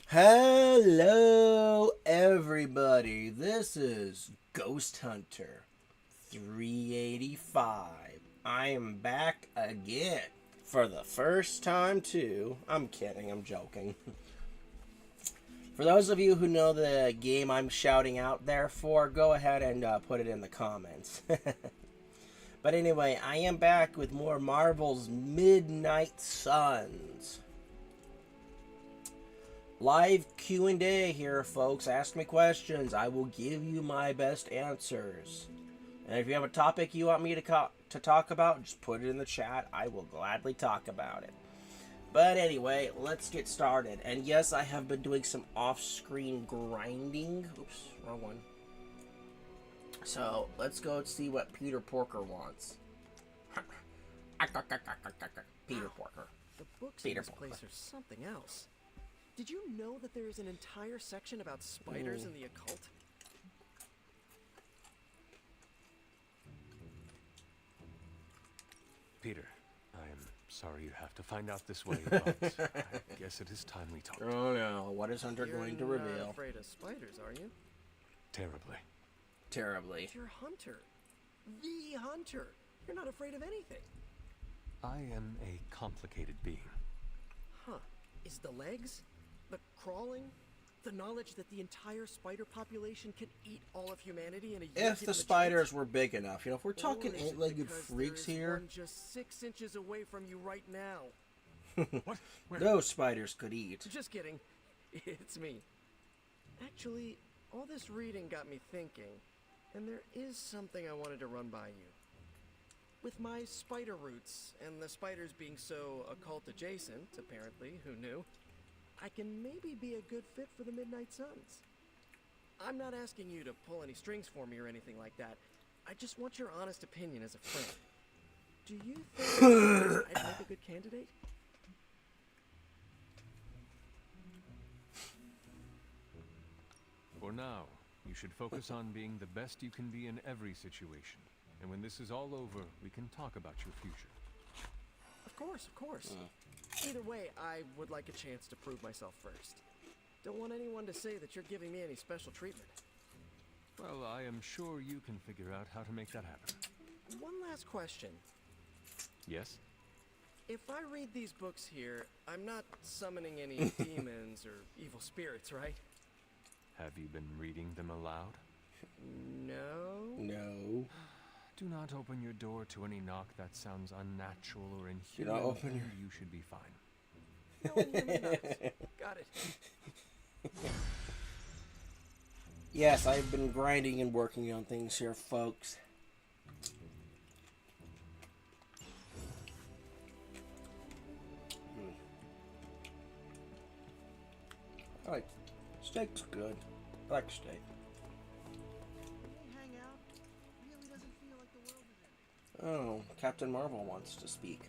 Hello, everybody. This is Ghost Hunter 385. I am back again for the first time, too. I'm kidding, I'm joking. For those of you who know the game I'm shouting out there for, go ahead and put it in the comments. But anyway, I am back with more Marvel's Midnight Suns. Live Q&A here, folks. Ask me questions. I will give you my best answers. And if you have a topic you want me to talk about, just put it in the chat. I will gladly talk about it. But anyway, let's get started. And yes, I have been doing some off-screen grinding. Oops, wrong one. So, let's go see what Peter Porker wants. Peter Porker. The books Peter in this Porker. place are something else. Did you know that there is an entire section about spiders in the occult? Peter, I am sorry you have to find out this way, but I guess it is time we talked. Oh no, what is Hunter going to You're reveal? not afraid of spiders, are you? Terribly. Terribly. You're Hunter. The Hunter. You're not afraid of anything. I am a complicated being. Huh. Is the legs? The crawling? The knowledge that the entire spider population can eat all of humanity in a year? If the spiders were big enough, you know, if we're talking Or is it eight-legged because freaks there is here, one just 6 inches away from you right now? What? Where? those spiders could eat. Just kidding. It's me. Actually, all this reading got me thinking, and there is something I wanted to run by you. With my spider roots, and the spiders being so occult adjacent, apparently, who knew, I can maybe be a good fit for the Midnight Suns. I'm not asking you to pull any strings for me or anything like that. I just want your honest opinion as a friend. Do you think I'd make a good candidate? For now, you should focus on being the best you can be in every situation. And when this is all over, we can talk about your future. Of course, of course. Either way, I would like a chance to prove myself first. Don't want anyone to say that you're giving me any special treatment. Well, I am sure you can figure out how to make that happen. One last question. Yes? If I read these books here, I'm not summoning any demons or evil spirits, right? Have you been reading them aloud? No? No. Do not open your door to any knock that sounds unnatural or Do not inhuman, open and your- you should be fine. No one near me knocks. Got it. Yes, I've been grinding and working on things here, folks. I like steak's good. I like steak. Hang out. Really doesn't feel like the world is ending. Oh, Captain Marvel wants to speak.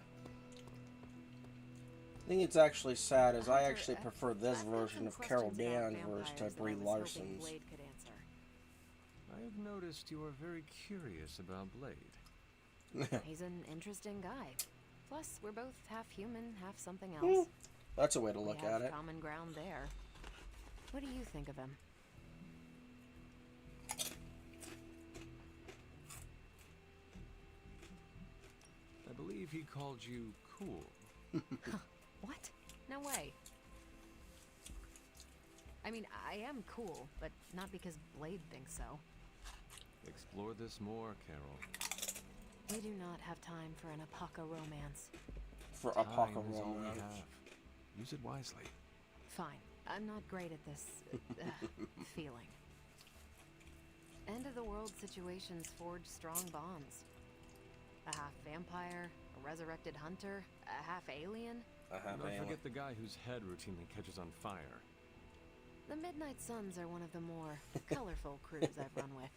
I think it's actually sad, as I actually prefer this version of Carol Danvers to Brie Larson's. I have noticed you are very curious about Blade. He's an interesting guy. Plus, we're both half human, half something else. That's a way to look we have at it. common ground there. What do you think of him? I believe he called you cool. What? No way. I mean, I am cool, but not because Blade thinks so. Explore this more, Carol. We do not have time for an Apoca romance. For Time Apoca is all we romance. have. Use it wisely. Fine. I'm not great at this feeling. End of the world situations forge strong bonds. A half vampire, a resurrected hunter, a half alien. Don't forget the guy whose head routinely catches on fire. The Midnight Suns are one of the more colorful crews I've run with.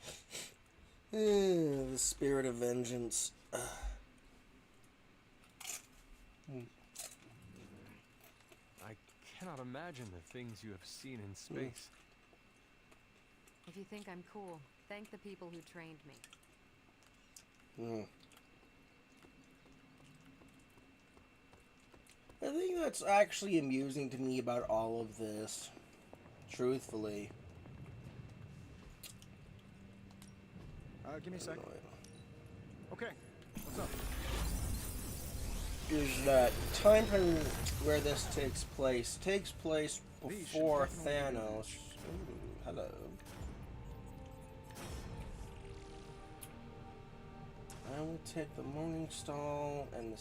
The spirit of vengeance. I cannot imagine the things you have seen in space. If you think I'm cool, thank the people who trained me. I think that's actually amusing to me about all of this, truthfully, Give me a sec. Okay, what's up? is that time frame where this takes place before Thanos. Ooh, hello. I will take the Morning Stall and the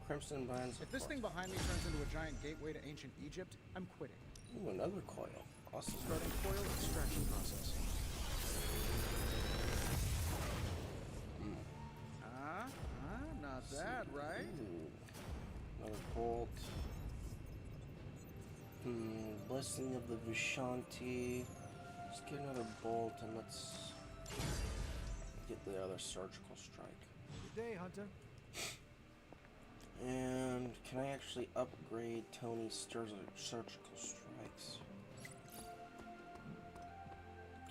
Crimson Vines. If this thing behind me turns into a giant gateway to ancient Egypt, I'm quitting. Ooh, another coil. Awesome. Starting coil extraction process. Not bad, right? Ooh, another bolt. Blessing of the Vishanti. Let's get another bolt and let's get the other surgical strike. Good day, Hunter. And can I actually upgrade Tony's surgical strikes?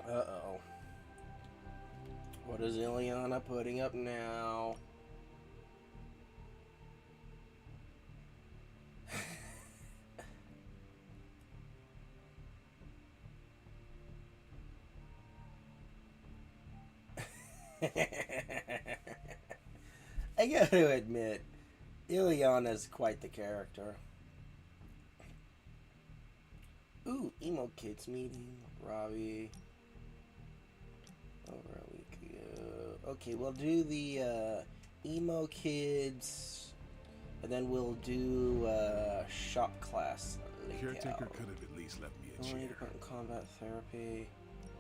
Uh-oh. What is Ileana putting up now? I gotta admit, Ileana's quite the character. Ooh, emo kids meeting. Robbie. Over a week ago. Okay, we'll do the emo kids, and then we'll do shop class later. Caretaker could have at least left me a Only chair. department combat therapy.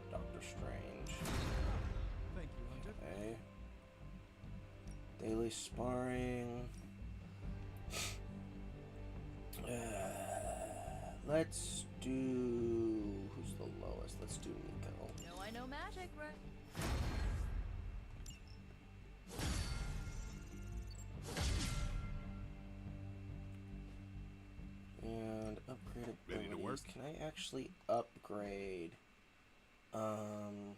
Doctor Strange. Thank you, Hunter. Okay. Daily sparring. Let's do... Who's the lowest? Let's do Nico. No, I know magic, right? And upgrade Ready to abilities. work? Can I actually upgrade? Ooh,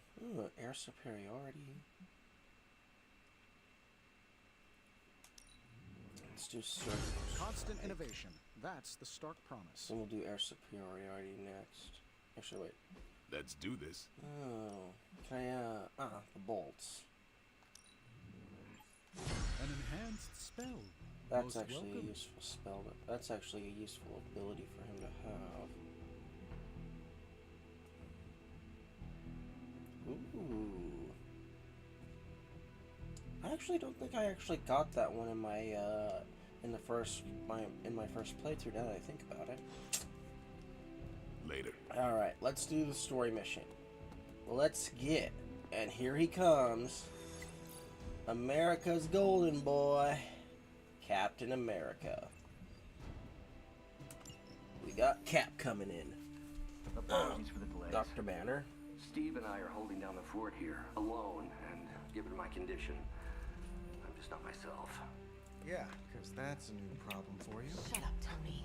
air superiority. Let's do surgical Constant strike. innovation. That's the Stark promise. Then we'll do air superiority next. Actually, wait. Let's do this. Oh, can I, the bolts. An enhanced spell. That's Most actually a welcome. useful spell. That's actually a useful ability for him to have. Ooh. I actually don't think I actually got that one in my in my first playthrough. Now that I think about it. Later. All right, let's do the story mission. Let's get, and here he comes, America's golden boy, Captain America. We got Cap coming in. Apologies for the delay. Dr. Banner. Steve and I are holding down the fort here, alone, and given my condition, I'm just not myself. Yeah, because that's a new problem for you. Shut up, Tony.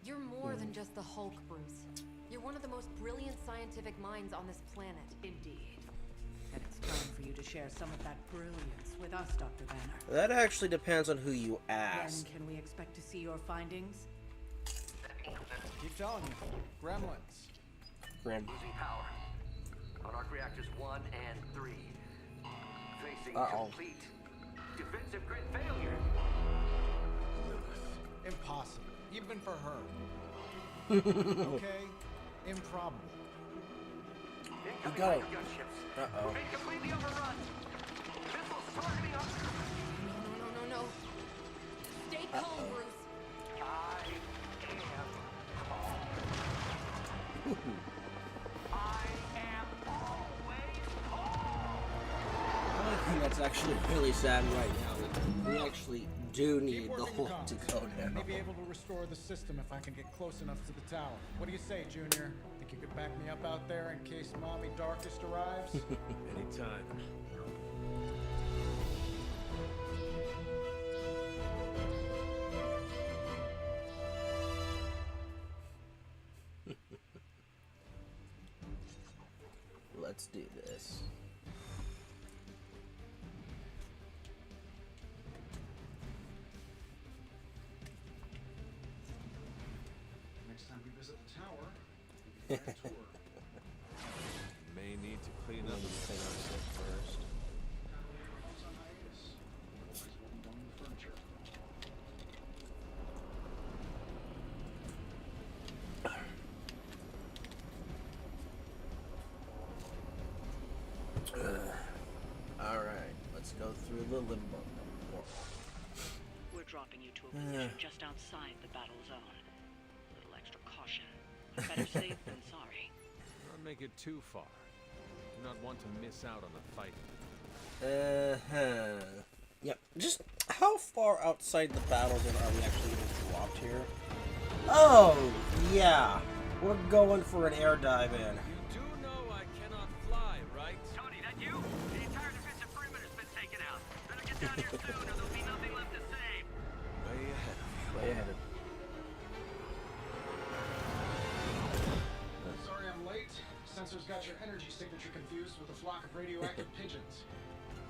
You're more than just the Hulk, Bruce. You're one of the most brilliant scientific minds on this planet. Indeed. And it's time for you to share some of that brilliance with us, Dr. Banner. That actually depends on who you ask. When can we expect to see your findings? Keep telling you. Gremlins. Losing power. On arc reactors 1 and 3. Facing complete defensive grid failure. Impossible. Even for her. Okay? Improbable. Incoming got it. gunships. Uh-oh. We're being completely overrun. Missiles targeting us. No. Stay calm, Bruce. I am always One thing that's actually really sad right now is we actually do need the Hulk to go I now. may be able to restore the system if I can get close enough to the tower. What do you say, Junior? Think you could back me up out there in case Mommy Darkest arrives? Anytime. Let's do this. May need to clean up. First. Alright, let's go through the limbo. We're dropping you to a position just outside the battle zone. A little extra caution. Better safe than sorry. Don't make it too far. Do not want to miss out on the fight. Yep. Just how far outside the battle zone are we actually going to drop here? Oh, yeah. We're going for an air dive in. You do know I cannot fly, right? Tony, that you? The entire defensive perimeter's been taken out. Better get down here soon or there'll be nothing left to save. Way ahead of you. Way ahead of Sorry I'm late. Sensor's got your energy signature confused with a flock of radioactive pigeons.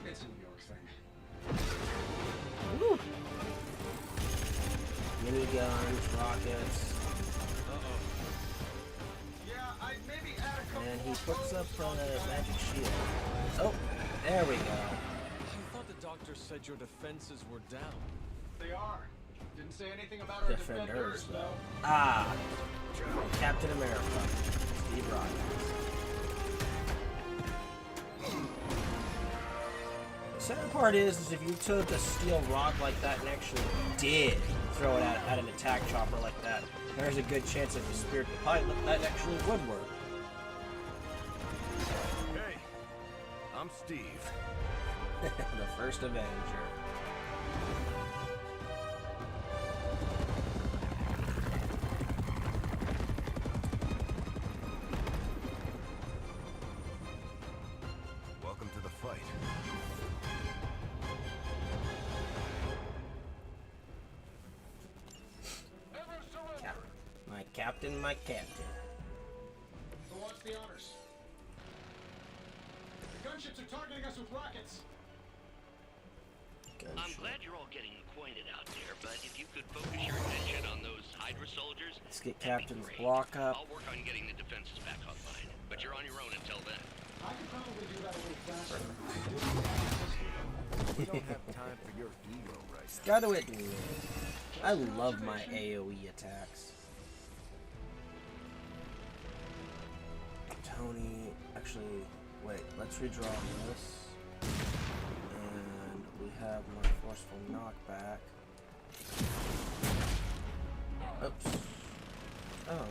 It's a New York thing. Woo. Miniguns, rockets. Yeah, I'd maybe add a couple And he more puts up soldiers a on magic shield. Oh, there we go. I thought the doctor said your defenses were down. They are. Didn't say anything about our defenders, though. Ah, Captain America, Steve Rogers. The sad part is if you took a steel rod like that and actually did throw it at an attack chopper like that, there's a good chance if you speared the pilot, that actually would work. Hey, I'm Steve. The first Avenger. Welcome to the fight. My captain, my captain. Who wants the honors? The gunships are targeting us with rockets. I'm glad you're all getting acquainted out there, but if you could focus your attention on those Hydra soldiers, Let's get that'd be Captain's great. block up. I'll work on getting the defenses back online, but you're on your own until then. I could probably do that a little faster. We don't have time for your ego right now. Gotta admit, I love my AoE attacks. Tony, actually, wait, let's redraw this. And we have my forceful knockback. Oops. Oh.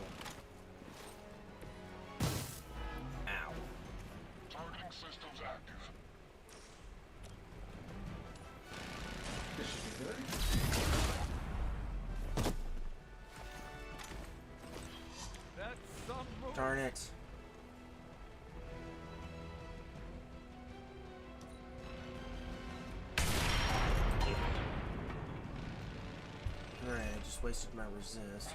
Ow. Targeting systems active. This should be good. That's some move. Darn it. Alright, I just wasted my resist.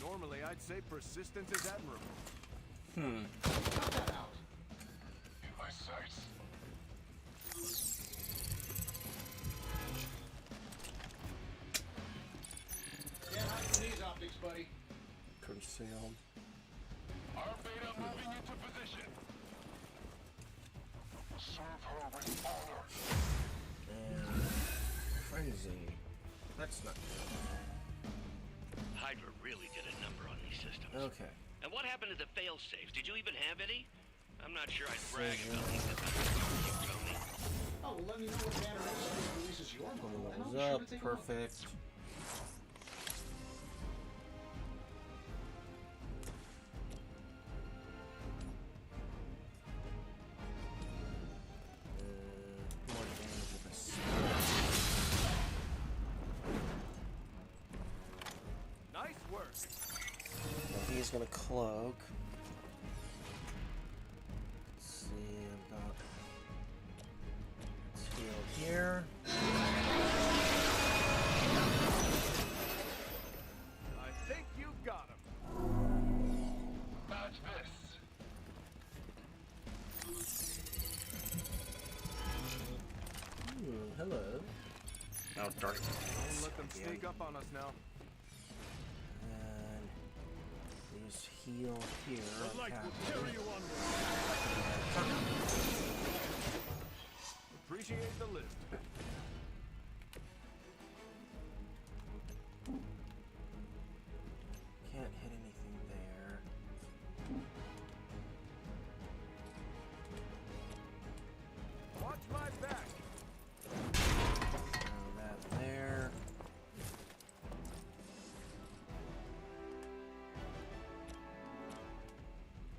Normally, I'd say persistence is admirable. Cut that out. In my sights. Can't hide from these optics, buddy. Concealed. Our beta moving into position. Serve her with honor. And frenzy. That's not good. Hydra really did a number on these systems. Okay. And what happened to the fail-safes? Did you even have any? I'm not sure I'd brag about these systems, Tony. Oh, well, let me know when Banner Industries releases your model, and I'll be Thumbs sure up, to take a look. perfect. More damage with a spear. Nice work. Now he's gonna cloak. Let's see, I've got let's heal here. I think you got Oh, darn it. Don't let them Yeah. sneak up on us now. And use heal here. The light will carry you onward. Appreciate the lift. Can't hit anything there. Watch my back. Throw that there.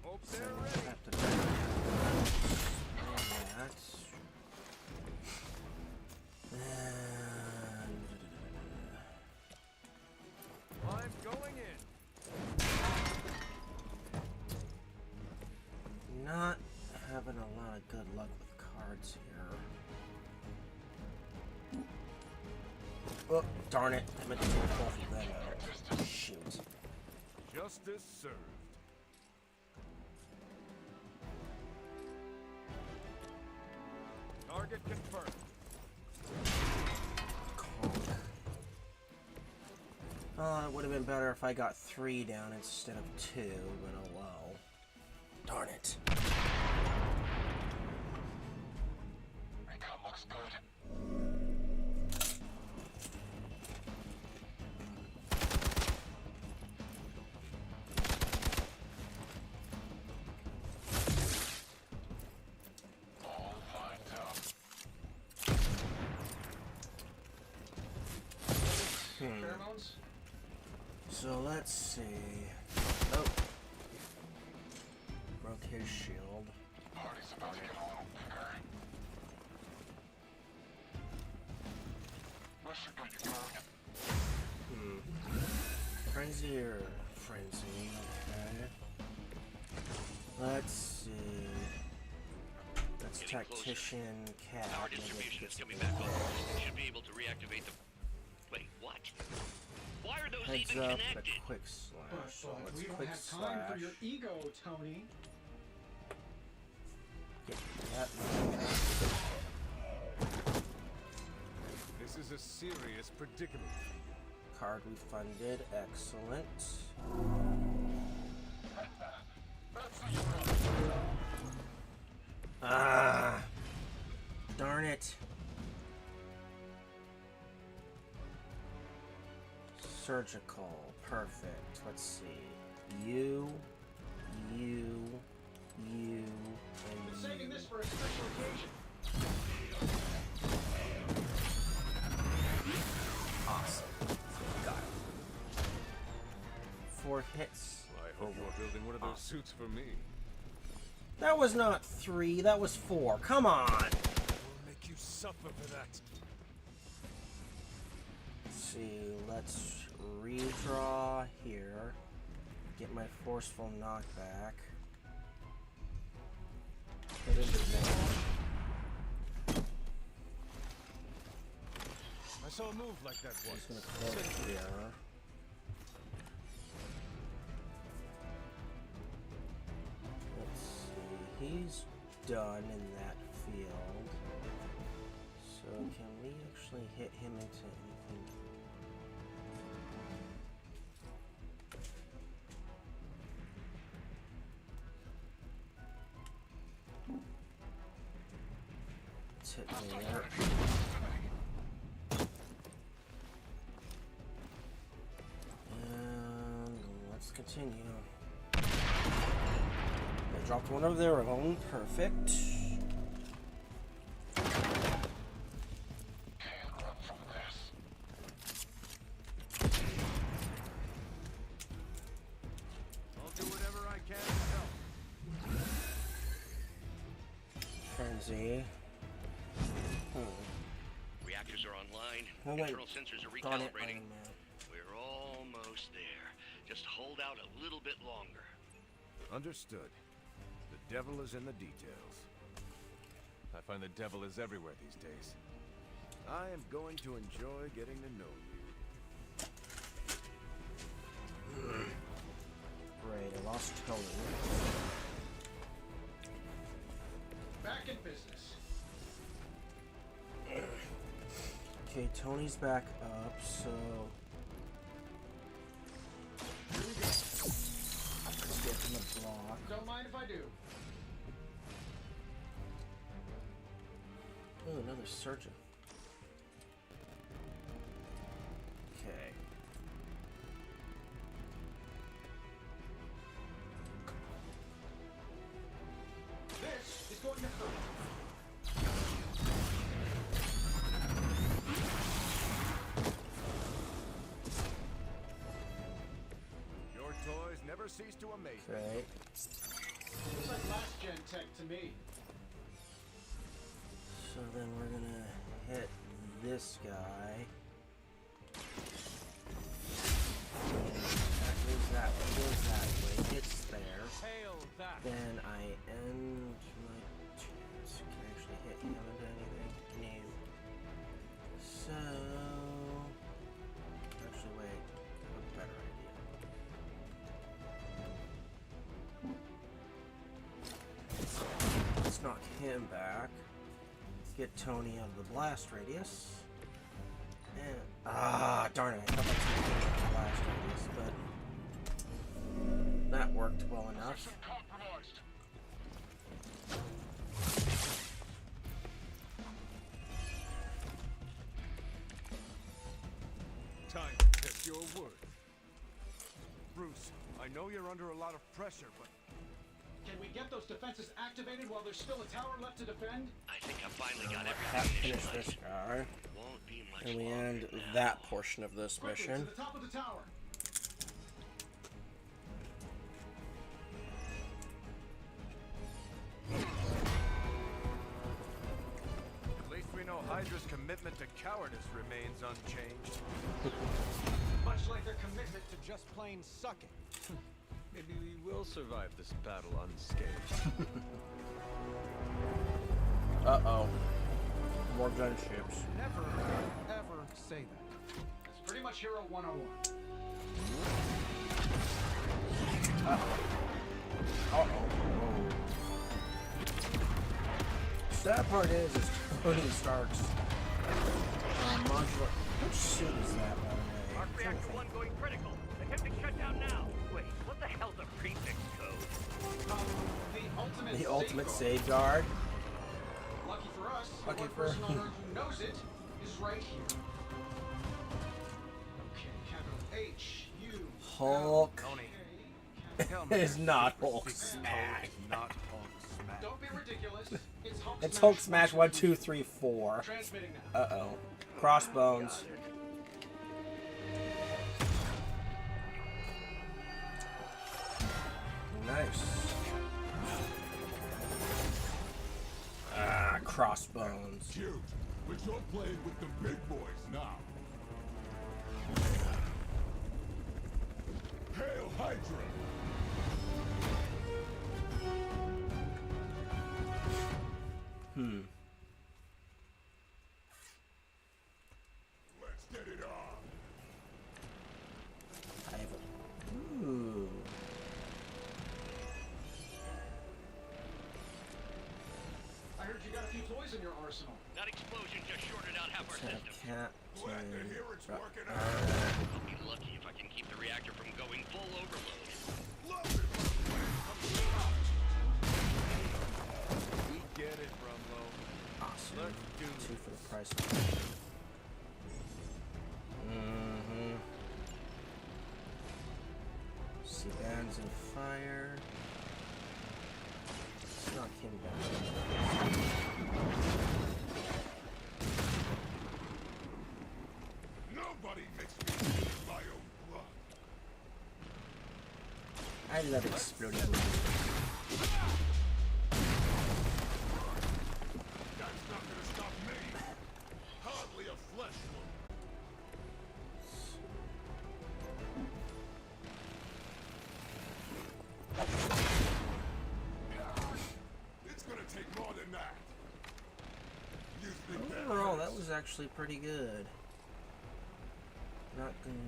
Hope So they're we'll ready. have to do that. I'm going in. Not having a lot of good luck with cards here. Oh, darn it. I meant to take both of them out. Shoot. Justice served. Target confirmed. Conk. Oh, it would have been better if I got 3 down instead of 2, but oh well. Darn it. Recon looks good. All lined up. Pheromones? So let's see. Oh. Broke his shield. Party's about to get a little bigger. Where should we be going? Frenzy or frenzy? Okay. Let's see. That's tactician cat. Power Maybe distribution it's is coming back on. We should be able to reactivate the... Wait, what? Why are those Heads even up, connected? the quick slash. So let's we don't quick have time slash. for your ego, Tony. Get that. This is a serious predicament. Card refunded. Excellent. Ah! Darn it. Surgical. Perfect. Let's see. You, and Saving you. this for a special occasion. Awesome. Got it. 4 hits. I hope you're building one of those suits for me. That was not 3, that was 4. Come on! I will make you suffer for that. Let's see, let's redraw here. Get my forceful knockback. Put it in there. I saw a move like that once. Just gonna close here. Let's see, he's done in that field. So can we actually hit him into anything? Let's hit there. And let's continue. I dropped one of their own. Perfect. Can't run from this. I'll do whatever I can to help. Frenzy. Reactors are online. Oh, wait. Internal sensors are Darn it, recalibrating. Iron Man. We're almost there. Just hold out a little bit longer. Understood. The devil is in the details. I find the devil is everywhere these days. I am going to enjoy getting to know you. Great, I lost Tony. Back in business. Okay, Tony's back up, so let's get him a block. Don't mind if I do. Oh, another surgeon. Okay. This is going to hurt. Your toys never cease to amaze me. Okay. Looks like last gen tech to me. So then we're gonna hit this guy. That goes that way, goes that way, gets there. Hail that. Then I end my chance. Can I actually hit him into anything? No. So actually wait, I have a better idea. Let's knock him back. Get Tony out of the blast radius. And darn it, I thought that's going to be the blast radius, but that worked well enough. Compromised. Time to test your worth. Bruce, I know you're under a lot of pressure, but Can we get those defenses activated while there's still a tower left to defend? I think I finally got Have everything finished this initialized. guy. Won't be much And we longer end now. that portion of this Quickly, mission. to the top of the tower. at least we know Hydra's commitment to cowardice remains unchanged. Much like their commitment to just plain sucking. Maybe we will survive this battle unscathed. Uh-oh. More gunships. Never, ever say that. It's pretty much Hero 101. Uh-oh. Sad part is Tony Stark's modular. Which suit is that, by the way? Arc reactor 1 going critical. Attempting shutdown now. Wait, what the hell's a prefix code? The ultimate safeguard. Lucky for us, the Lucky one for- person on Earth who knows it is right here. Okay, capital H, U, Hulk Tony, K, tell me is your not secret Hulk secret Smash. code is not Hulk Smash. Don't be ridiculous. It's Hulk It's Smash. Hulk Smash 1, 2, 3, 4. Transmitting now. Uh-oh. Crossbones. Nice. Crossbones. Cute, but you're playing with the big boys now. Hail Hydra! Let's get it on. I have a... Ooh. I heard you got a few toys in your arsenal. That explosion just shorted out half our system. Glad to hear it's working out. I'll be lucky if I can keep the reactor from going full overload. Love it. We get it, Rumlow. Awesome. Let's do 2 for the price. See bands and fire. Let's knock him down. Nobody makes me feel my own blood. I love exploding. That's not gonna stop me. Hardly a flesh wound. It's gonna take more than that. You think that Overall, that hurts? was actually pretty good. Not going to...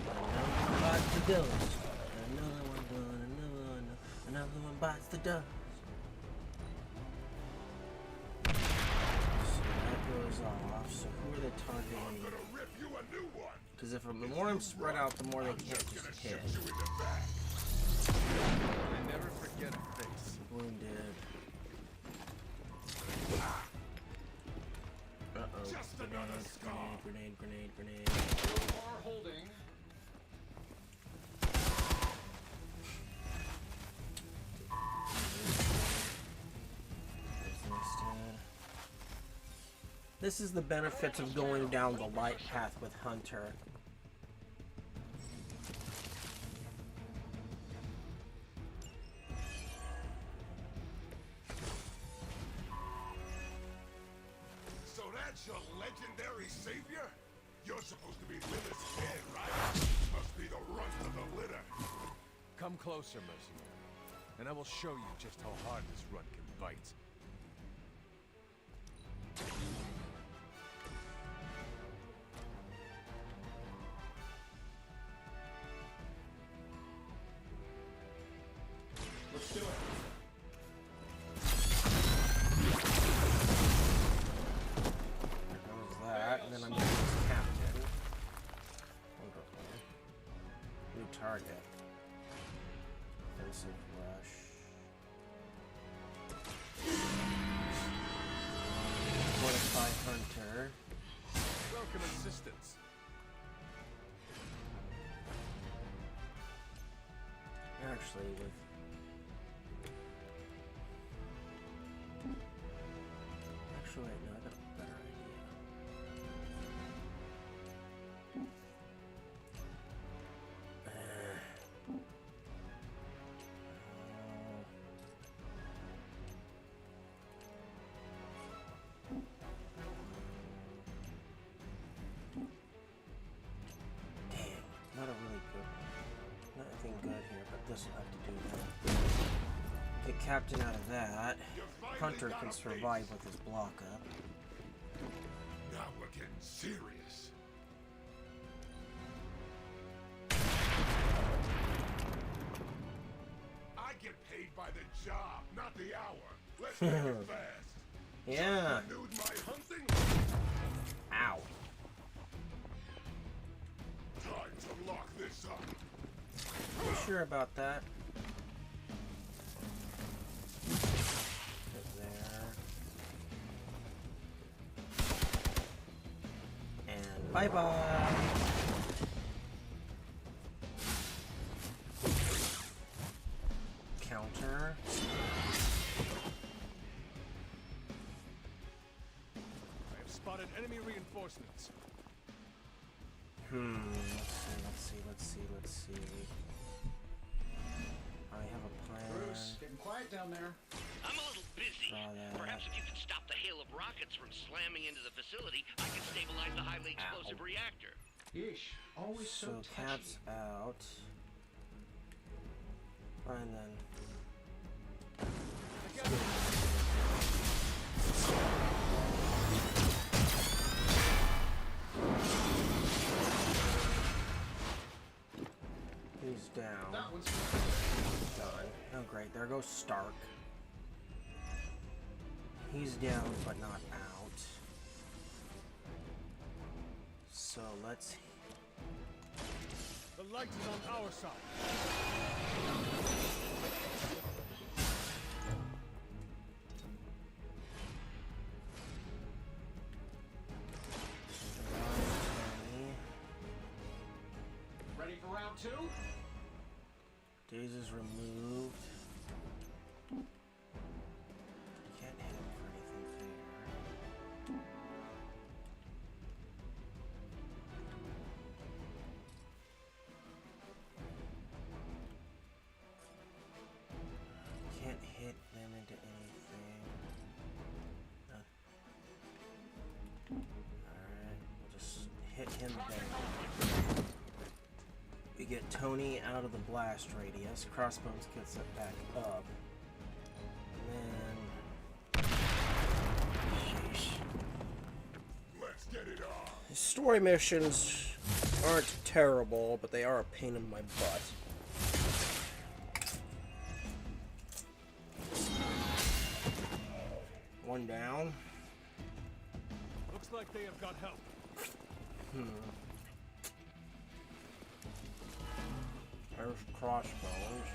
Another one bites the dust. Another one, another one bites the dust. fires off, so who are they targeting? I'm gonna rip you a new one. Because if the more I'm spread out, the more they can't just hit. I never forget a face. Wounded. Uh-oh. Just another scar. Grenade. You are holding. This is the benefits of going down the light path with Hunter. So that's your legendary savior? You're supposed to be Lilith's head, right? Must be the runt of the litter. Come closer, mercenary, and I will show you just how hard this run can bite. Let's do it. There goes that, and then I'm going to use Captain. New target. Offensive rush. Fortify Hunter. Welcome assistance. Actually, with actually, wait, no, I got a better idea. Dang, not a really good one. Nothing good here, but this will have to do that. Get Captain out of that. Hunter can survive with his block up. Now we're getting serious. I get paid by the job, not the hour. Let's make it fast. Yeah. Renewed my hunting. Ow. Time to lock this up. Are you sure about that? Right there. And bye-bye. Counter. I have spotted enemy reinforcements. Let's see. I have a plan. Bruce, getting quiet down there. I'm a little busy. Draw that. Perhaps if you could stop the hail of rockets from slamming into the facility, I can stabilize the highly explosive reactor. Yeesh, always so So touchy. Cat's out. And then he's down. That one's Done. Oh great, there goes Stark. He's down but not out. So let's The light is on our side. ready for round two? Days is removed. Can't hit him for anything there. Can't hit them into anything. Alright, we'll just hit him there. We get Tony out of the blast radius. Crossbones gets it back up. And then... Sheesh. Let's get it on. His story missions aren't terrible, but they are a pain in my butt. One down. Looks like they have got help. There's crossbows.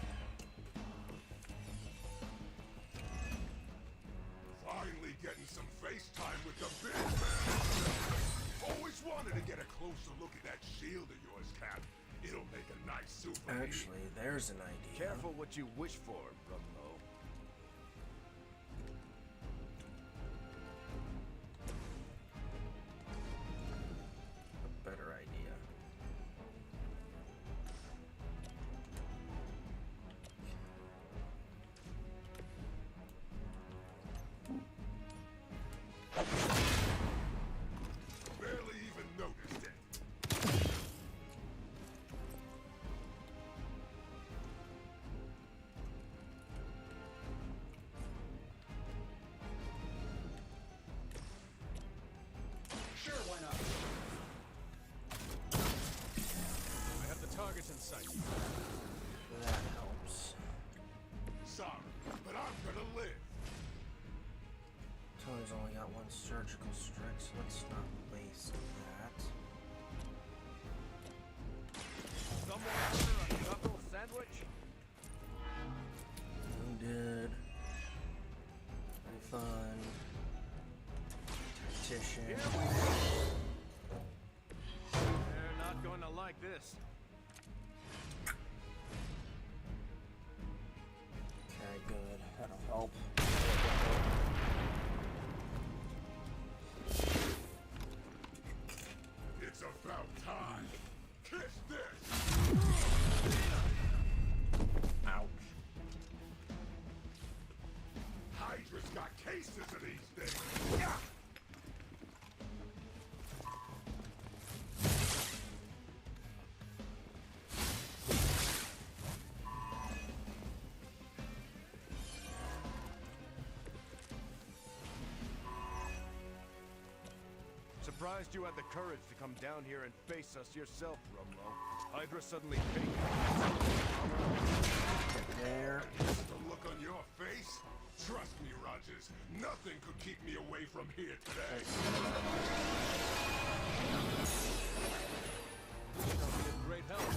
Finally getting some FaceTime with the big man. Always wanted to get a closer look at that shield of yours, Cap. It'll make a nice souvenir. Actually, there's an idea. Careful what you wish for, Rumlow. A better idea. Barely even noticed it. Sure, why not? I have the targets in sight. That helps. Sorry, but I'm gonna live. Tony's only got one surgical strike, so let's not waste that. Someone order a knuckle sandwich? Wounded. Refund. Tactician. Here we go. They're not going to like this. Okay, good. That'll help. It's about time. Kiss this. Ouch. Hydra's got cases of these things. Yeah. Surprised you had the courage to come down here and face us yourself, Rumlow. Hydra suddenly big. There. The look on your face? Trust me, Rogers. Nothing could keep me away from here today. That'll be a great help.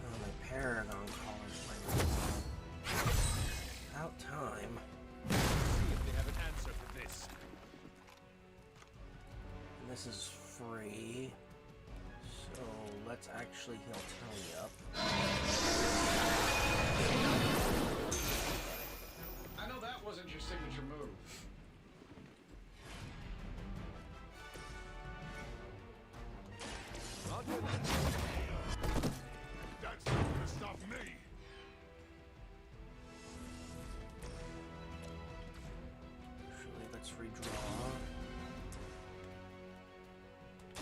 Oh, my Paragon collar's playing. About time. See if they have an answer for this. And this is free. So let's actually heal Tony up. I know that wasn't your signature move. Roger that. That's not gonna stop me. Actually, let's redraw.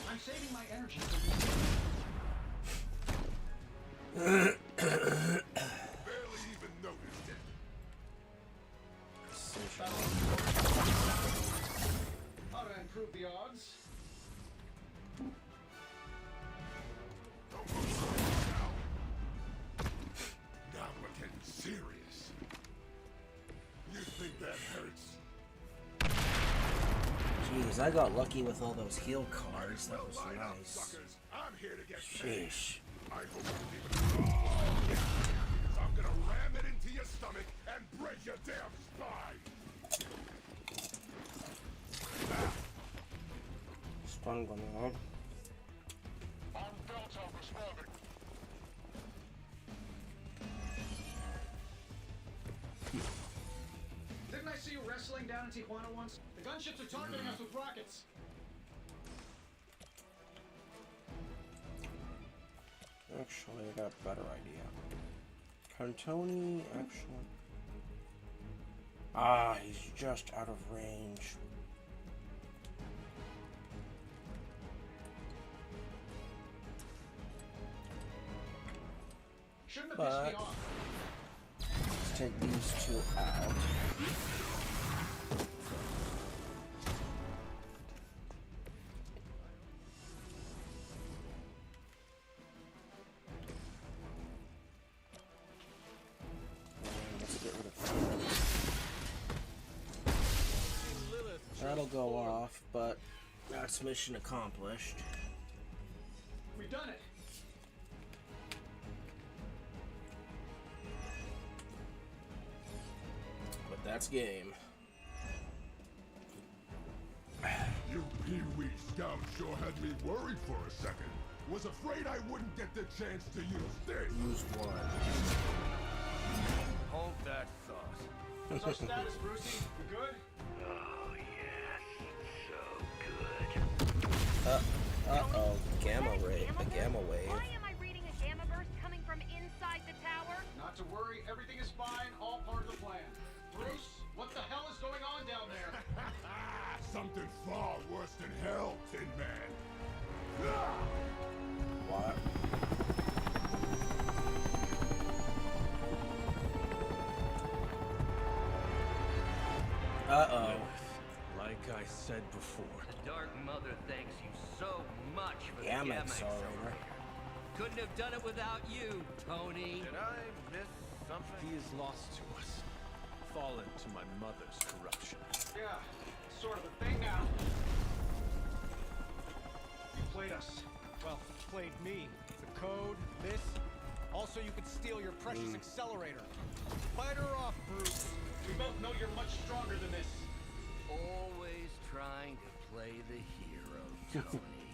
I'm saving my energy. Barely even noticed it. Precision. How to improve the odds? Don't move so now. Now we're getting serious. You think that hurts? Jeez, I got lucky with all those heal cards. That was Light up, nice. suckers. I'm here to get paid. Sheesh. I hope you leave it. Oh, yeah. Because I'm gonna ram it into your stomach and break your damn spine. Stun going on. On Delta responding. Didn't I see you wrestling down in Tijuana once? The gunships are targeting us with rockets. Actually, I got a better idea. Cantoni, actually. Ah, he's just out of range. Shouldn't have But pissed me off. let's take these two out. And let's get rid of him. That'll go off, but that's mission accomplished. We've done it. But that's game. You Pee-wee Scout sure had me worried for a second. Was afraid I wouldn't get the chance to use this. Use one. Hold that sauce. What's our status, Brucey? We good? Oh, yes. So good. Uh-oh. Gamma ray. A gamma wave. Why am I reading a gamma burst coming from inside the tower? Not to worry, everything is fine, all part of the plan. Bruce, what the hell is going on down there? Something far worse than hell, Tin Man. What? Uh-oh. Like I said before. The Dark Mother thanks you so much for the Gamma Gamma accelerator. Accelerator. Couldn't have done it without you, Tony. Did I miss something? He is lost to us, fallen to my mother's corruption. Yeah, sort of a thing now. You played us. Well, played me. The code, this. Also, you could steal your precious accelerator. Fight her off, Bruce. We both know you're much stronger than this. Always trying to play the hero, Tony.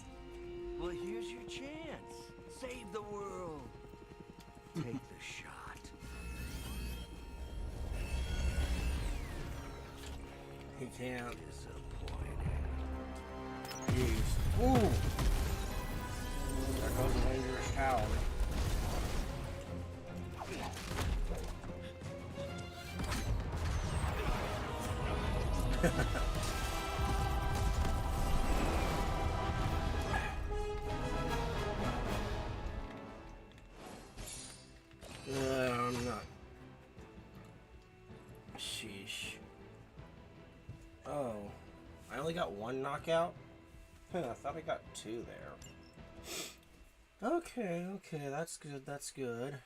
Well, here's your chance. Save the world. Take the shot. He can't. Disappointing. Jeez. Ooh! There goes a dangerous tower. I'm not. Sheesh. Oh. I only got one knockout? Huh, I thought I got two there. Okay, that's good, that's good.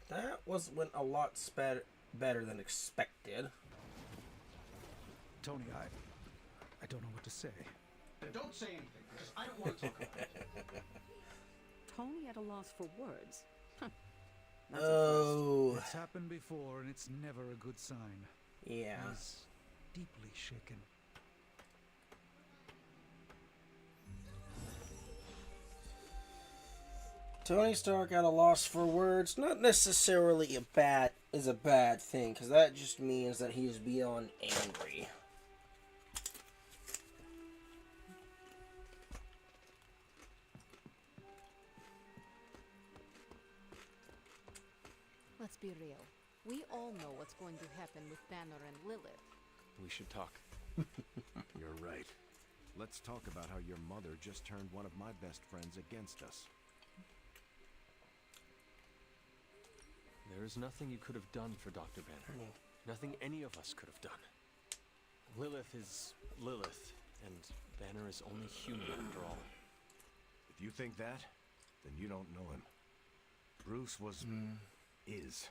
That went a lot better than expected. Tony, I don't know what to say. Don't say anything, because I don't want to talk about it. Tony at a loss for words. Oh. It's happened before, and it's never a good sign. Yeah. He's deeply shaken. Tony Stark at a loss for words, not necessarily a bad thing, because that just means that he is beyond angry. Let's be real. We all know what's going to happen with Banner and Lilith. We should talk. You're right. Let's talk about how your mother just turned one of my best friends against us. There is nothing you could have done for Dr. Banner. Nothing any of us could have done. Lilith is Lilith, and Banner is only human after all. If you think that, then you don't know him. Bruce is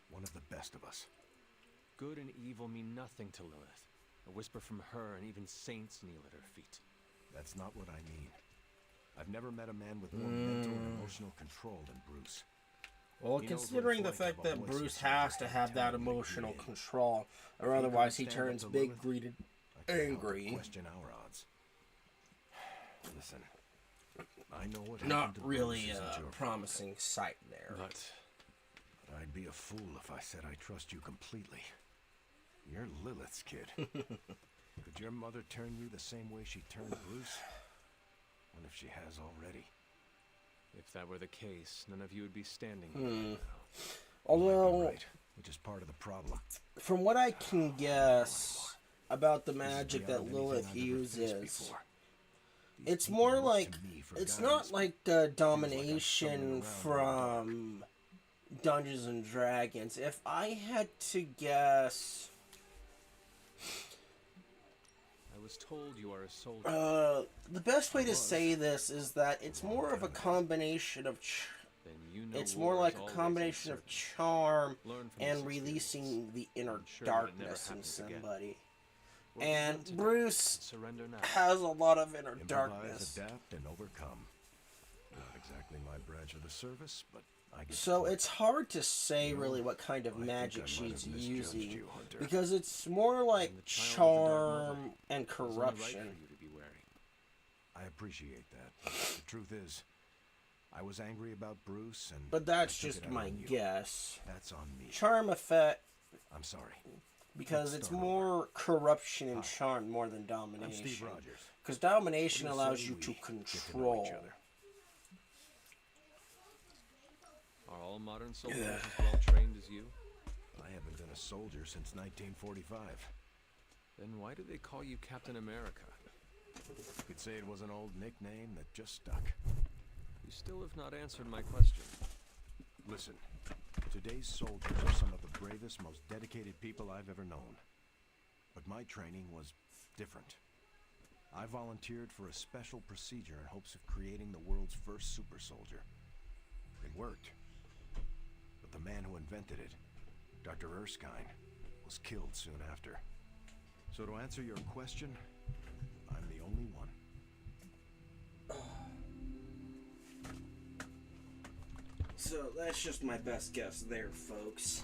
one of the best of us. Good and evil mean nothing to Lilith. A whisper from her, and even saints kneel at her feet. That's not what I mean. I've never met a man with more mental and emotional control than Bruce. Well, considering the fact that Bruce has to have that emotional control, or otherwise he turns big, greedy, angry. Question our odds. Listen, I know what Not happened to really Bruce isn't a your promising sight there. But I'd be a fool if I said I trust you completely. You're Lilith's kid. Could your mother turn you the same way she turned Bruce? What if she has already? If that were the case, none of you would be standing here. Although, right, which is part of the problem. From what I can guess about the magic that Lilith uses, it's more like, it's not like domination from Dungeons and Dragons. If I had to guess, I was told you are a soldier. the best way to say this is that it's more of a combination of it's more like a combination of charm and releasing the inner darkness in somebody. And Bruce surrender now. has a lot of inner Improvise, darkness. adapt, and overcome. Not exactly my branch of the service, but I get So the point. it's hard to say You know, really what kind of I think magic I might she's have misjudged using, you, Hunter. because it's more like I'm the child of the Dark Mother. charm and It was only right corruption. for you to be wary. I appreciate that. The truth is, I was angry about Bruce, and But that's I took just it out my on you. guess. That's on me. Charm effect, I'm sorry. because Let's it's start more corruption and Hi. charm more than I'm domination. Steve Rogers. Because domination What do you allows say you we to get to know each control. other? Are all modern soldiers as well trained as you? I haven't been a soldier since 1945. Then why do they call you Captain America? You could say it was an old nickname that just stuck. You still have not answered my question. Listen, today's soldiers are some of the bravest, most dedicated people I've ever known. But my training was different. I volunteered for a special procedure in hopes of creating the world's first super soldier. It worked. But the man who invented it, Dr. Erskine, was killed soon after. So to answer your question, I'm the only one. So that's just my best guess there, folks.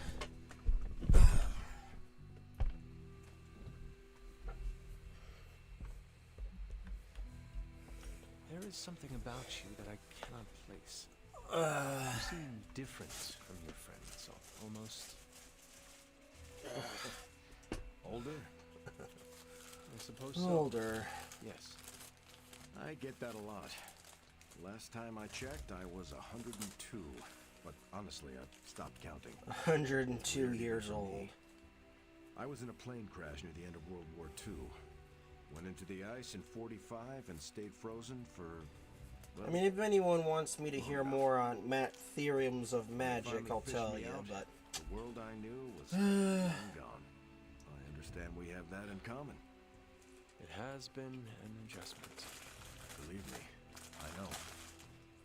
There is something about you that I cannot place. You seem different from your friends, almost Older? I suppose so. Older. Yes. I get that a lot. Last time I checked, I was 102. But honestly, I stopped counting. 102 years old. I was in a plane crash near the end of World War II. Went into the ice in 45 and stayed frozen for... Well, I mean, if anyone wants me to hear more on theorems of magic, finally I'll fished tell me you, out. but... The world I knew was long gone. I understand we have that in common. It has been an adjustment. Believe me, I know.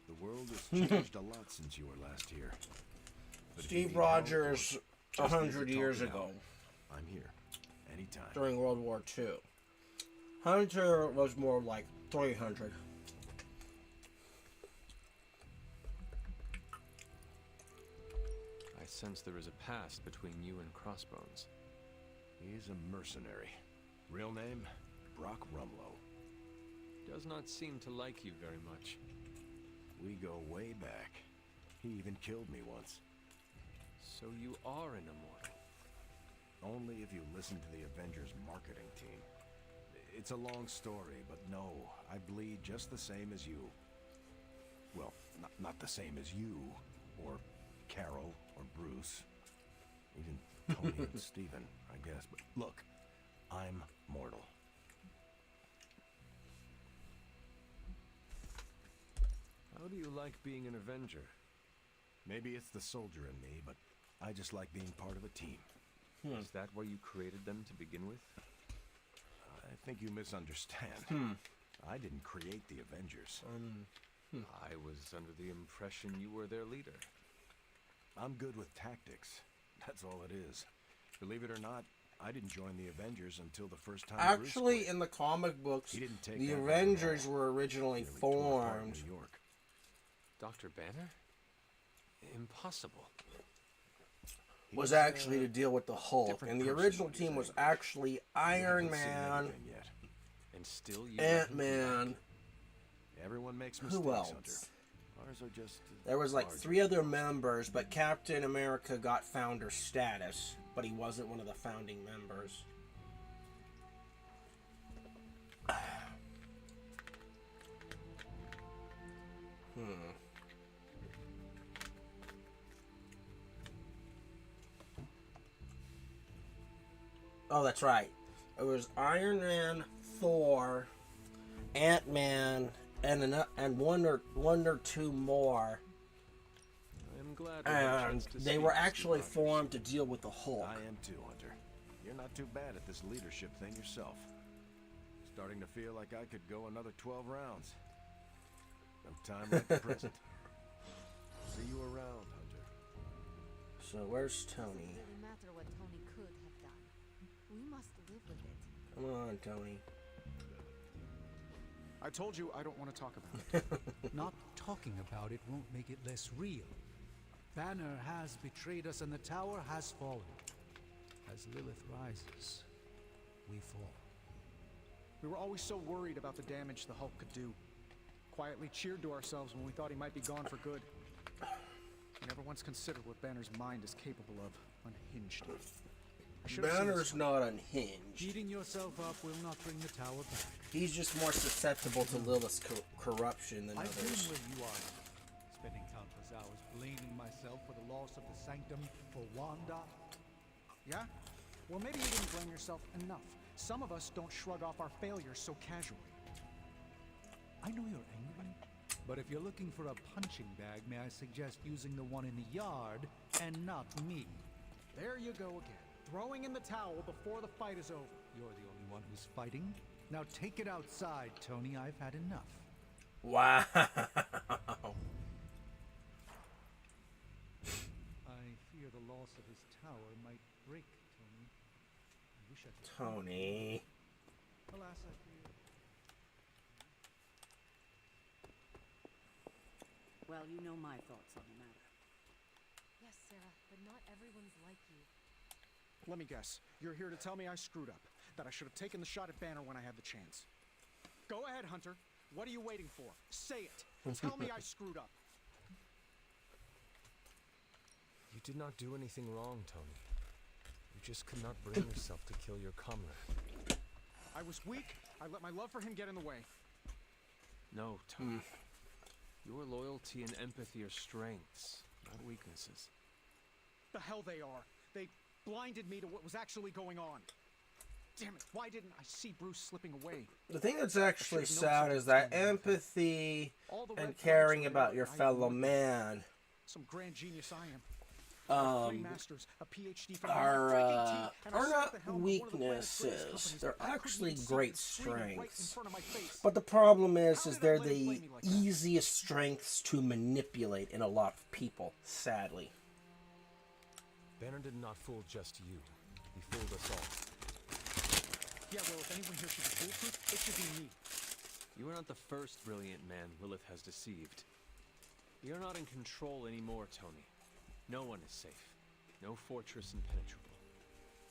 The world has changed a lot since you were last here. But if you Steve need help or Rogers, just 100 need to years talk it ago, out, I'm here. Anytime. during World War II. Hunter was more like 300. I sense there is a past between you and Crossbones. He's a mercenary. Real name, Brock Rumlow. Does not seem to like you very much. We go way back. He even killed me once. So you are an immortal. Only if you listen to the Avengers marketing team. It's a long story, but no, I bleed just the same as you. Well, not the same as you, or Carol, or Bruce. Even Tony and Steven, I guess. But look, I'm mortal. How do you like being an Avenger? Maybe it's the soldier in me, but I just like being part of a team. Is that why you created them to begin with? I think you misunderstand. I didn't create the Avengers. I was under the impression you were their leader. I'm good with tactics. That's all it is. Believe it or not, I didn't join the Avengers until the first time Bruce Actually, quit. in the comic books, He didn't take the that Avengers route at all. were originally Nearly tore apart formed. New York. Dr. Banner? Impossible. Was He's, actually to deal with the Hulk, different and the person original when he's team was angry. actually You Iron haven't seen Man, anything yet. And still you let him come Ant-Man. back. Everyone makes mistakes, Who else? Hunter. Ours are just There was like larger. 3 other members, but Captain America got founder status, but he wasn't one of the founding members. Oh, that's right. It was Iron Man, Thor, Ant-Man, and one or two more. I am glad we had a And chance to they speak, were Steve actually Rogers. formed to deal with the Hulk. I am too, Hunter. You're not too bad at this leadership thing yourself. Starting to feel like I could go another 12 rounds. No time like the present. See you around, Hunter. So where's Tony? Doesn't really matter what Tony could have done. We must live with it. Come on, Tony. I told you I don't want to talk about it. Not talking about it won't make it less real. Banner has betrayed us and the tower has fallen. As Lilith rises, we fall. We were always so worried about the damage the Hulk could do. Quietly cheered to ourselves when we thought he might be gone for good. We never once considered what Banner's mind is capable of, unhinged. Banner's not unhinged. Beating yourself up will not bring the tower back. He's just more susceptible to Lilith's corruption than I've been others. where you are, spending countless hours blaming myself for the loss of the sanctum for Wanda. Yeah? Well, maybe you didn't blame yourself enough. Some of us don't shrug off our failures so casually. I know you're angry, but if you're looking for a punching bag, may I suggest using the one in the yard and not me? There you go again. Throwing in the towel before the fight is over. You're the only one who's fighting. Now take it outside, Tony. I've had enough. Wow. I fear the loss of his tower might break Tony. I wish I could. Tony. Alas, I fear. Well, you know my thoughts on the matter. Yes, Sarah, but not everyone's like you. Let me guess. You're here to tell me I screwed up. That I should have taken the shot at Banner when I had the chance. Go ahead, Hunter. What are you waiting for? Say it. Tell me I screwed up. You did not do anything wrong, Tony. You just could not bring yourself to kill your comrade. I was weak. I let my love for him get in the way. No, Tony. Your loyalty and empathy are strengths, not weaknesses. The hell they are. They blinded me to what was actually going on. Damn it, why didn't I see Bruce slipping away? The thing that's actually sad is that empathy and caring about your fellow man Some grand genius I am. are not weaknesses. They're actually great strengths. But the problem is they're the easiest strengths to manipulate in a lot of people, sadly. Banner did not fool just you. He fooled us all. Yeah, well, if anyone here should be foolproof, it should be me. You are not the first brilliant man Lilith has deceived. You're not in control anymore, Tony. No one is safe. No fortress impenetrable.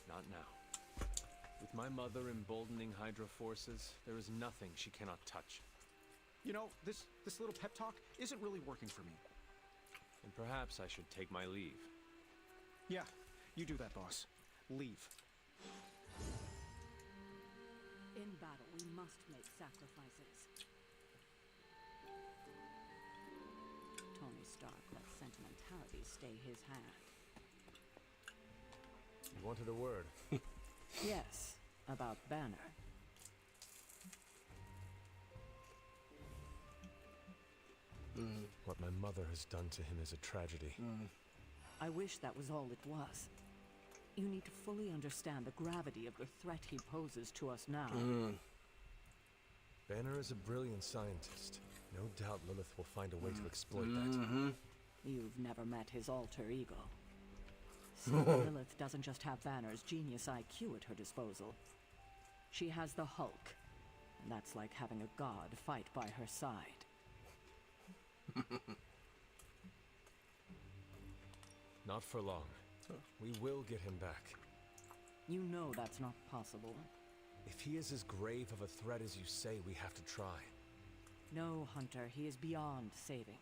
Not now. With my mother emboldening Hydra forces, there is nothing she cannot touch. You know, this little pep talk isn't really working for me. And perhaps I should take my leave. Yeah, you do that, boss. Leave. In battle, we must make sacrifices. Tony Stark let sentimentality stay his hand. You wanted a word. Yes, about Banner. What my mother has done to him is a tragedy. I wish that was all it was. You need to fully understand the gravity of the threat he poses to us now. Banner is a brilliant scientist. No doubt Lilith will find a way to exploit that. You've never met his alter ego. See, Lilith doesn't just have Banner's genius IQ at her disposal. She has the Hulk, and that's like having a god fight by her side. Not for long. We will get him back. You know that's not possible. If he is as grave of a threat as you say, we have to try. No, Hunter, he is beyond saving.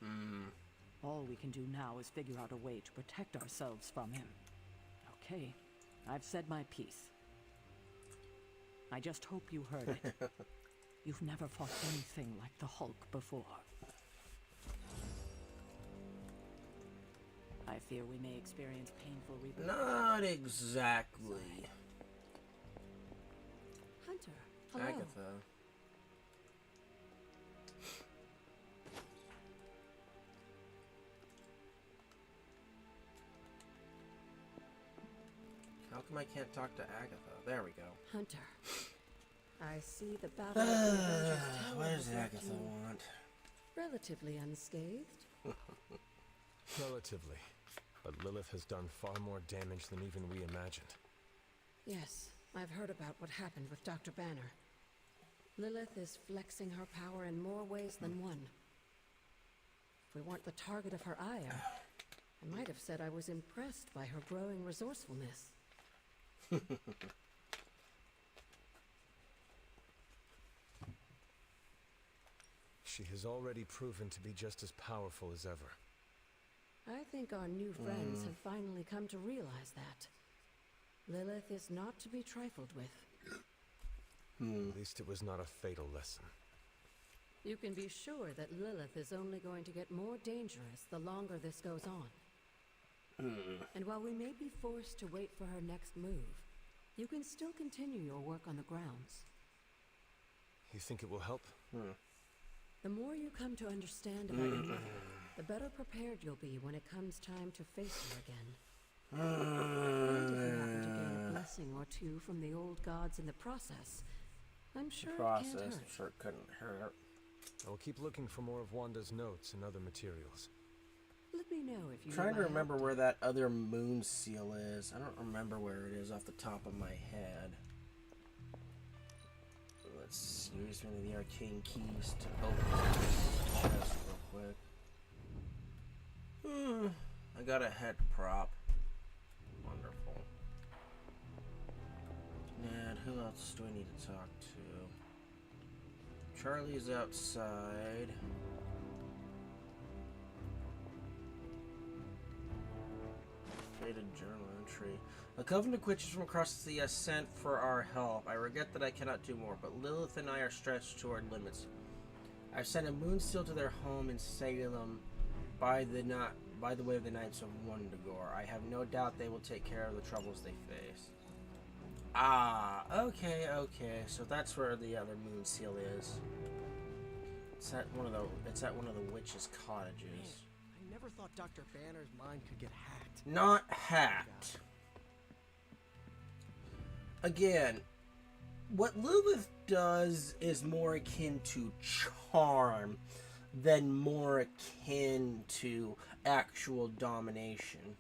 All we can do now is figure out a way to protect ourselves from him. Okay, I've said my piece. I just hope you heard it. You've never fought anything like the Hulk before. I fear we may experience painful rebirth. Not exactly. Hunter, hello. Agatha. How come I can't talk to Agatha? There we go. Hunter, I see the battle of the Avengers Tower What does has left Agatha you want? relatively unscathed. Relatively. But Lilith has done far more damage than even we imagined. Yes, I've heard about what happened with Dr. Banner. Lilith is flexing her power in more ways than one. If we weren't the target of her ire, I might have said I was impressed by her growing resourcefulness. She has already proven to be just as powerful as ever. I think our new friends have finally come to realize that. Lilith is not to be trifled with. At least it was not a fatal lesson. You can be sure that Lilith is only going to get more dangerous the longer this goes on. And while we may be forced to wait for her next move, you can still continue your work on the grounds. You think it will help? The more you come to understand about your mother, the better prepared you'll be when it comes time to face her again. And if you happen to gain a blessing or two from the old gods in the process, I'm sure it can't hurt. I'm sure it couldn't hurt. I will keep looking for more of Wanda's notes and other materials. Let me know if you I'm trying need to my remember help. where that other moon seal is. I don't remember where it is off the top of my head. Let's use one of the arcane keys to open this chest real quick. I got a head prop. Wonderful. And who else do I need to talk to? Charlie's outside. Faded journal entry. A coven of witches from across the sent for our help. I regret that I cannot do more, but Lilith and I are stretched to our limits. I've sent a moon seal to their home in Salem by the way of the Knights of Wundagore. I have no doubt they will take care of the troubles they face. Ah, okay. So that's where the other moon seal is. It's at one of the witches' cottages. Man, I never thought Dr. Banner's mind could get hacked. Not hacked. Again, what Lilith does is more akin to charm than more akin to actual domination.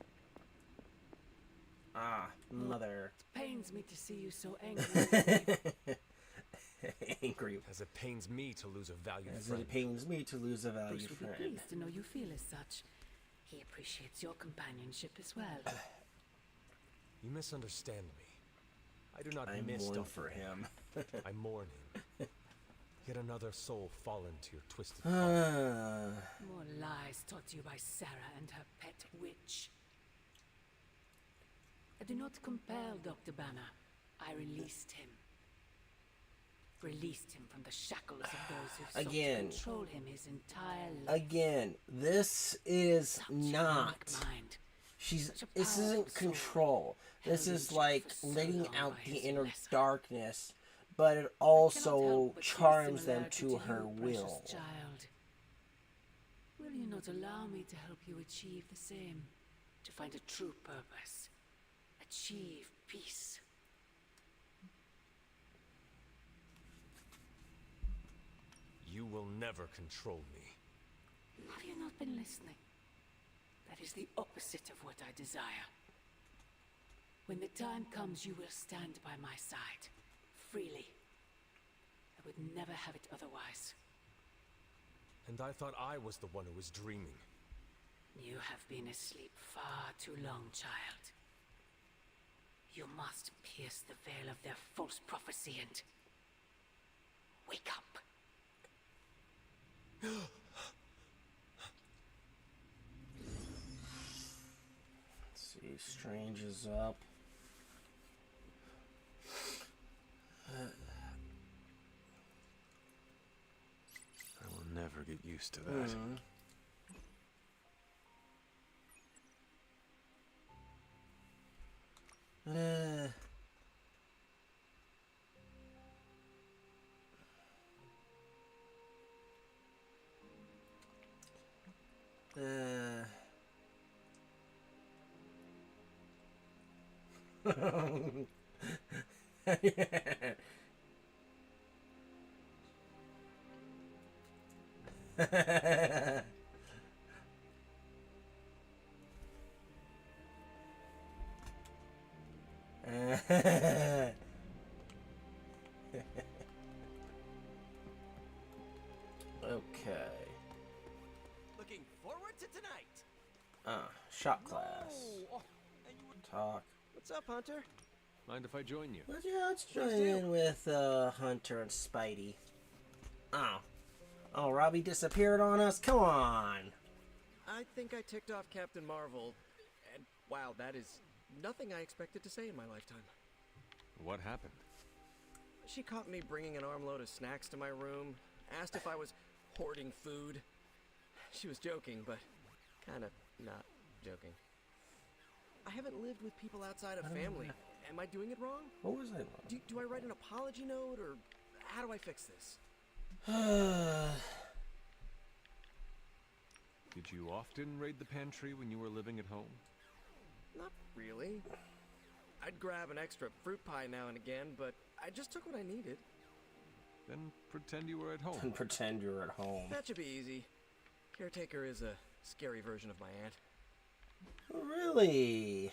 Ah, mother. It pains me to see you so angry. Angry. As it pains me to lose a valued As friend. it pains me to lose a valued Bruce would be friend. pleased to know you feel as such. He appreciates your companionship as well. You misunderstand me. I do not I miss mourn Dr. for him. I mourn him. Yet another soul fallen to your twisted More lies taught to you by Sarah and her pet witch. I do not compel Dr. Banner. I released him. Released him from the shackles of those who sought to control him his entire life. Again, this is not. This isn't control. This is like letting out the inner darkness, but it also charms them to her will. Child. Will you not allow me to help you achieve the same? To find a true purpose. Achieve peace. You will never control me. Have you not been listening? That is the opposite of what I desire. When the time comes, you will stand by my side, freely. I would never have it otherwise. And I thought I was the one who was dreaming. You have been asleep far too long, child. You must pierce the veil of their false prophecy and wake up. Let's see, Strange is up. I will never get used to that. Shop class. Talk. What's up, Hunter? Mind if I join you? Let's join in with Hunter and Spidey. Oh, Robbie disappeared on us? Come on! I think I ticked off Captain Marvel, and wow, that is nothing I expected to say in my lifetime. What happened? She caught me bringing an armload of snacks to my room, asked if I was hoarding food. She was joking, but kind of not joking. I haven't lived with people outside of family. Am I doing it wrong? What was I wrong? Do I write an apology note, or how do I fix this? Did you often raid the pantry when you were living at home? Not really. I'd grab an extra fruit pie now and again, but I just took what I needed. Then pretend you were at home. And pretend you were at home. That should be easy. Caretaker is a scary version of my aunt. Really?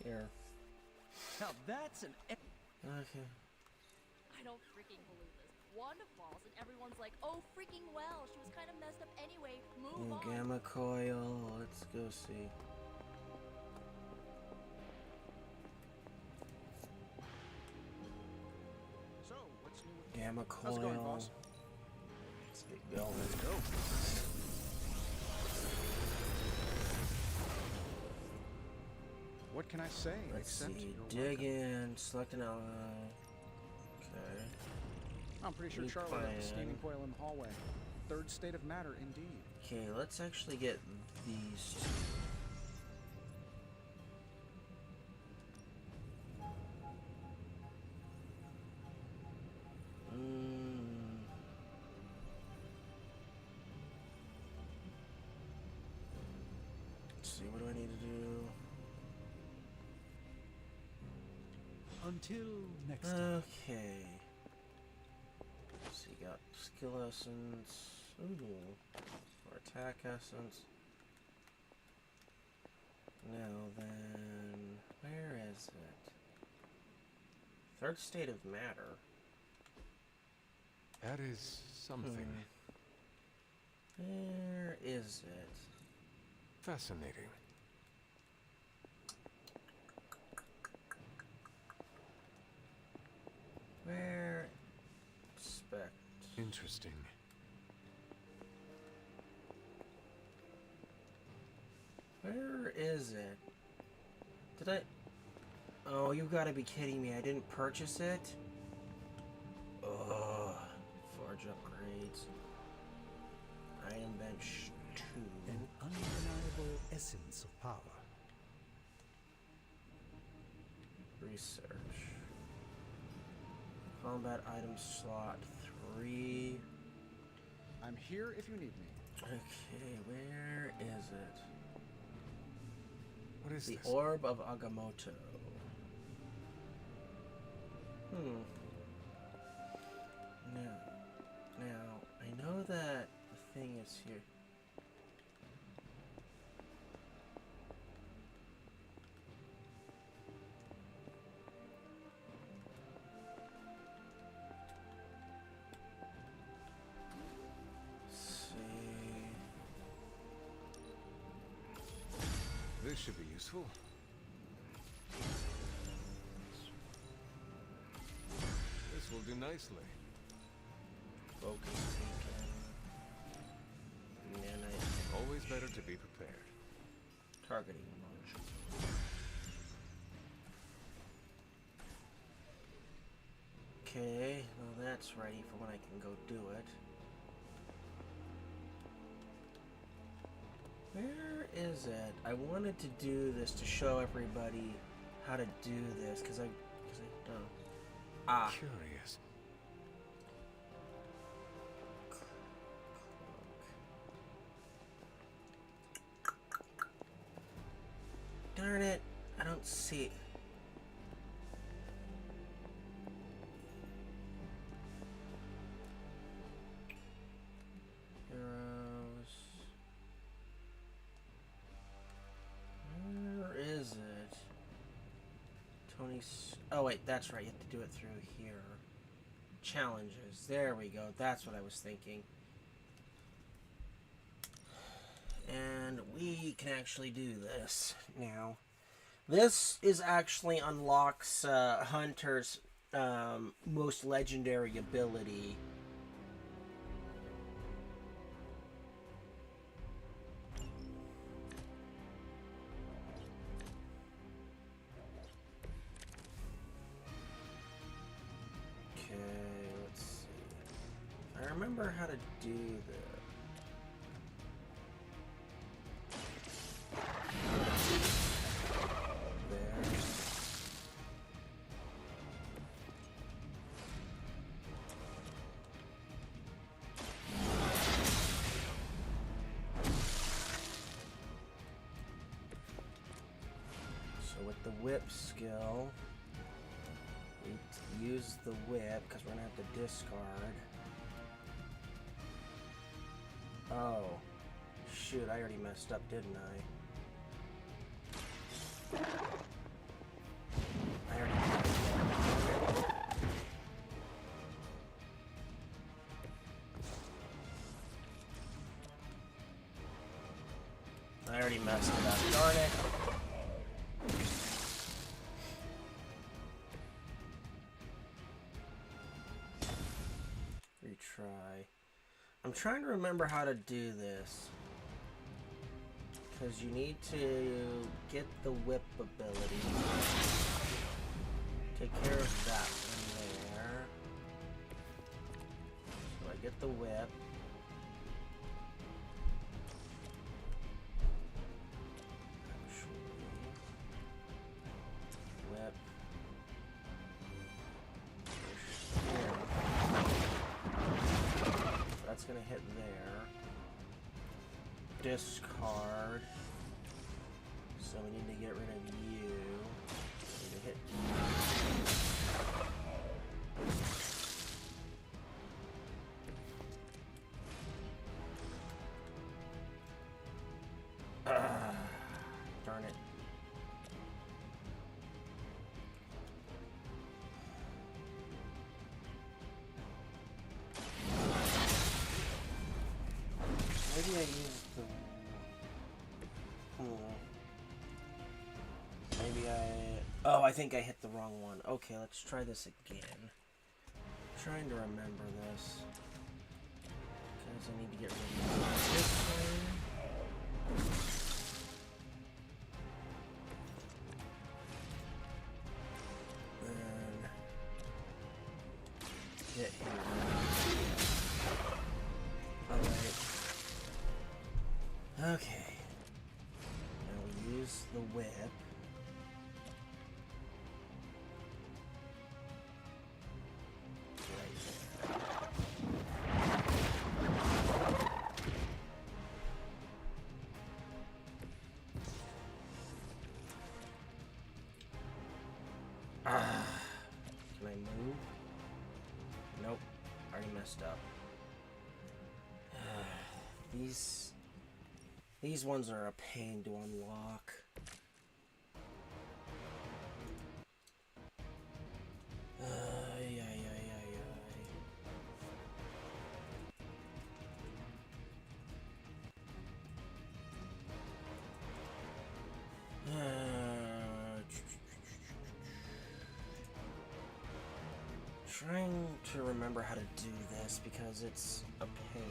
Here. Now that's an... Okay. I don't freaking believe this. Wanda falls and everyone's like, oh freaking well, she was kind of messed up anyway, move on. Gamma coil, let's go see. So, what's new with Gamma coil. How's it going, boss? Let's get going. Let's go. What can I say? Let's except see. you're Dig welcome? in. Select an ally. Okay. I'm pretty sure New Charlie left the plan. steaming coil in the hallway. Third state of matter, indeed. Okay, let's actually get these two. Let's see, what do I need to do? Until next time. Okay. So you got skill essence. Ooh. Or attack essence. Now then, where is it? Third state of matter. That is something. Where is it? Fascinating. Where? Spec. Interesting. Where is it? Did I? Oh, you gotta be kidding me. I didn't purchase it? Ugh. Forge upgrades. Item bench 2. An undeniable essence of power. Research. Combat item slot 3. I'm here if you need me. Okay, where is it? What is the this? Orb of Agamotto. Now, I know that the thing is here. This should be useful. This will do nicely. Focus taken. Nanite. Always better to be prepared. Targeting motion. Okay, well that's ready for when I can go do it. Where is it? I wanted to do this to show everybody how to do this, because I don't. Ah. Curious. Darn it, I don't see. Tony's... Oh, wait, that's right. You have to do it through here. Challenges. There we go. That's what I was thinking. And we can actually do this now. This is actually unlocks Hunter's most legendary ability. Okay, let's see. I remember how to do this. With the whip skill, we use the whip because we're gonna have to discard. Oh, shoot! I already messed up, didn't I? I already messed it up. Darn it! Retry. I'm trying to remember how to do this. Because you need to get the whip ability. Take care of that one there. So I get the whip. Whip. That's gonna hit there. Discard. So we need to get rid of you. Need to hit darn it. Maybe I use the... Maybe I... Oh, I think I hit the wrong one. Okay, let's try this again. I'm trying to remember this. Because I need to get rid of this one. Then... Get here. Alright. Okay. Now we use the whip. Can I move? Nope. Already messed up. These ones are a pain to unlock. Trying to remember how to do this because it's a pain.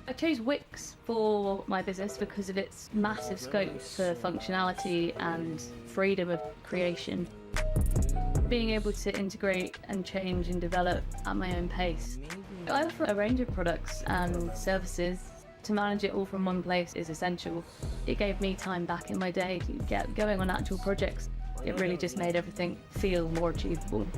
I chose Wix for my business because of its massive scope for functionality and freedom of creation. Being able to integrate and change and develop at my own pace. I offer a range of products and services. To manage it all from one place is essential. It gave me time back in my day to get going on actual projects. It really just made everything feel more achievable.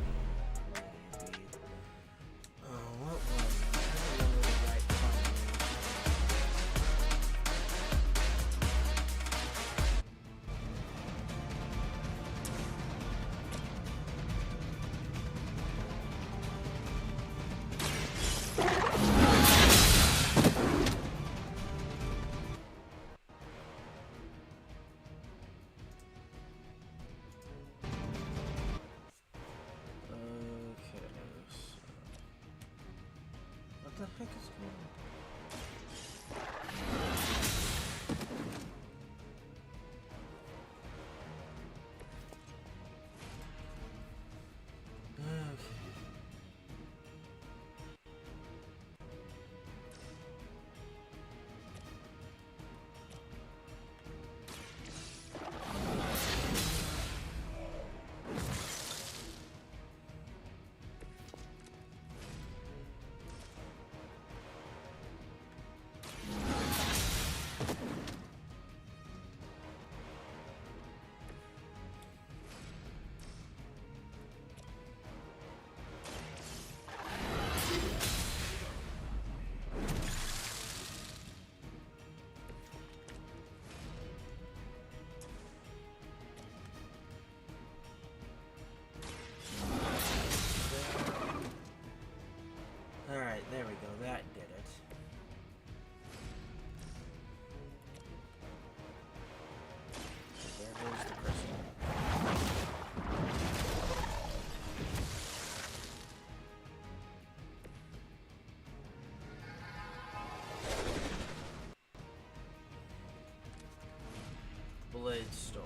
Desert Storm.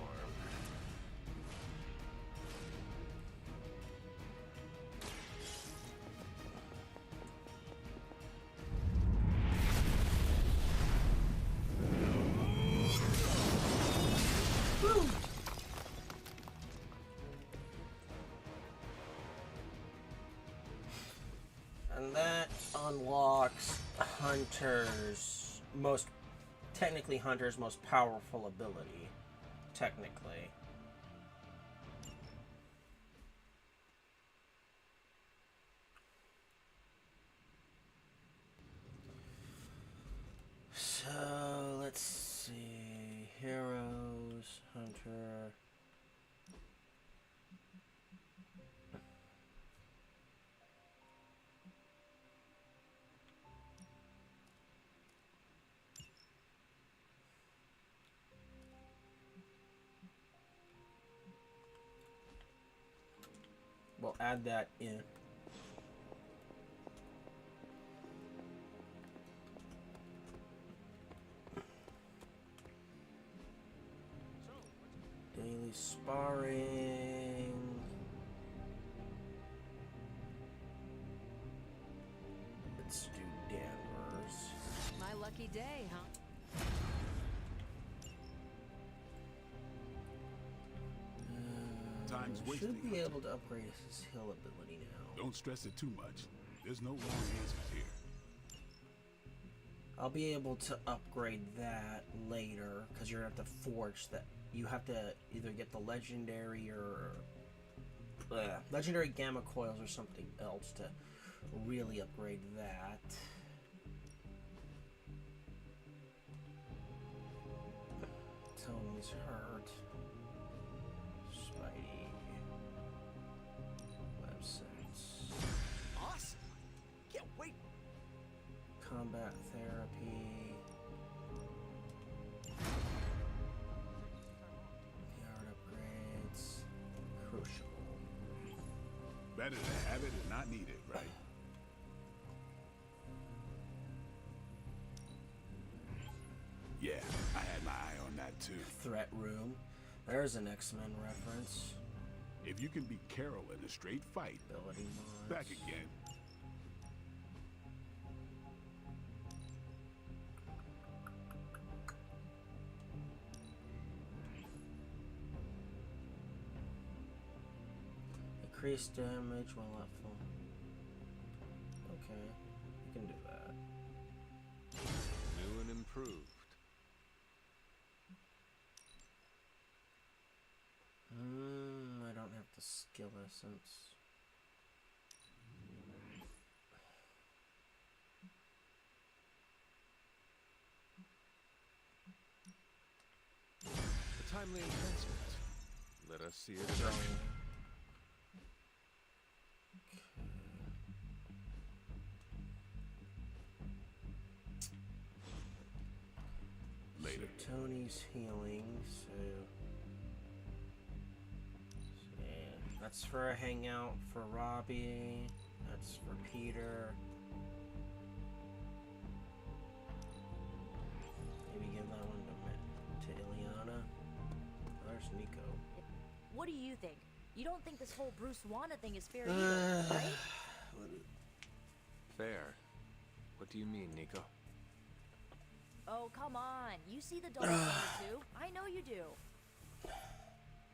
And that unlocks Hunter's technically Hunter's most powerful ability. Technically. So, let's see. Heroes, Hunter. We'll add that in. Daily sparring. Let's do Danvers. My lucky day, huh? Time's wasting. Should be able to upgrade his heal ability now. Don't stress it too much. There's no wrong answers here. I'll be able to upgrade that later because you're gonna have to forge that. You have to either get the legendary or legendary gamma coils or something else to really upgrade that. Tony's hurt. Spidey. Websites. Awesome! Can't wait. Combat therapy. Yard upgrades. Crucial. Better to have it and not need it, right? Yeah, I had my eye on that too. Threat room. There's an X-Men reference. If you can beat Carol in a straight fight, Ability mods. back again. Increased damage while at full. Okay, you can do that. New and improved. I don't have the skill essence. A timely enhancement. Let us see it in action. Later. So Tony's healing, so yeah, that's for a hangout for Robbie. That's for Peter. Maybe give that one to Ileana. There's Nico. What do you think? You don't think this whole Bruce Wanda thing is fair either, right? Fair. What do you mean, Nico? Oh, come on. You see the double standard too. I know you do.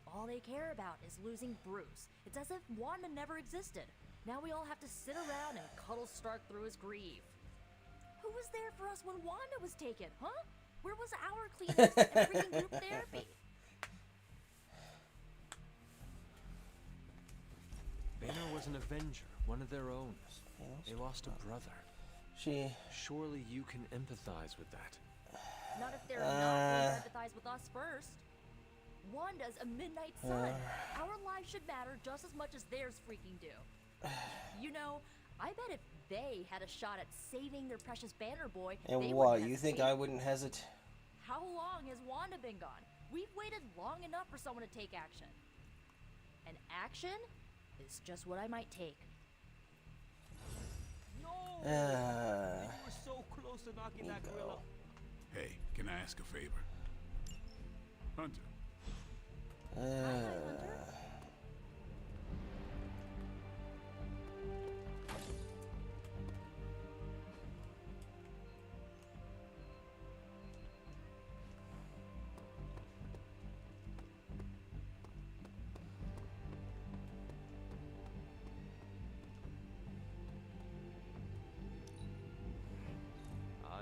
All they care about is losing Bruce. It's as if Wanda never existed. Now we all have to sit around and cuddle Stark through his grief. Who was there for us when Wanda was taken, huh? Where was our cleanups and freaking group therapy? Banner was an Avenger, one of their own. They lost a brother. Surely you can empathize with that. Not if they're not going to empathize with us first. Wanda's a midnight sun. Our lives should matter just as much as theirs freaking do. You know, I bet if they had a shot at saving their precious Banner Boy, And they what? wouldn't You think hesitate. I wouldn't hesitate? How long has Wanda been gone? We've waited long enough for someone to take action. And action is just what I might take. You were so close to knocking that gorilla. Hey, can I ask a favor? Hunter, I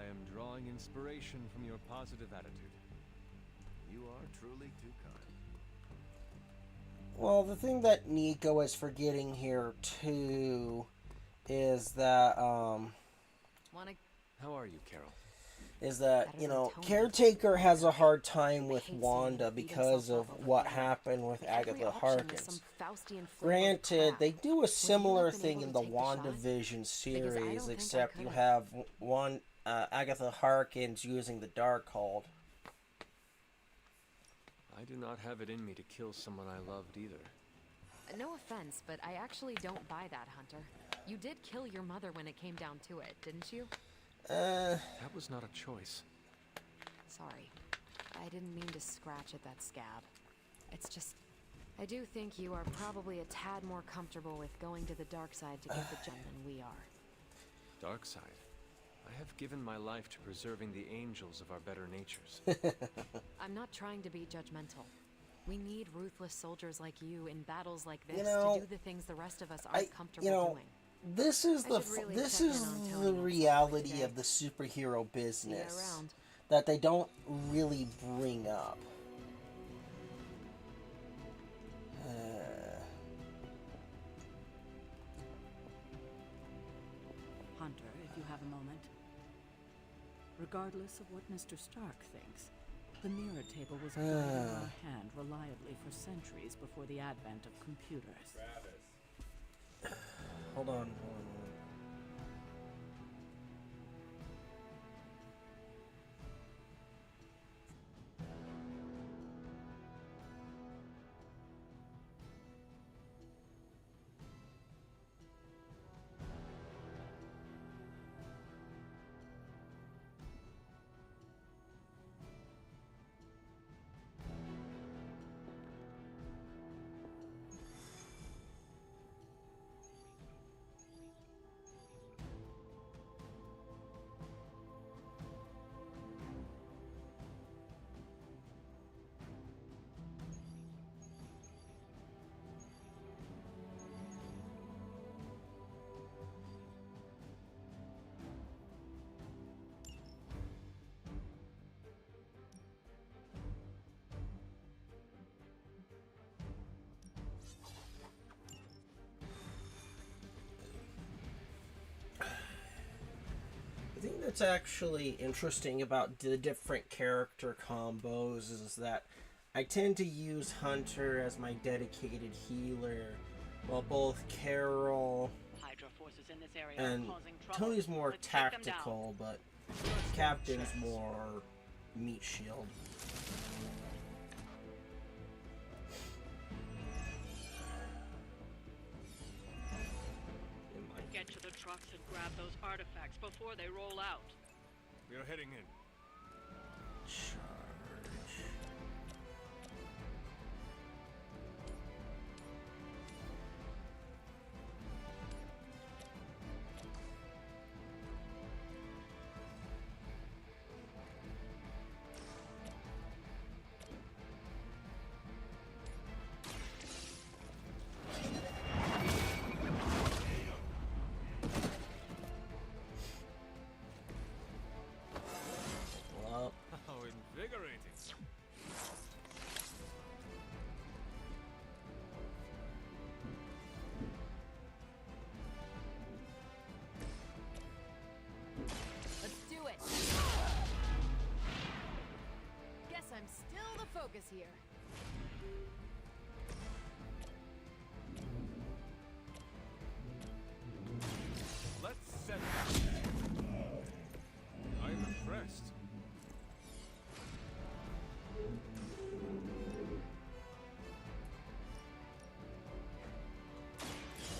am drawing inspiration from your positive attitude. You are truly too kind. Well, the thing that Nico is forgetting here too is that Wanna... How are you, Carol? is that, you know, Caretaker has a hard time with Wanda because of what happened with Agatha Harkness. Granted, they do a similar thing in the WandaVision series, except you have Agatha Harkness using the Darkhold. I do not have it in me to kill someone I loved either. No offense, but I actually don't buy that, Hunter. You did kill your mother when it came down to it, didn't you? That was not a choice. Sorry. I didn't mean to scratch at that scab. It's just... I do think you are probably a tad more comfortable with going to the dark side to get the gem than we are. Dark side? I have given my life to preserving the angels of our better natures. I'm not trying to be judgmental. We need ruthless soldiers like you in battles like this You know, to do the things the rest of us aren't comfortable doing. This is the reality of the superhero business that they don't really bring up. Hunter, if you have a moment. Regardless of what Mr. Stark thinks, the mirror table was guided in our hand reliably for centuries before the advent of computers. Hold on. I think that's actually interesting about the different character combos is that I tend to use Hunter as my dedicated healer, while both Carol and Tony's more tactical, but Captain's more meat shield. Get to the trucks and grab those artifacts before they roll out. We are heading in. Focus here. Let's set it. I'm impressed.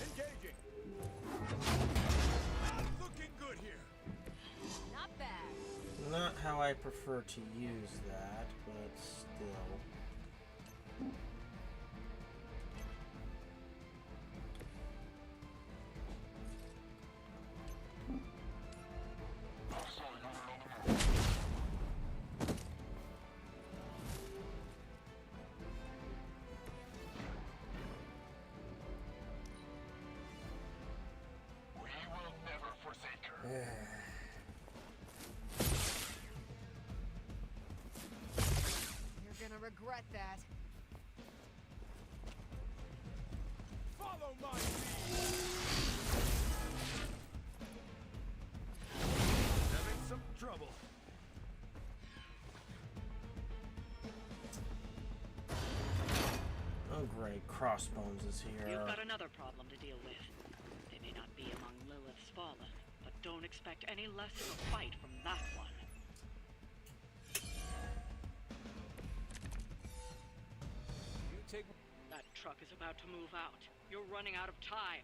Engaging. Looking good here. Not bad. Not how I prefer to use that, but still. regret that. Follow my lead. Having some trouble. Oh great, Crossbones is here. You've got another problem to deal with. They may not be among Lilith's fallen, but don't expect any less of a fight from that one. You take... That truck is about to move out. You're running out of time.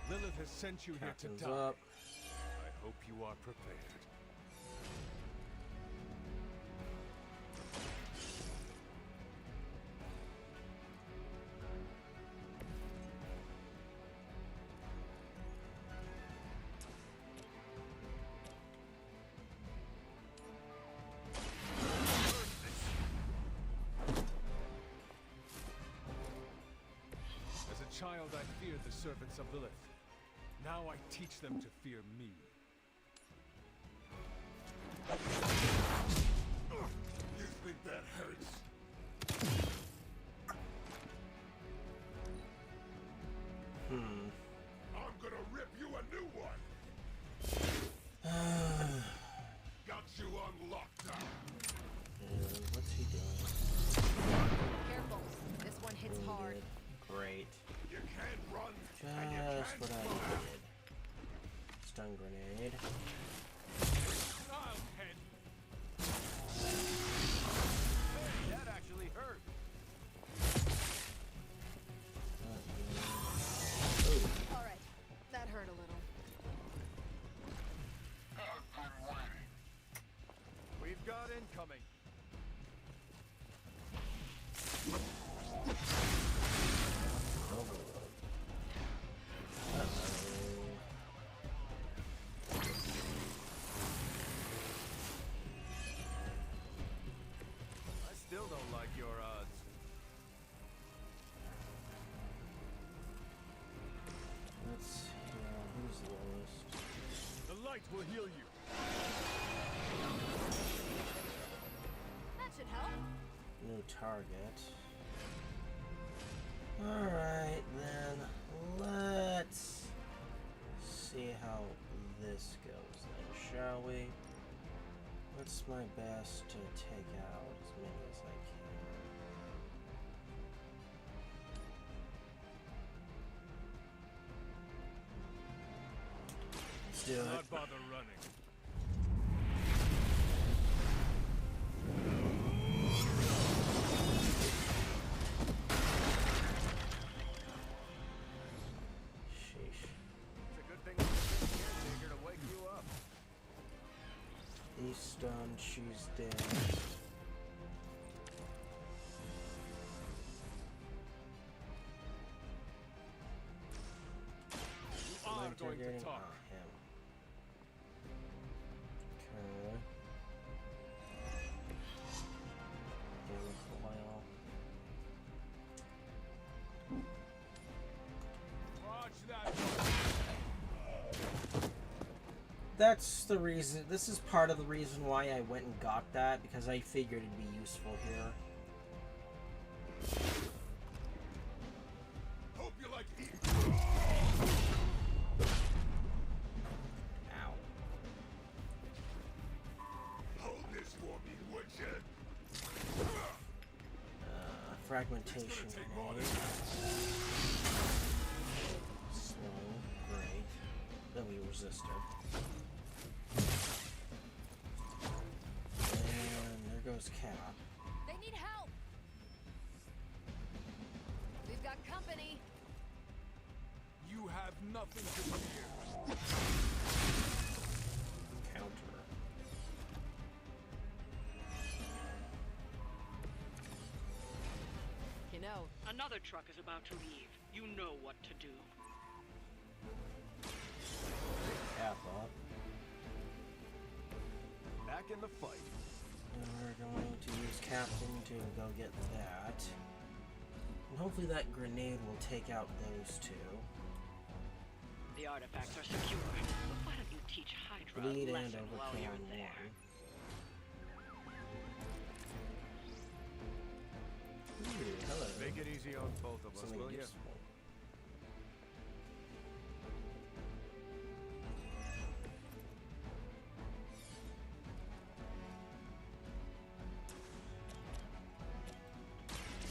Lilith has sent you here to Captain's die. up. I hope you are prepared. As a child, I feared the servants of Lilith. Now I teach them to fear me. You think that hurts? I'm gonna rip you a new one. Got you on lockdown. And what's he doing? Careful. This one hits hard. Wounded. Great. You can't run. Just what I needed. Stun grenade. Childhead. Hey, that actually hurt. All right. That hurt a little. We've got incoming. I still don't like your odds. Let's see. Who's lowest? The light will heal you. That should help. New target. Alright then. Let's see how this goes then, shall we? What's my best to take out as many as I can? Let's do it. Not bother running. Sheesh. It's a good thing I'm the caretaker to wake you up. He's stunned, she's dead. You are going to talk. Him. Okay. Damn coil. Watch that. That's the reason. This is part of the reason why I went and got that, because I figured it'd be useful here. Hope you like eating. Ow. Hold this for me, would you? Fragmentation grenade. Slow, great. Then we resisted. And there goes Cap. They need help. We've got company. You have nothing to fear. Counter. You know, Another truck is about to leave. You know what to do. Apple. Back in the fight. And we're going to use Captain to go get that. And hopefully that grenade will take out those two. The artifacts are secure, but why don't you teach Hydra Bleed a and lesson while overkill you're on there? Ooh, hello. Make it easy on both of us, Something will you? useful.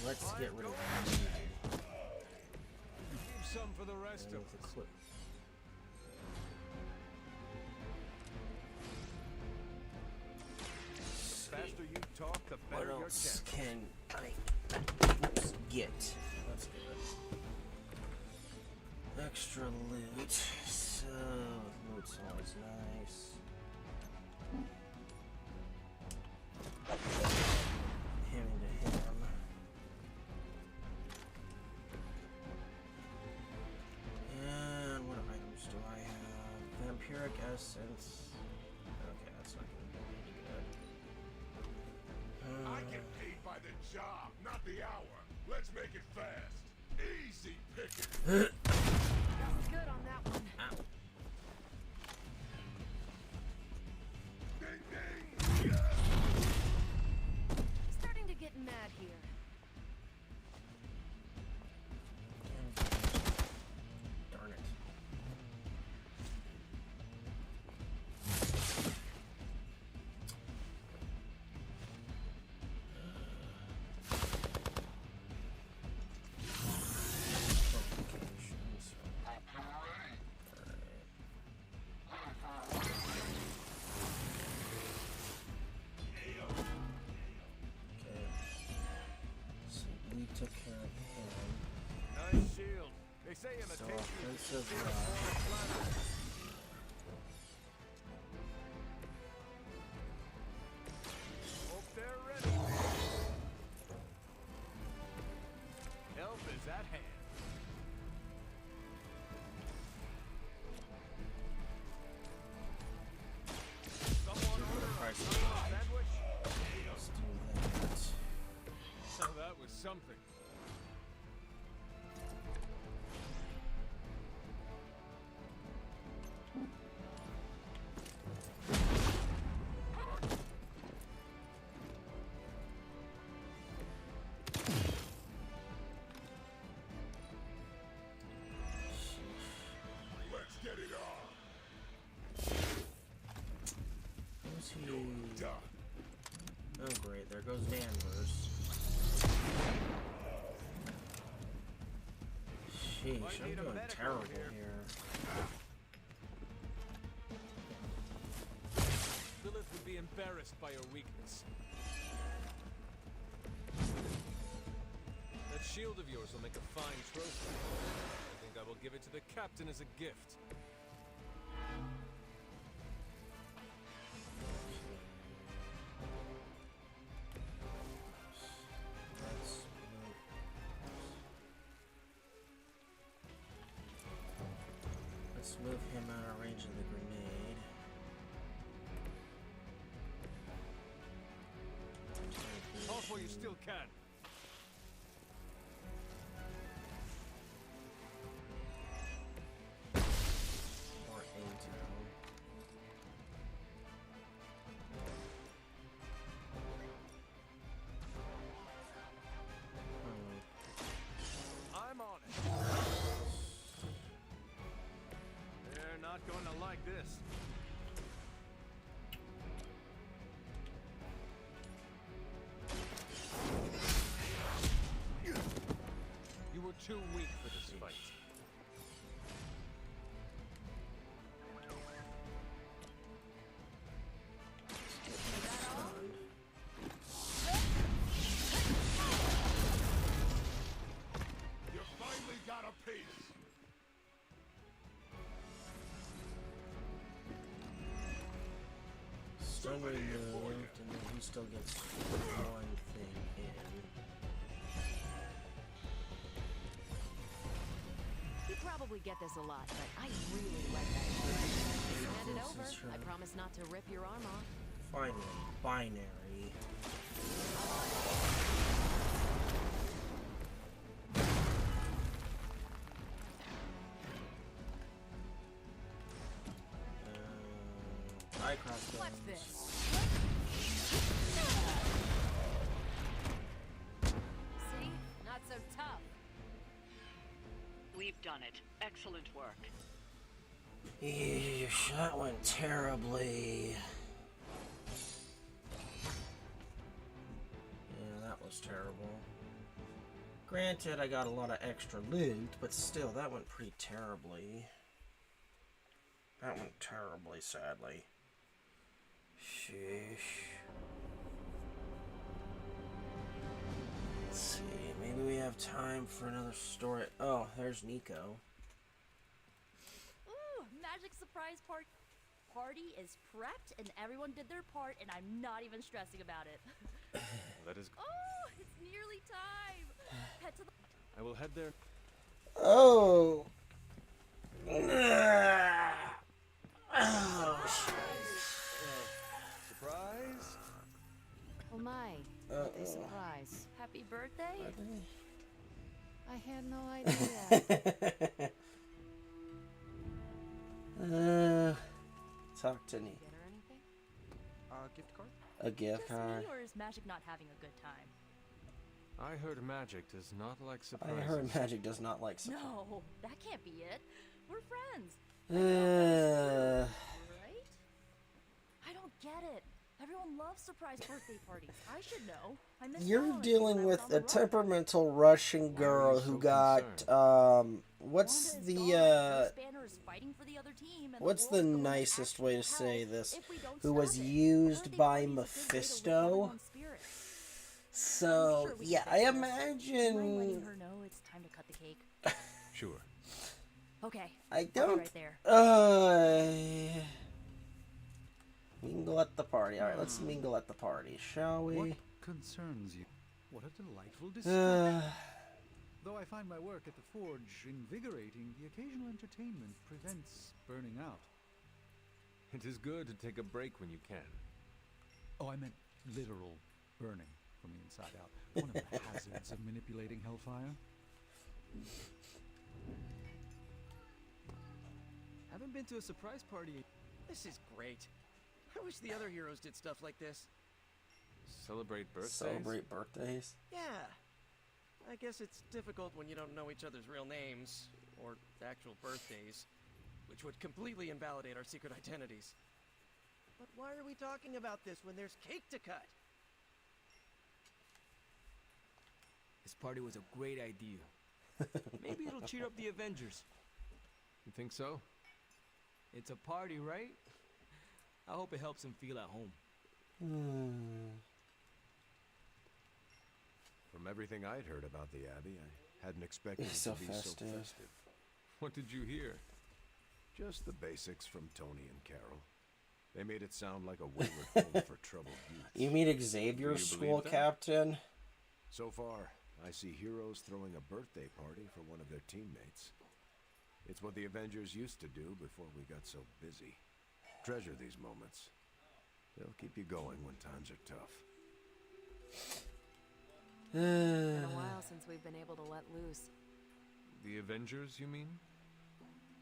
Let's get rid of that. Keep some for the rest of us. The faster you talk, the What better your else chance. can I get? That's good. Extra loot. So, loot's always nice. Him into him. And what items do I have? Vampiric essence. Okay, that's not gonna be any good. I get paid by the job, not the hour. Let's make it fast. Easy picking. Sounds good on that one. Ow. Ding ding. Starting to get mad here. Darn it. Took care of him. Nice shield. They say So imitation offensive is rush. Hope they're ready. Help is at hand. Someone order a price. sandwich? Let's do that. So that was something. Let's get it on. Who's he? Done. Oh great, there goes Danvers. Sheesh, I'm doing terrible here. Lilith would be embarrassed by your weakness. That shield of yours will make a fine trophy. I think I will give it to the captain as a gift. Let's move him out of range of the grenade. Off while you still can. Or intel. I'm on it. They're not going to like this. You were too weak for this fight. You finally got a piece. Stun removed, and then he still gets one thing in. You probably get this a lot, but I really like that shield. Hand it over. This is true. I promise not to rip your arm off. Finally, binary. Try crossbones. Watch this. See? Not so tough. We've done it. Excellent work. Eesh, that went terribly. Yeah, that was terrible. Granted, I got a lot of extra loot, but still, that went pretty terribly. That went terribly, sadly. Sheesh. Let's see, maybe we have time for another story. Oh, there's Nico. Ooh, magic surprise party is prepped and everyone did their part and I'm not even stressing about it. That is. Oh, it's nearly time. Head to the. I will head there. Oh. Surprise? Oh my, what a surprise. Happy birthday? I had no idea. Talk to me. Get her anything? Gift card? A gift Just card. me, or is Magic not having a good time? I heard magic does not like I surprises. heard magic does not like surprises. No, that can't be it. We're friends. Uh, Right? I don't get it. Everyone loves surprise birthday parties. I should know. I missed out You're on it dealing when I was with on the a road. temperamental Russian girl who got what's Bruce the Banner is fighting for the other team, and what's the world's going to nicest way to actual say hell this? if we don't Who was stop it. used Birthday by parties is a good way to lift Mephisto? everyone's spirits. So Sure, we yeah, can I fix this. Mind letting imagine. her know it's time to cut the cake. Sure. Okay. I I'll be don't. right there. Mingle at the party. All right, let's mingle at the party, shall we? What concerns you? What a delightful description. Though I find my work at the forge invigorating, the occasional entertainment prevents burning out. It is good to take a break when you can. Oh, I meant literal burning from the inside out. One of the hazards of manipulating hellfire. Haven't been to a surprise party. This is great. I wish the other heroes did stuff like this. Celebrate birthdays? Celebrate birthdays? Yeah. I guess it's difficult when you don't know each other's real names, or actual birthdays, which would completely invalidate our secret identities. But why are we talking about this when there's cake to cut? This party was a great idea. Maybe it'll cheer up the Avengers. You think so? It's a party, right? I hope it helps them feel at home. From everything I'd heard about the Abbey, I hadn't expected it So to be so festive. festive. What did you hear? Just the basics from Tony and Carol. They made it sound like a wayward home for troubled youth. You mean Xavier's school that? captain? So far, I see heroes throwing a birthday party for one of their teammates. It's what the Avengers used to do before we got so busy. Treasure these moments. They'll keep you going when times are tough. Been a while since we've been able to let loose. The Avengers, you mean?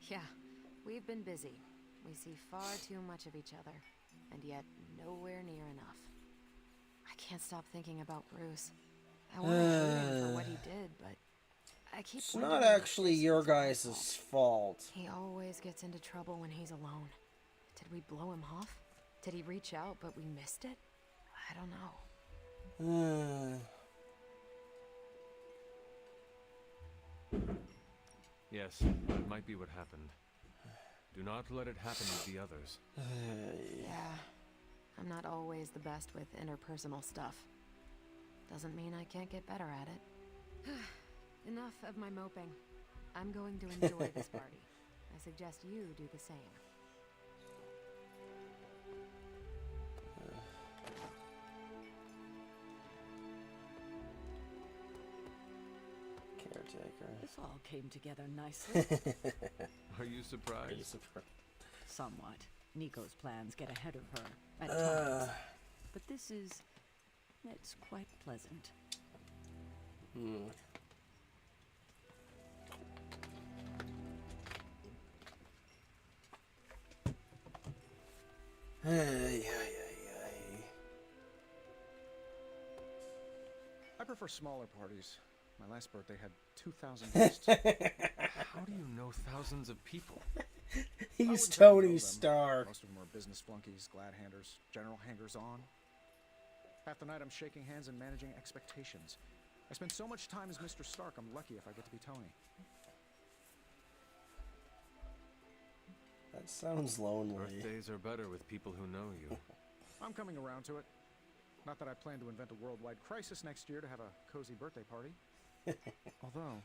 Yeah, we've been busy. We see far too much of each other, and yet nowhere near enough. I can't stop thinking about Bruce. I want to hate him for what he did, but I keep It's wondering not if actually this your was my guys' fault. He always gets into trouble when he's alone. Did we blow him off? Did he reach out but we missed it? I don't know. Yes, that might be what happened. Do not let it happen with the others. Yeah, I'm not always the best with interpersonal stuff. Doesn't mean I can't get better at it. Enough of my moping. I'm going to enjoy this party. I suggest you do the same. Caretaker. This all came together nicely. Are you surprised? Are you surprised? Somewhat. Nico's plans get ahead of her at times. But this is... it's quite pleasant. I prefer smaller parties. My last birthday had 2,000 guests. How do you know thousands of people? He's Tony Stark. Most of them are business flunkies, glad-handers, general hangers-on. Half the night I'm shaking hands and managing expectations. I spend so much time as Mr. Stark, I'm lucky if I get to be Tony. That sounds lonely. Birthdays are better with people who know you. I'm coming around to it. Not that I plan to invent a worldwide crisis next year to have a cozy birthday party. Although...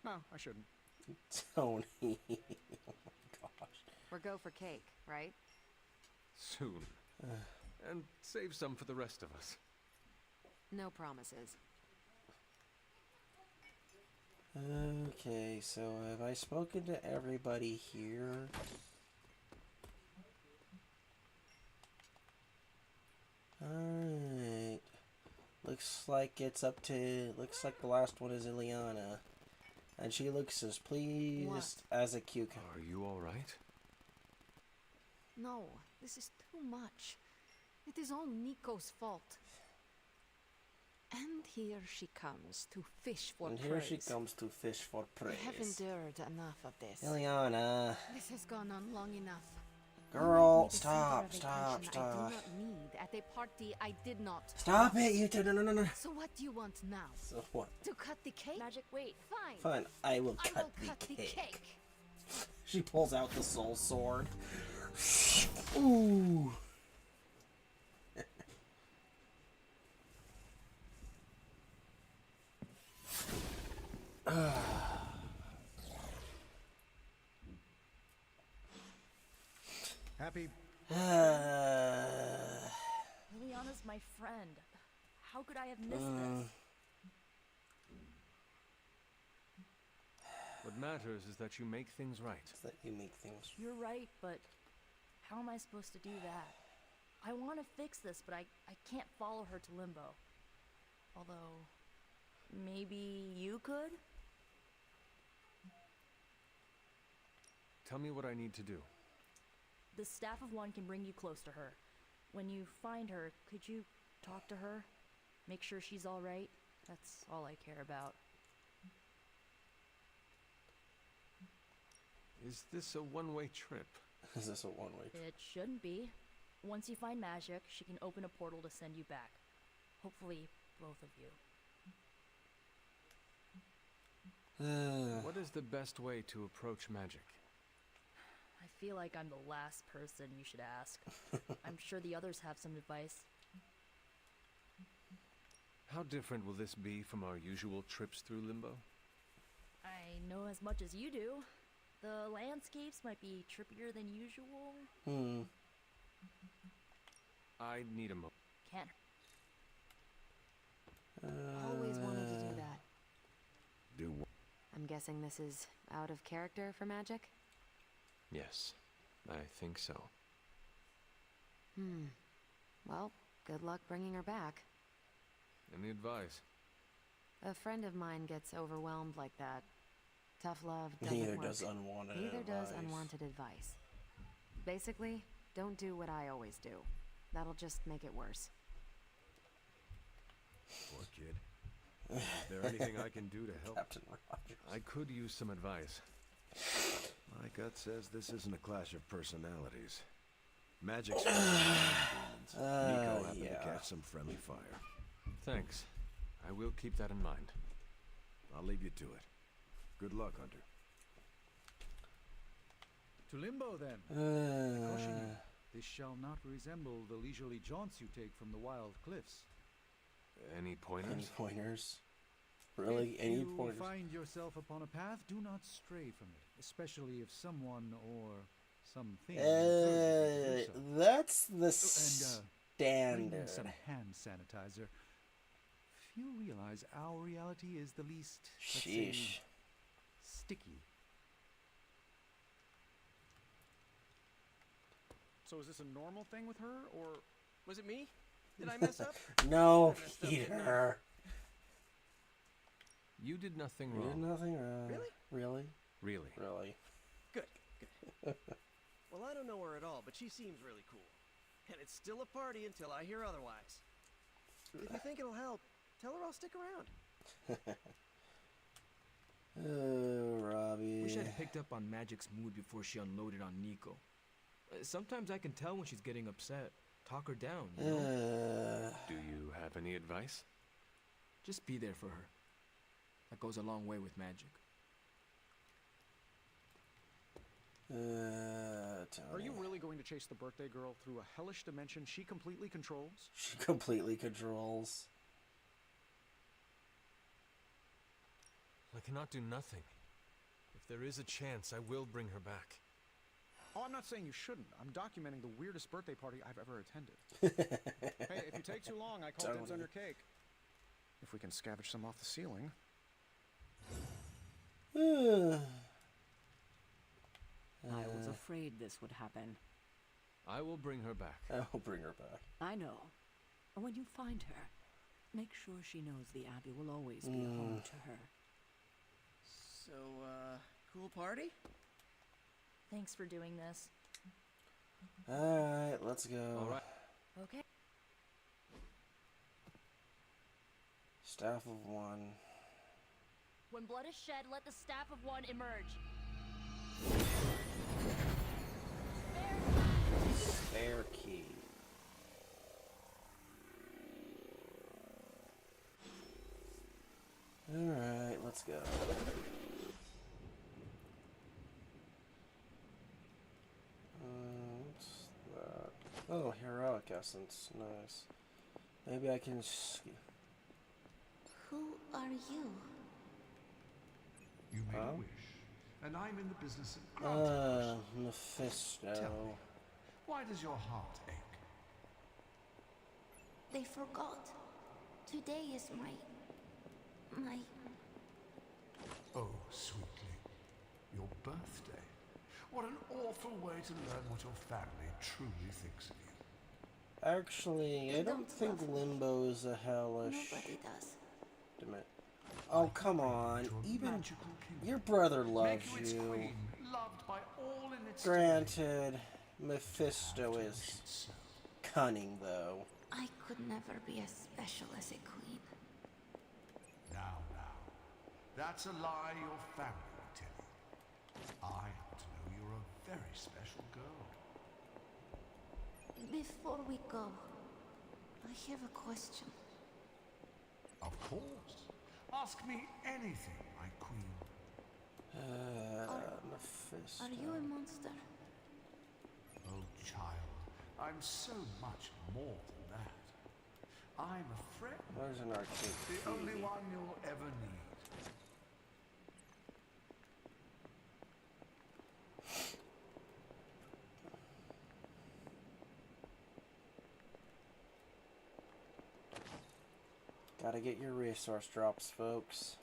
No, I shouldn't. Tony. Oh my gosh. We're go for cake, right? Soon. And save some for the rest of us. No promises. Okay, so have I spoken to everybody here? Alright. Looks like it's up to... Looks like the last one is Ileana. And she looks as pleased as a cucumber. Are you alright? No, this is too much. It is all Nico's fault. And here she comes to fish for praise. And here she comes to fish for praise. I have endured enough of this. Ileana. This has gone on long enough. Girl, stop. I do not need at a party I did not. Stop it, you two. No. So what do you want now? So what? To cut the cake? Magic, wait. Fine. Fine, I will cut the cake. She pulls out the soul sword. Ooh. Happy. Liliana's my friend. How could I have missed this? What matters is that you make things right. That you make things. You're right, but how am I supposed to do that? I want to fix this, but I can't follow her to Limbo. Although, maybe you could? Tell me what I need to do. The Staff of One can bring you close to her. When you find her, could you talk to her? Make sure she's alright? That's all I care about. Is this a one-way trip? Is this a one-way trip? It shouldn't be. Once you find magic, she can open a portal to send you back. Hopefully, both of you. What is the best way to approach magic? I feel like I'm the last person you should ask. I'm sure the others have some advice. How different will this be from our usual trips through Limbo? I know as much as you do. The landscapes might be trippier than usual. I need a moment. Can't. Always wanted to do that. Do what? I'm guessing this is out of character for magic? Yes, I think so. Well, good luck bringing her back. Any advice? A friend of mine gets overwhelmed like that. Tough love doesn't Neither work. does unwanted Neither advice. does unwanted advice. Basically, don't do what I always do. That'll just make it worse. Poor kid. Is there anything I can do to help? Captain Rogers. I could use some advice. My gut says this isn't a clash of personalities. Magic's for demons. Nico happened to catch some friendly fire. Thanks. I will keep that in mind. I'll leave you to it. Good luck, Hunter. To Limbo, then. I caution you, this shall not resemble the leisurely jaunts you take from the wild cliffs. Any pointers? Any pointers? Really? If Any you pointers? find yourself upon a path, do not stray from it, especially if someone or something encourages you to do so. That's the Bring standard. some hand sanitizer. Few realize our reality is the least, let's say, Sheesh. sticky. So is this a normal thing with her, or Was it me? Did I mess up? No, I messed up, didn't I? Peter. You did nothing You wrong. did nothing wrong. Really? Really? Really. Really? Good. Well, I don't know her at all, but she seems really cool. And it's still a party until I hear otherwise. If you think it'll help, tell her I'll stick around. Oh, Robbie. Wish I'd picked up on Magic's mood before she unloaded on Nico. Sometimes I can tell when she's getting upset. Talk her down, you know? Do you have any advice? Just be there for her. That goes a long way with Magic. Are you really going to chase the birthday girl through a hellish dimension she completely controls? She completely controls. I cannot do nothing. If there is a chance, I will bring her back. Oh, I'm not saying you shouldn't. I'm documenting the weirdest birthday party I've ever attended. Hey, if you take too long, I call dibs on your cake. If we can scavenge some off the ceiling. I was afraid this would happen. I will bring her back. I will bring her back. I know. When you find her, make sure she knows the Abbey will always be home to her. So, cool party? Thanks for doing this. Alright, let's go. Alright. Okay. Staff of one. When blood is shed, let the staff of one emerge. Spare key. Alright, let's go. What's that? Oh, heroic essence. Nice. Maybe I can... Who are you? You made a wish, and I'm in the business of granting wishes. Mephisto. Tell me, why does your heart ache? They forgot. Today is my... Oh, sweetly. Your birthday. What an awful way to learn what your family truly thinks of you. Actually, I don't think Limbo is a hellish... Nobody does. Admit. Oh, come on. Even your brother loves you. Queen, loved by all in its Granted, Mephisto is cunning, though. I could never be as special as a queen. Now. That's a lie your family will tell you. I happen to know you're a very special girl. Before we go, I have a question. Of course. Ask me anything, my queen. Mephisto. Are you a monster? Oh, child, I'm so much more than that. I'm a friend. There's an arcade. The only one you'll ever need. Gotta get your resource drops, folks.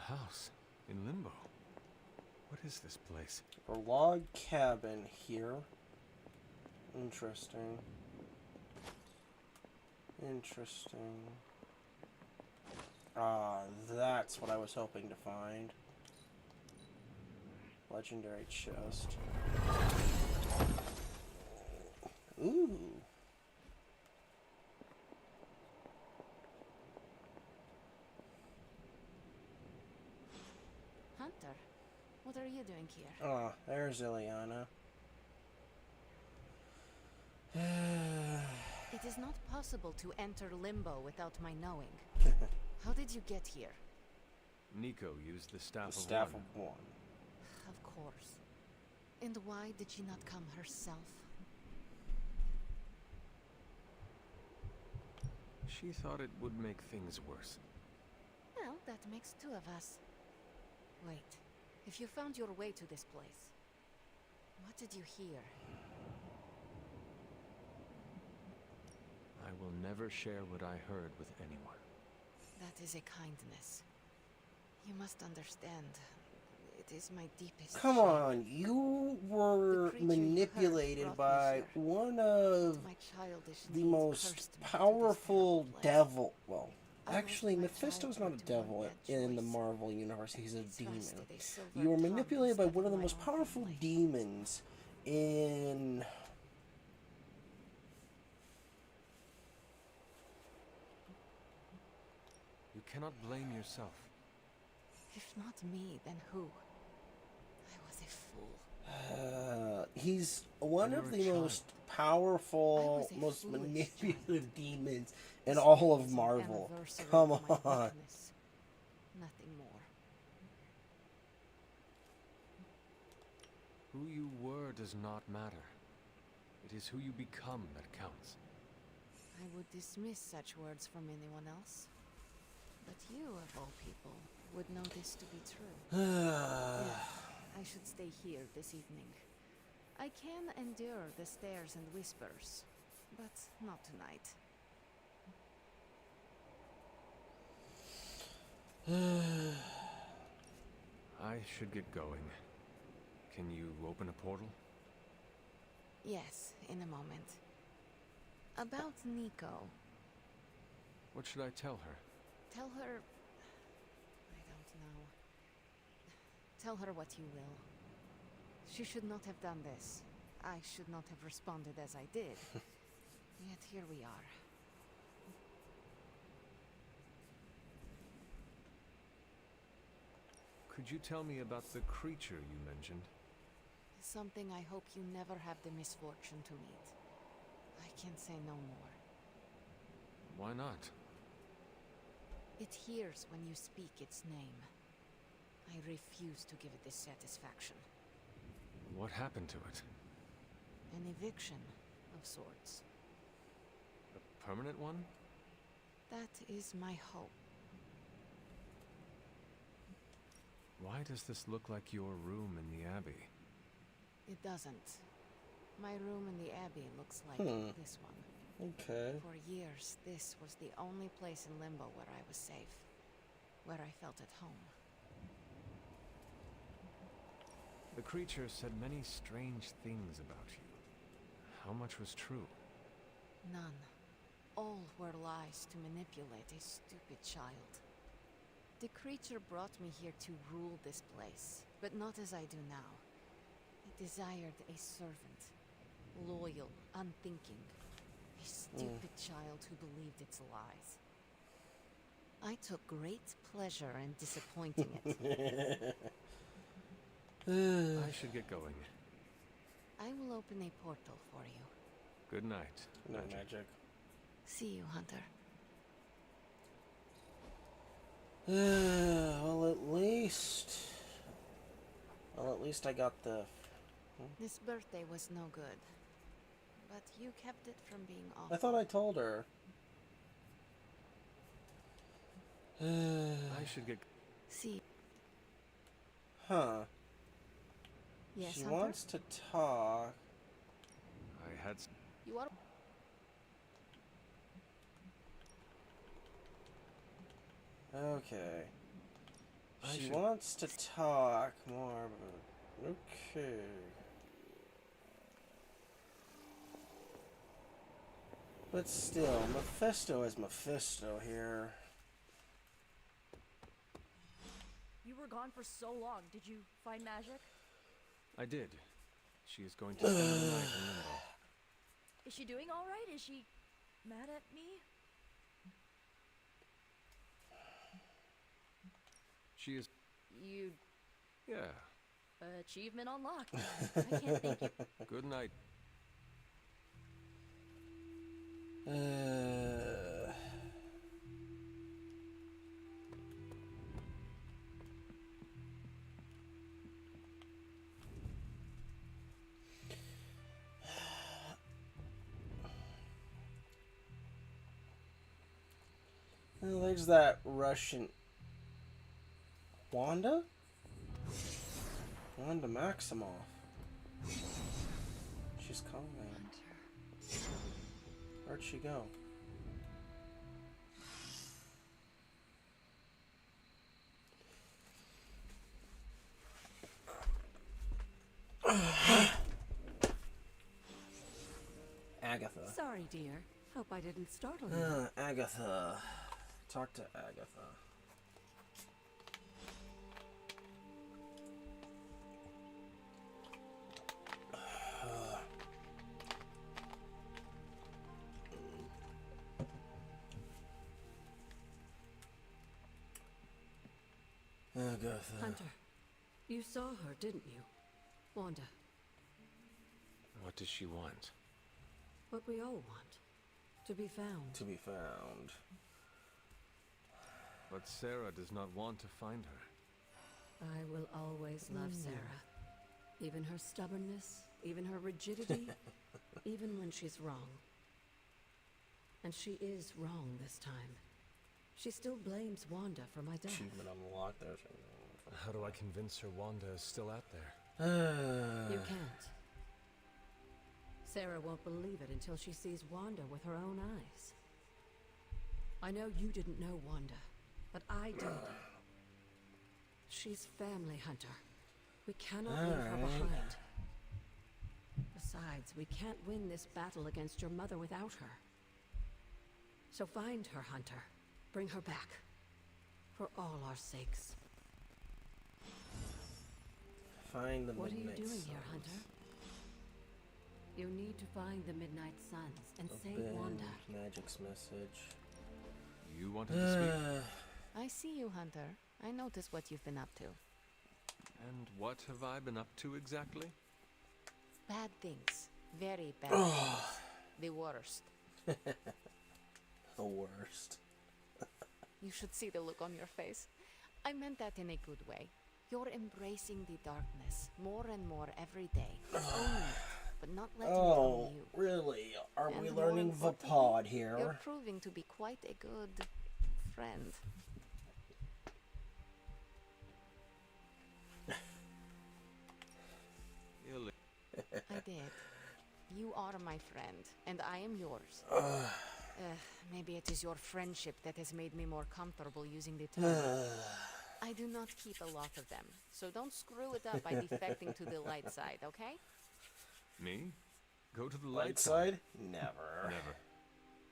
House in Limbo. What is this place? A log cabin here. Interesting. Ah, that's what I was hoping to find. Legendary chest. Ooh. Hunter, what are you doing here? Ah, there's Ileana. It is not possible to enter limbo without my knowing. How did you get here? Nico used the Staff of Staff One. of One. Of course. And why did she not come herself? She thought it would make things worse. Well, that makes two of us. Wait, if you found your way to this place, what did you hear? I will never share what I heard with anyone. That is a kindness. You must understand. It is my deepest Come shame. on, you were creature you manipulated heard by brought me one of My childish the needs most cursed me to this powerful terrible place. devil. Well, I lost actually, my Mephisto's not a childhood to one devil bad in the choice. Marvel universe. He's a demon. Trusted a silver You were tongue manipulated by instead one of the my most own powerful family. demons in. You cannot blame yourself. If not me, then who? I was a fool. He's one When of you the were a child. most powerful, I was a most foolish manipulative demons in all of This is an Marvel. anniversary Come of my on. weakness. Nothing more. Who you were does not matter. It is who you become that counts. I would dismiss such words from anyone else. But you, of all people, would know this to be true. Yes, I should stay here this evening. I can endure the stares and whispers, but not tonight. I should get going. Can you open a portal? Yes, in a moment. About Nico. What should I tell her? Tell her... I don't know. Tell her what you will. She should not have done this. I should not have responded as I did. Yet here we are. Could you tell me about the creature you mentioned? Something I hope you never have the misfortune to meet. I can say no more. Why not? It hears when you speak its name. I refuse to give it this satisfaction. What happened to it? An eviction of sorts. A permanent one? That is my hope. Why does this look like your room in the Abbey? It doesn't. My room in the Abbey looks like this one. Okay. For years, this was the only place in Limbo where I was safe. Where I felt at home. The creature said many strange things about you. How much was true? None. All were lies to manipulate a stupid child. The creature brought me here to rule this place, but not as I do now. It desired a servant. Loyal, unthinking. A stupid child who believed its lies. I took great pleasure in disappointing it. I should get going. I will open a portal for you. Good night. No magic. See you, Hunter. Well, at least I got the. This birthday was no good. But you kept it from being awful. I thought I told her. I should get. See. Huh. Yes, she Hunter? wants to talk. I had. You are. Okay. I She should- wants to talk more, but okay. But still, Mephisto is Mephisto here. You were gone for so long. Did you find magic? I did. She is going to spend the night in Limbo. Is she doing all right? Is she mad at me? She is. You Yeah. achievement unlocked. I can't thank you. Good night. Well, there's that Russian Wanda Maximoff. She's calling. Where'd she go? Agatha. Sorry, dear. Hope I didn't startle you. Agatha. Talk to Agatha. Agatha. Hunter, you saw her, didn't you? Wanda. What does she want? What we all want. To be found. To be found. But Sarah does not want to find her. I will always love Sarah. Even her stubbornness, even her rigidity, even when she's wrong. And she is wrong this time. She still blames Wanda for my death. Achievement unlocked. There's How do I convince her Wanda is still out there? You can't. Sarah won't believe it until she sees Wanda with her own eyes. I know you didn't know Wanda, but I did. She's family, Hunter. We cannot leave her behind. Besides, we can't win this battle against your mother without her. So find her, Hunter. Bring her back. For all our sakes. Find the What are you Midnight doing Suns. here, Hunter? You need to find the Midnight Suns and save Wanda. Magic's message. You wanted to speak? I see you, Hunter. I notice what you've been up to. And what have I been up to exactly? Bad things. Very bad things. The worst. The worst. You should see the look on your face. I meant that in a good way. You're embracing the darkness more and more every day. Owning it, but not letting it own you. Really? Are And we more learning importantly, Vapod here? You're proving to be quite a good friend. I did. You are my friend, and I am yours. Maybe it is your friendship that has made me more comfortable using the term. I do not keep a lot of them, so don't screw it up by defecting to the light side, okay? Me? Go to the Light side? Never. Never.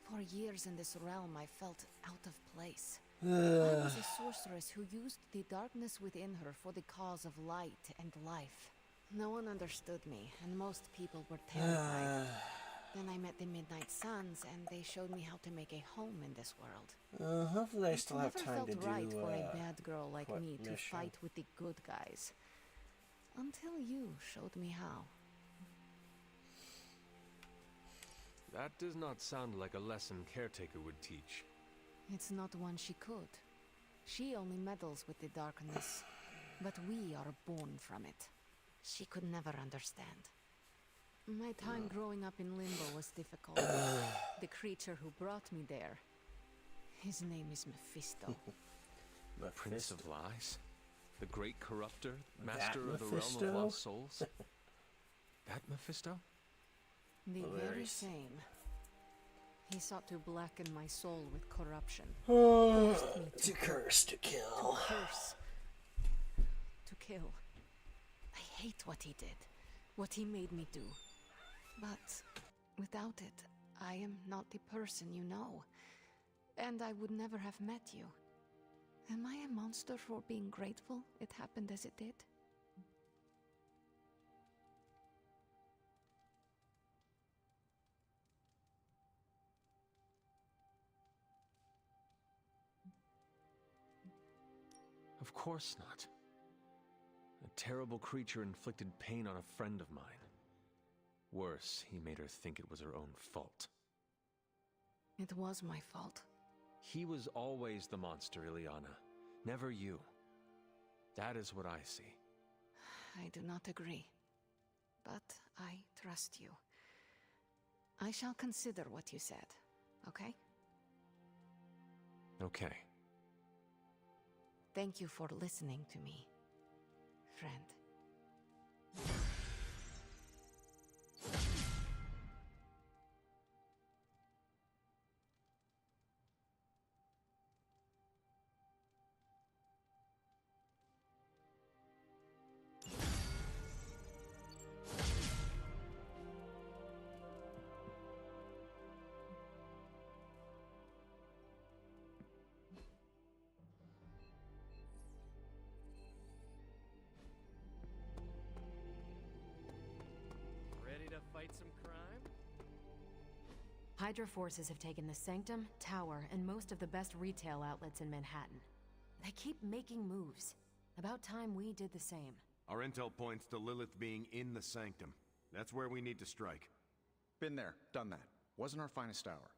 For years in this realm, I felt out of place. I was a sorceress who used the darkness within her for the cause of light and life. No one understood me, and most people were terrified. Then I met the Midnight Suns, and they showed me how to make a home in this world. Hopefully I still have time to It do never felt right for a bad girl like what me to mission? fight with the good guys. Until you showed me how. That does not sound like a lesson Caretaker would teach. It's not one she could. She only meddles with the darkness, but we are born from it. She could never understand. My time growing up in Limbo was difficult. The creature who brought me there, his name is Mephisto. The Prince of Lies? The Great Corrupter? That Master of the Realm Mephisto? of Lost Souls? That Mephisto? The very Hilarious. same. He sought to blacken my soul with corruption. Oh, Forced me to curse, to kill. To curse. To kill. I hate what he did. What he made me do. But without it, I am not the person you know. And I would never have met you. Am I a monster for being grateful it happened as it did? Of course not. A terrible creature inflicted pain on a friend of mine. Worse, he made her think it was her own fault. It was my fault. He was always the monster, Ileana. Never you. That is what I see. I do not agree. But I trust you. I shall consider what you said, okay? Okay. Thank you for listening to me, friend. Ready to fight some crime? Hydra forces have taken the Sanctum, Tower, and most of the best retail outlets in Manhattan. They keep making moves. About time we did the same. Our intel points to Lilith being in the Sanctum. That's where we need to strike. Been there, done that. Wasn't our finest hour.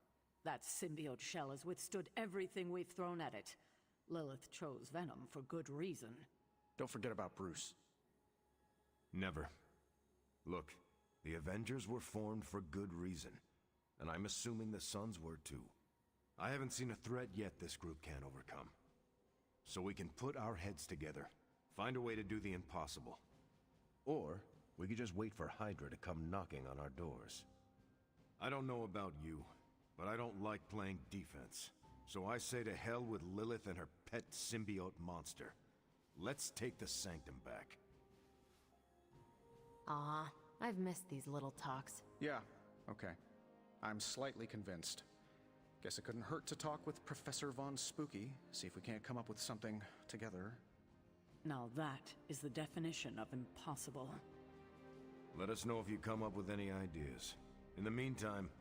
That symbiote shell has withstood everything we've thrown at it. Lilith chose Venom for good reason. Don't forget about Bruce. Never. Look, the Avengers were formed for good reason. And I'm assuming the Sons were too. I haven't seen a threat yet this group can't overcome. So we can put our heads together. Find a way to do the impossible. Or, we could just wait for Hydra to come knocking on our doors. I don't know about you, but I don't like playing defense. So I say to hell with Lilith and her pet symbiote monster. Let's take the Sanctum back. Aw, I've missed these little talks. Yeah, okay. I'm slightly convinced. Guess it couldn't hurt to talk with Professor Von Spooky, see if we can't come up with something together. Now that is the definition of impossible. Let us know if you come up with any ideas. In the meantime,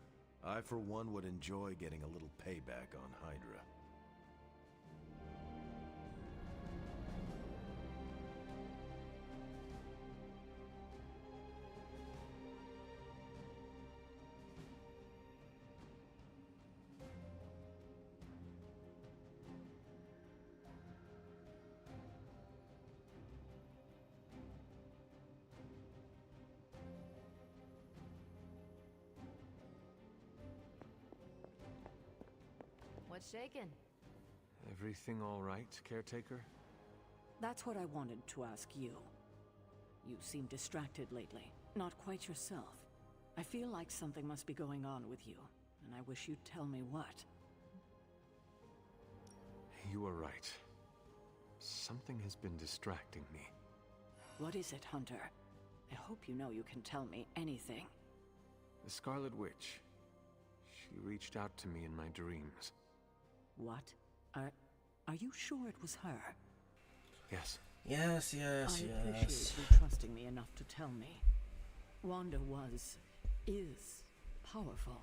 I for one would enjoy getting a little payback on Hydra. What's shaking? Everything all right, caretaker? That's what I wanted to ask you. You seem distracted lately, not quite yourself. I feel like something must be going on with you, and I wish you'd tell me what. You are right. Something has been distracting me. What is it, Hunter? I hope you know you can tell me anything. The Scarlet Witch. She reached out to me in my dreams. What? Are you sure it was her? Yes. Yes, I appreciate yes. you trusting me enough to tell me. Wanda is powerful.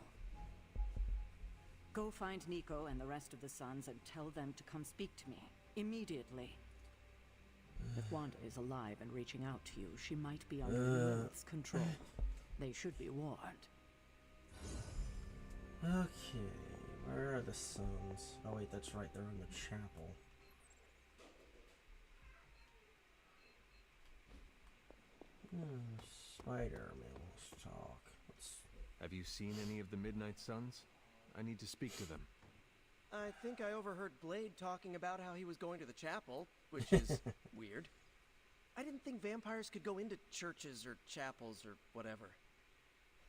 Go find Nico and the rest of the Sons and tell them to come speak to me, immediately. If Wanda is alive and reaching out to you, she might be under Lilith's control. They should be warned. Okay, where are the Sons? Oh wait, that's right, they're in the chapel. Spider-Man wants to talk. Have you seen any of the Midnight Suns? I need to speak to them. I think I overheard Blade talking about how he was going to the chapel, which is weird. I didn't think vampires could go into churches or chapels or whatever.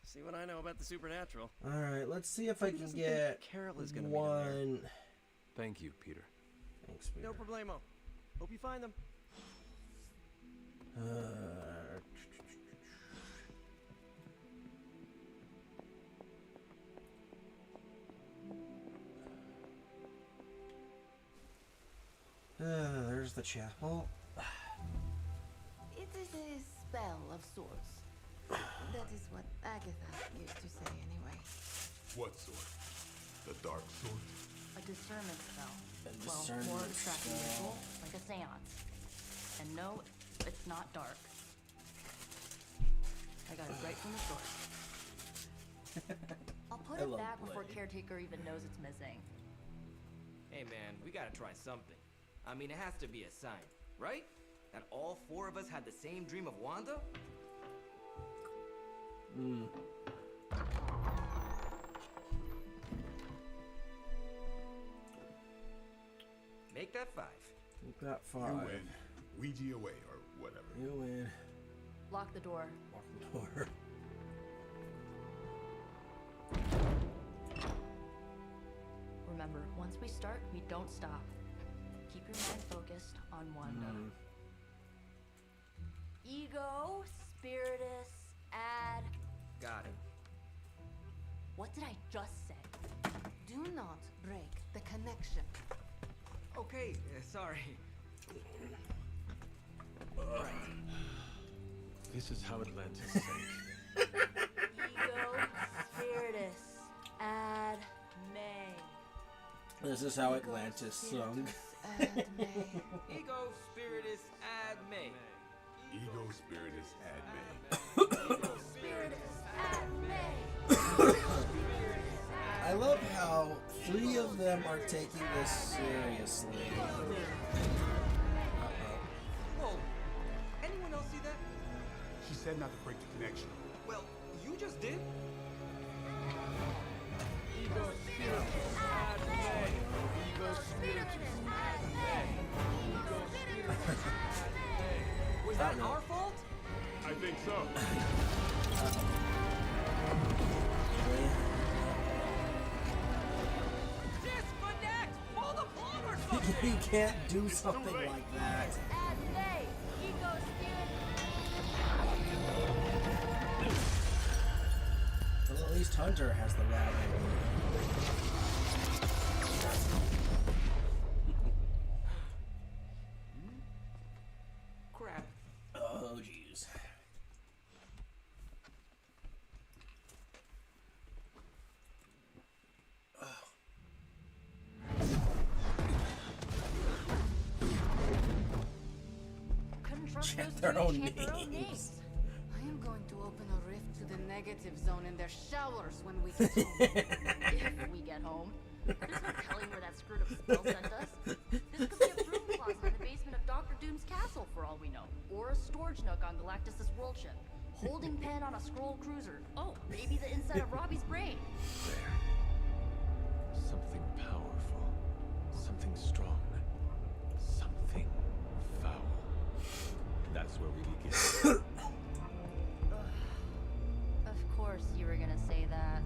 See what I know about the supernatural. Alright, let's see if I can get Carol is gonna one. Thank you, Peter. Thanks, Peter. No problemo. Hope you find them. There's the chapel. It is a spell of sorts. That is what Agatha used to say anyway. What sort? The dark sort? A discernment spell. A Well, discernment more abstractly spell. visual, like a seance. And no, it's not dark. I got it right from the source. I'll put Put I it love back before Blade. caretaker even knows it's missing. Hey man, we gotta try something. I mean, it has to be a sign, right? That all four of us had the same dream of Wanda? Make that 5. We've got 5. You win. Ouija away or whatever. You win. Lock the door. Lock the door. Remember, once we start, we don't stop. Keep your mind focused on Wanda. Ego, spiritus, add. Got it. What did I just say? Do not break the connection. Okay, sorry. This is how Atlantis sank. Ego, spiritus, add, may. This is how Atlantis sung. Ego, spiritus, add May. Ego, spiritus, add May. Ego, spiritus, add May. I love how 3 of them are taking this seriously. Whoa, anyone else see that? She said not to break the connection. Well, you just did. Ego, spiritus, add May. Ego, spiritus, add May. Ego, spiritus, add May. Was that our fault? I think so. Disconnect! Pull the plug or something! You can't do something like that. Add May. Ego, spiritus. Well, at least Hunter has the route. Crap. Oh, jeez. Couldn't trust Check those their two own to chant their own names. names. I am going to open a rift to the negative zone in their showers when we get home. If we get home. There's no telling where that screwed up spell sent us. This could be a broom closet in the basement of Dr. Doom's castle for all we know. Or a storage nook on Galactus' world ship. Holding pen on a scroll cruiser. Oh, maybe the inside of Robbie's brain. There. Something powerful. Something strong. Something foul. That's where we begin. Of course you were gonna say that.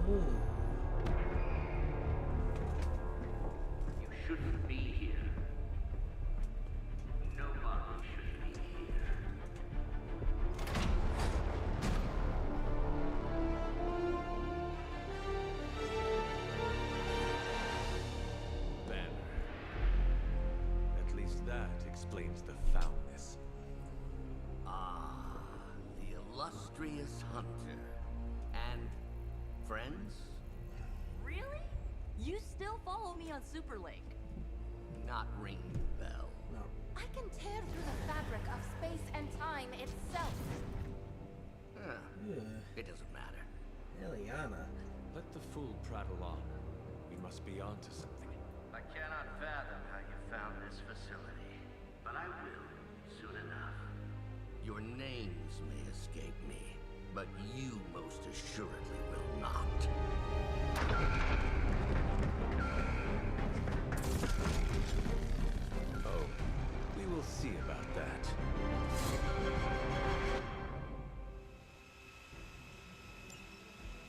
You shouldn't be here. Nobody should be here. Banner. At least that explains the foulness. Ah, the illustrious hunter. And friends? Really? You still follow me on Super Lake? Not ringing the bell. No. I can tear through the fabric of space and time itself. It doesn't matter. Eliana. Let the fool prattle on. We must be on to something. I cannot fathom how you found this facility, but I will soon enough. Your names may escape me, but you most assuredly will not. Oh, we will see about that.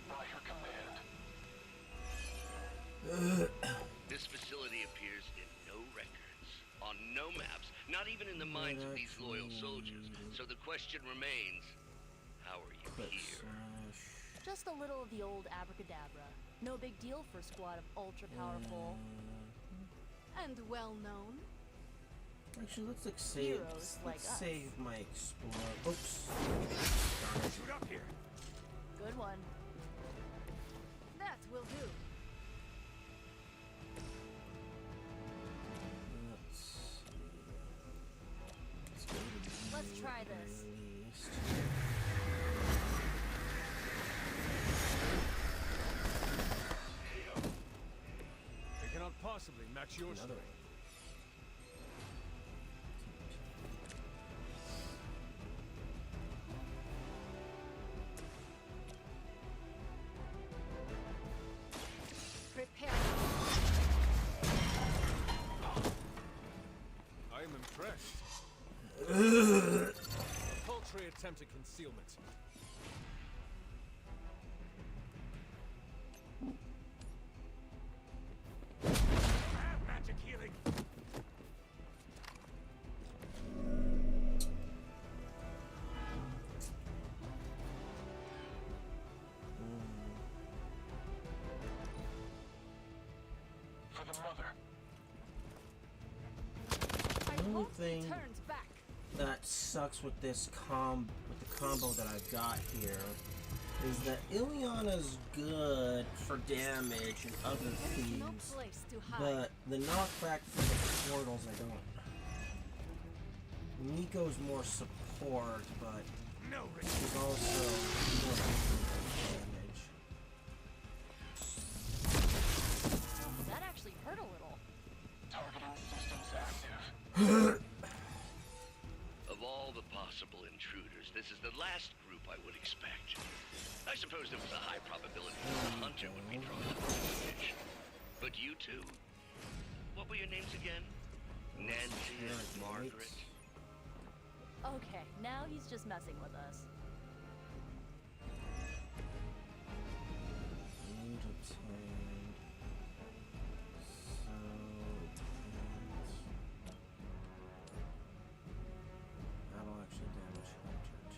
By your command. This facility appears in no records, on no maps, not even in the minds of these loyal soldiers. So the question remains, how are you here? Just a little of the old abracadabra. No big deal for a squad of ultra-powerful... And well known. Actually, let's like save. Heroes like Let's us. save my explore. Oops. Shoot up here. Good one. That will do. Match yours. Another. Prepare. I am impressed. A paltry attempt at concealment. Magic healing. For the mother. The only thing that sucks with this with the combo that I've got here is that Ileana's good for damage and other thieves, but the knockback for the portals I don't. Nico's more support, but he's also more damage. That actually hurt a little. Targeting systems active. Of all the possible intruders, this is the last group I would expect. I suppose there was a high probability that the hunter would be drawn to the fish. But you two? What were your names again? Nancy and Margaret? Okay, now he's just messing with us. That'll actually damage Hunter.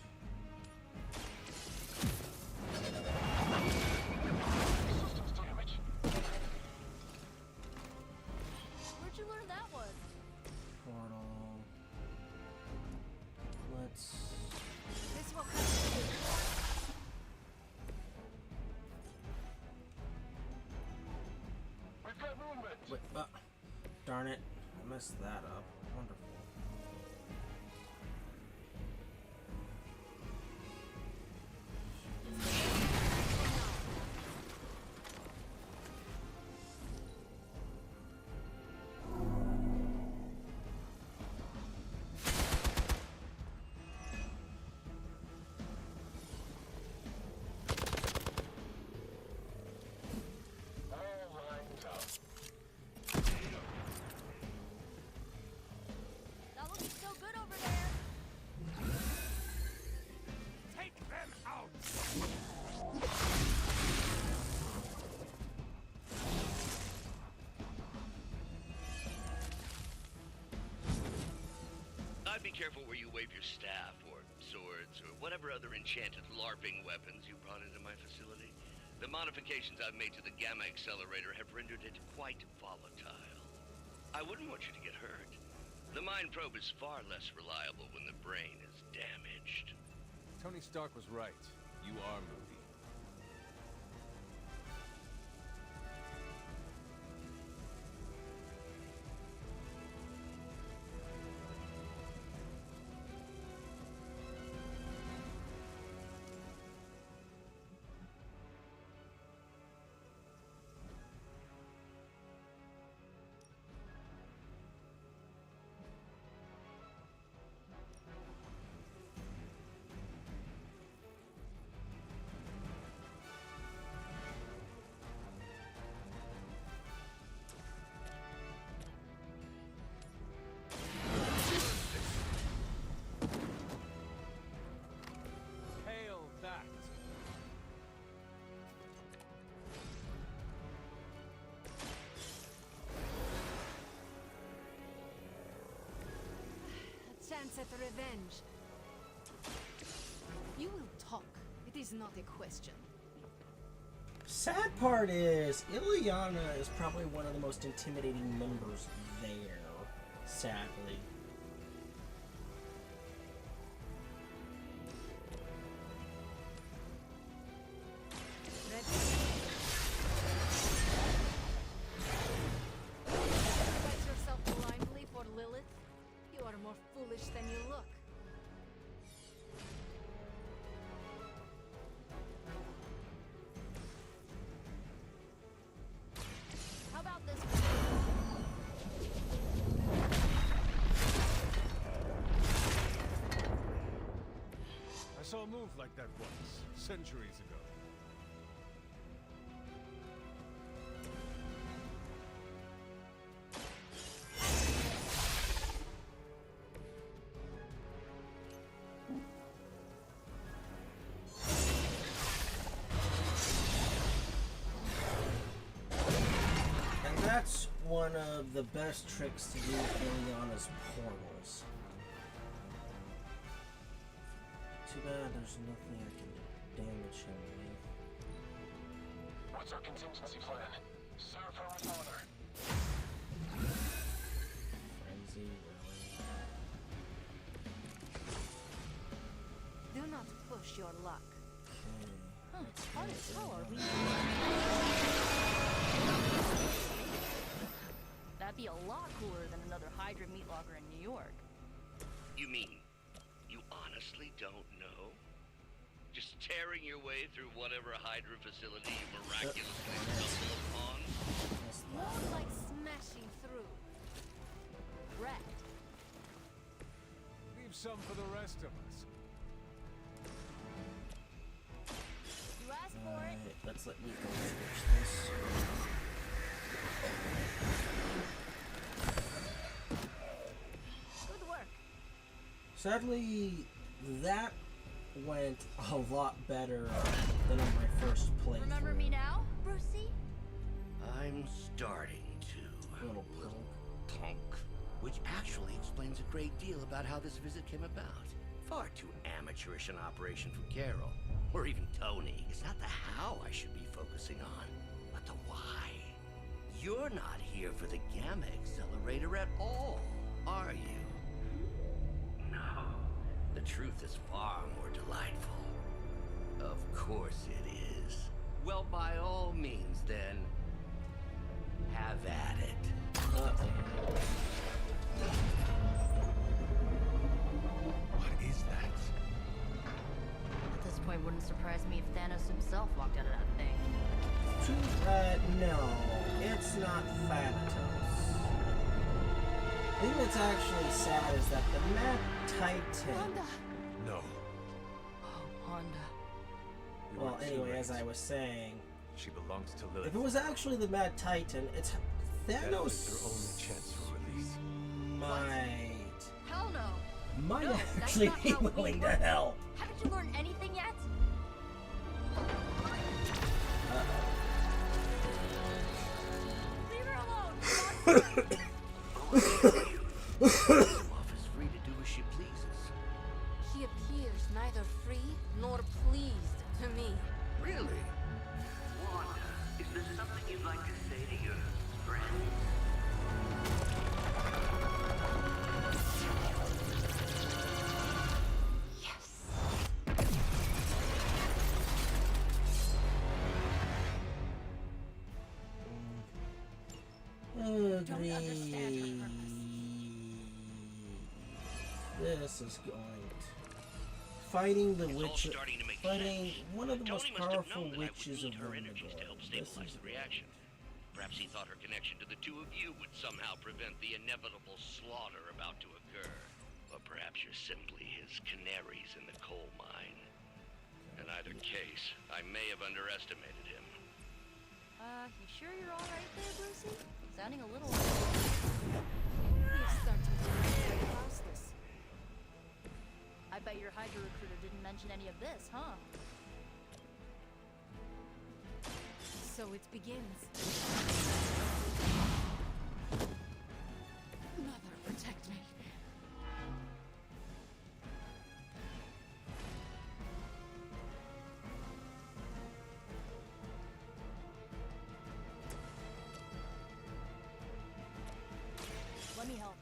Where'd you learn that one? Portal. Let's. This will cut We've got movement. Wait, darn it. I messed that up. Wonderful. All lines up. Not looking so good over there. Take them out. I'd be careful where you wave your staff, or swords, or whatever other enchanted LARPing weapons you brought into my facility. The modifications I've made to the gamma accelerator have rendered it quite volatile. I wouldn't want you to get hurt. The mind probe is far less reliable when the brain is damaged. Tony Stark was right. You are movie. Hail that! A chance at revenge. You will talk. It is not a question. Sad part is, Ileana is probably one of the most intimidating members there, sadly. Fight yourself blindly for Lilith? You are more foolish than you look. How about this one? saw a move like that once, centuries ago. And that's one of the best tricks to do with Liliana's portals. Too bad there's nothing I can damage him with. What's our contingency plan? Serve her with honor. Frenzy, really? Do not push your luck. Okay. How did power we That'd be a lot cooler than another Hydra meat locker in New York. You mean you honestly don't know? Just tearing your way through whatever Hydra facility you miraculously stumble upon? More like smashing through. Wrecked. Leave some for the rest of us. You asked for it. Let's let Nico finish this. Good work. Sadly, that went a lot better than on my first playthrough. Remember me now, Brucey? I'm starting to. Little punk. Which actually explains a great deal about how this visit came about. Far too amateurish an operation for Carol, or even Tony. It's not the how I should be focusing on, but the why. You're not here for the Gamma Accelerator at all, are you? No. The truth is far more delightful. Of course it is. Well, by all means, then, have at it. What is that? At this point, wouldn't surprise me if Thanos himself walked out of that thing. No, it's not Thanatos. I think what's actually sad is that the Mad Titan... No. Oh, Wanda. Well, anyway, as I was saying... She belongs to Lilith. If it was actually the Mad Titan, it's... That Thanos... is her only chance for release. Might... Hell no. Might No, actually that's be not how we willing to work. help. Haven't you learned anything yet? Leave her alone. Office free to do as she pleases. She appears neither free nor pleased to me. Really? Wanda, is there something you'd like to say to your friends? This is going fighting the witch, fighting one of the most powerful witches of Wendigo. This is the reaction. Perhaps he thought her connection to the two of you would somehow prevent the inevitable slaughter about to occur. Or perhaps you're simply his canaries in the coal mine. In either case, I may have underestimated him. You sure you're all right there, Brucey? Sounding a little... We're starting to get houseless. I bet your Hydra recruiter didn't mention any of this, huh? So it begins. Mother, protect me. Let me help.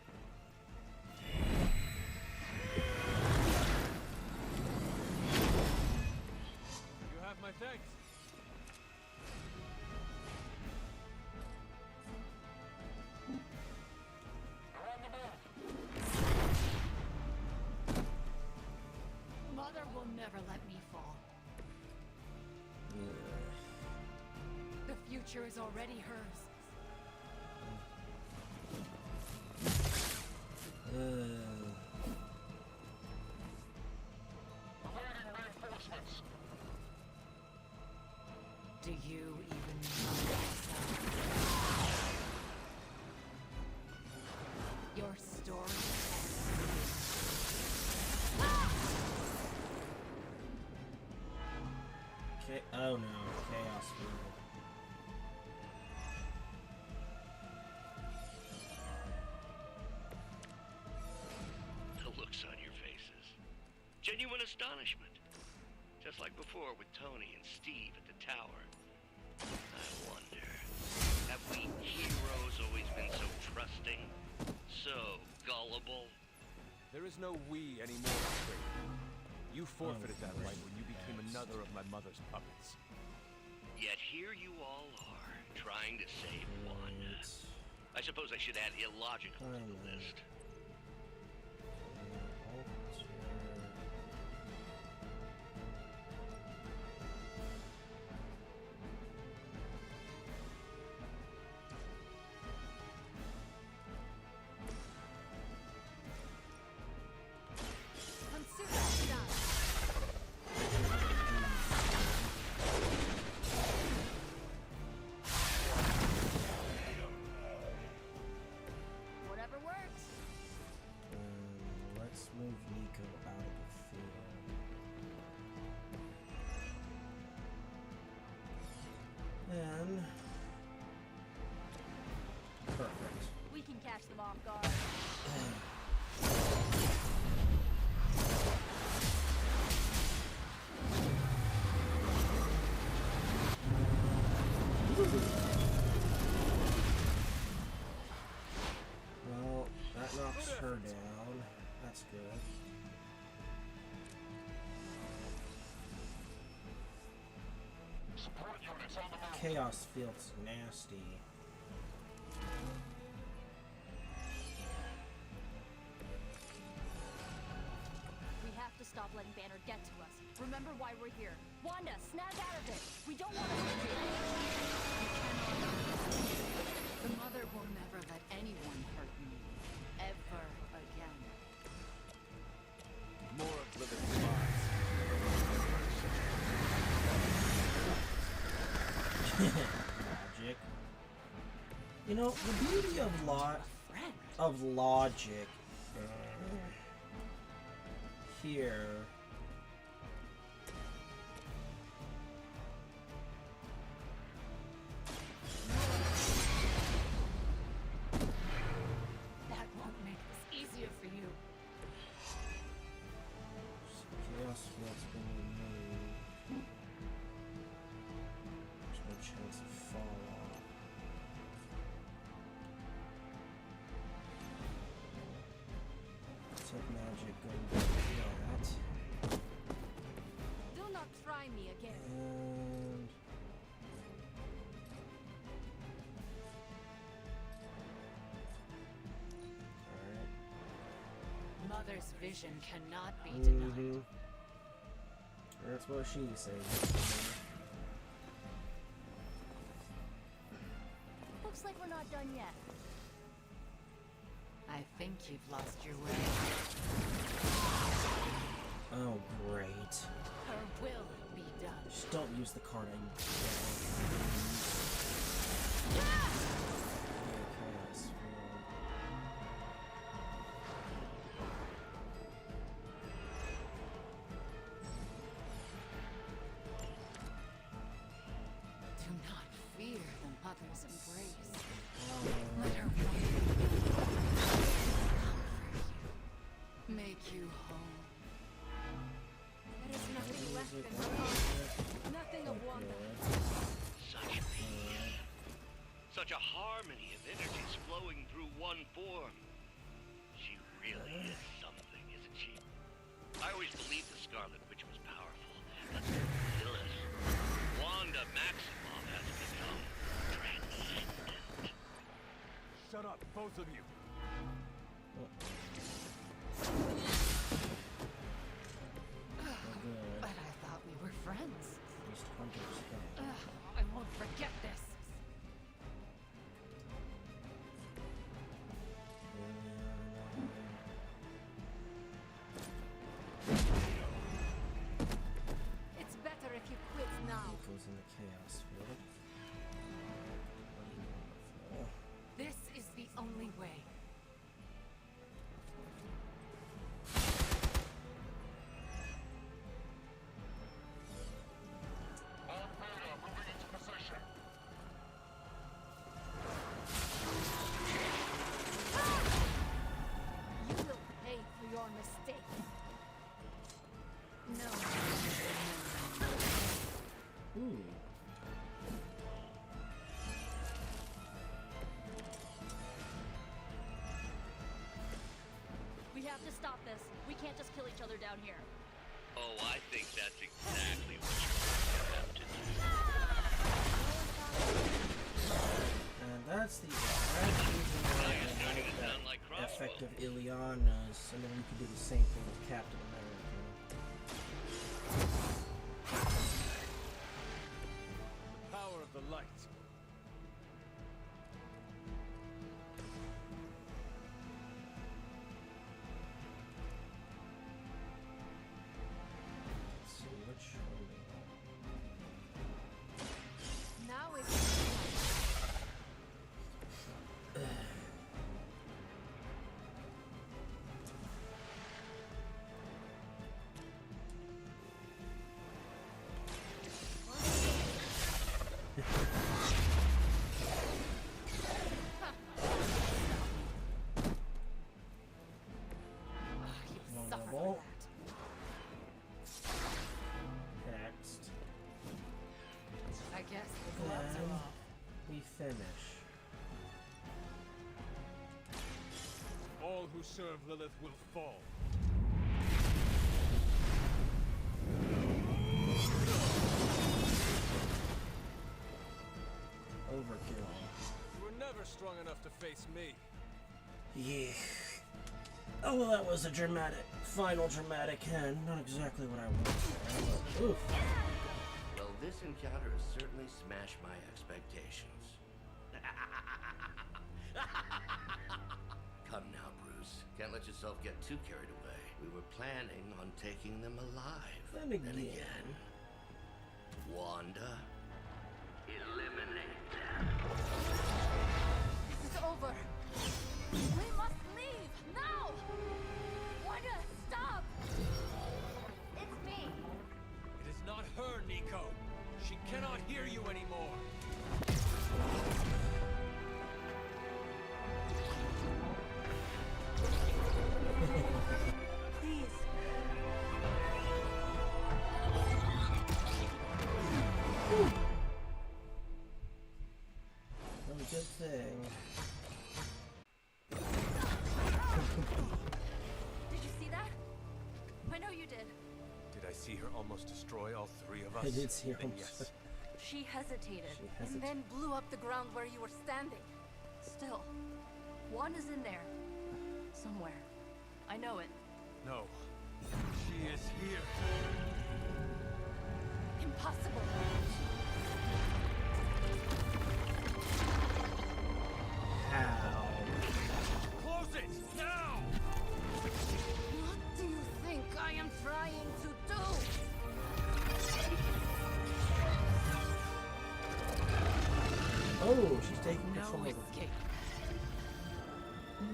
You have my thanks. Mother will never let me fall. The future is already hers. Do you even know yourself? Your story Okay. Oh no, chaos field. The looks on your faces. Genuine astonishment. Just like before with Tony and Steve at the tower. I wonder, have we heroes always been so trusting? So gullible? There is no we anymore, Traitor. You forfeited that right when you became another of my mother's puppets. Yet here you all are, trying to save Wanda. I suppose I should add illogical to the list. Whatever works. Let's move Nico out of the field. And perfect. We can catch them off guard. Well, that knocks her down. That's good. Chaos feels nasty. We have to stop letting Banner get to us. Remember why we're here. Wanda, snap out of it. We don't want to hurt you. The mother will never let anyone hurt me. Ever again. More of Lilith's lies. Logic. You know, the beauty of logic here. That won't make this easier for you. Chaos field's been removed. There's no chance of fall off. Took magic going to that. Do not try me again. And Mother's vision cannot be denied. That's what she says. Looks like we're not done yet. I think you've lost your way. Oh, great. Her will be done. Just don't use the card I Do not fear the mother's embrace. Let her make you whole. There is nothing left in her heart. Nothing of Wanda. Such peace. Such a harmony of energies flowing through one form. She really is something, isn't she? I always believed the Scarlet Witch was powerful, but Lilith, Wanda Maximoff has become transcendent. Shut up, both of you. But I thought we were friends. Just Hunter's head. I won't forget this. It's better if you quit now. Goes in the chaos field. to stop this. We can't just kill each other down here. Oh, I think that's exactly what you're going to have to do. And that's the exact reason why I like that effective Ileana's, and then we could do the same thing with Captain America. The power of the light. Let's see, which one? Now it's Vulnerable. Next. I guess the gloves are And off. we finish. All who serve Lilith will fall. Overkill. You were never strong enough to face me. Yeah. Oh, well, that was a final dramatic end. Not exactly what I wanted there, but oof. Well, this encounter has certainly smashed my expectations. Come now, Bruce. Can't let yourself get too carried away. We were planning on taking them alive. Then again. Wanda, eliminate them. This is over. We must leave now. Wanda, stop! It's me. It is not her, Nico. She cannot hear you anymore. Please. No good thing. Did you see that? I know you did. Did I see her almost destroy all three of us? I did see her Then almost. yes. She hesitated. And then blew up the ground where you were standing. Still, Wanda's in there. Somewhere. I know it. No. She is here. Impossible. How? Close it! Now! What do you think I am trying to do? Oh, she's taking No control of it. escape.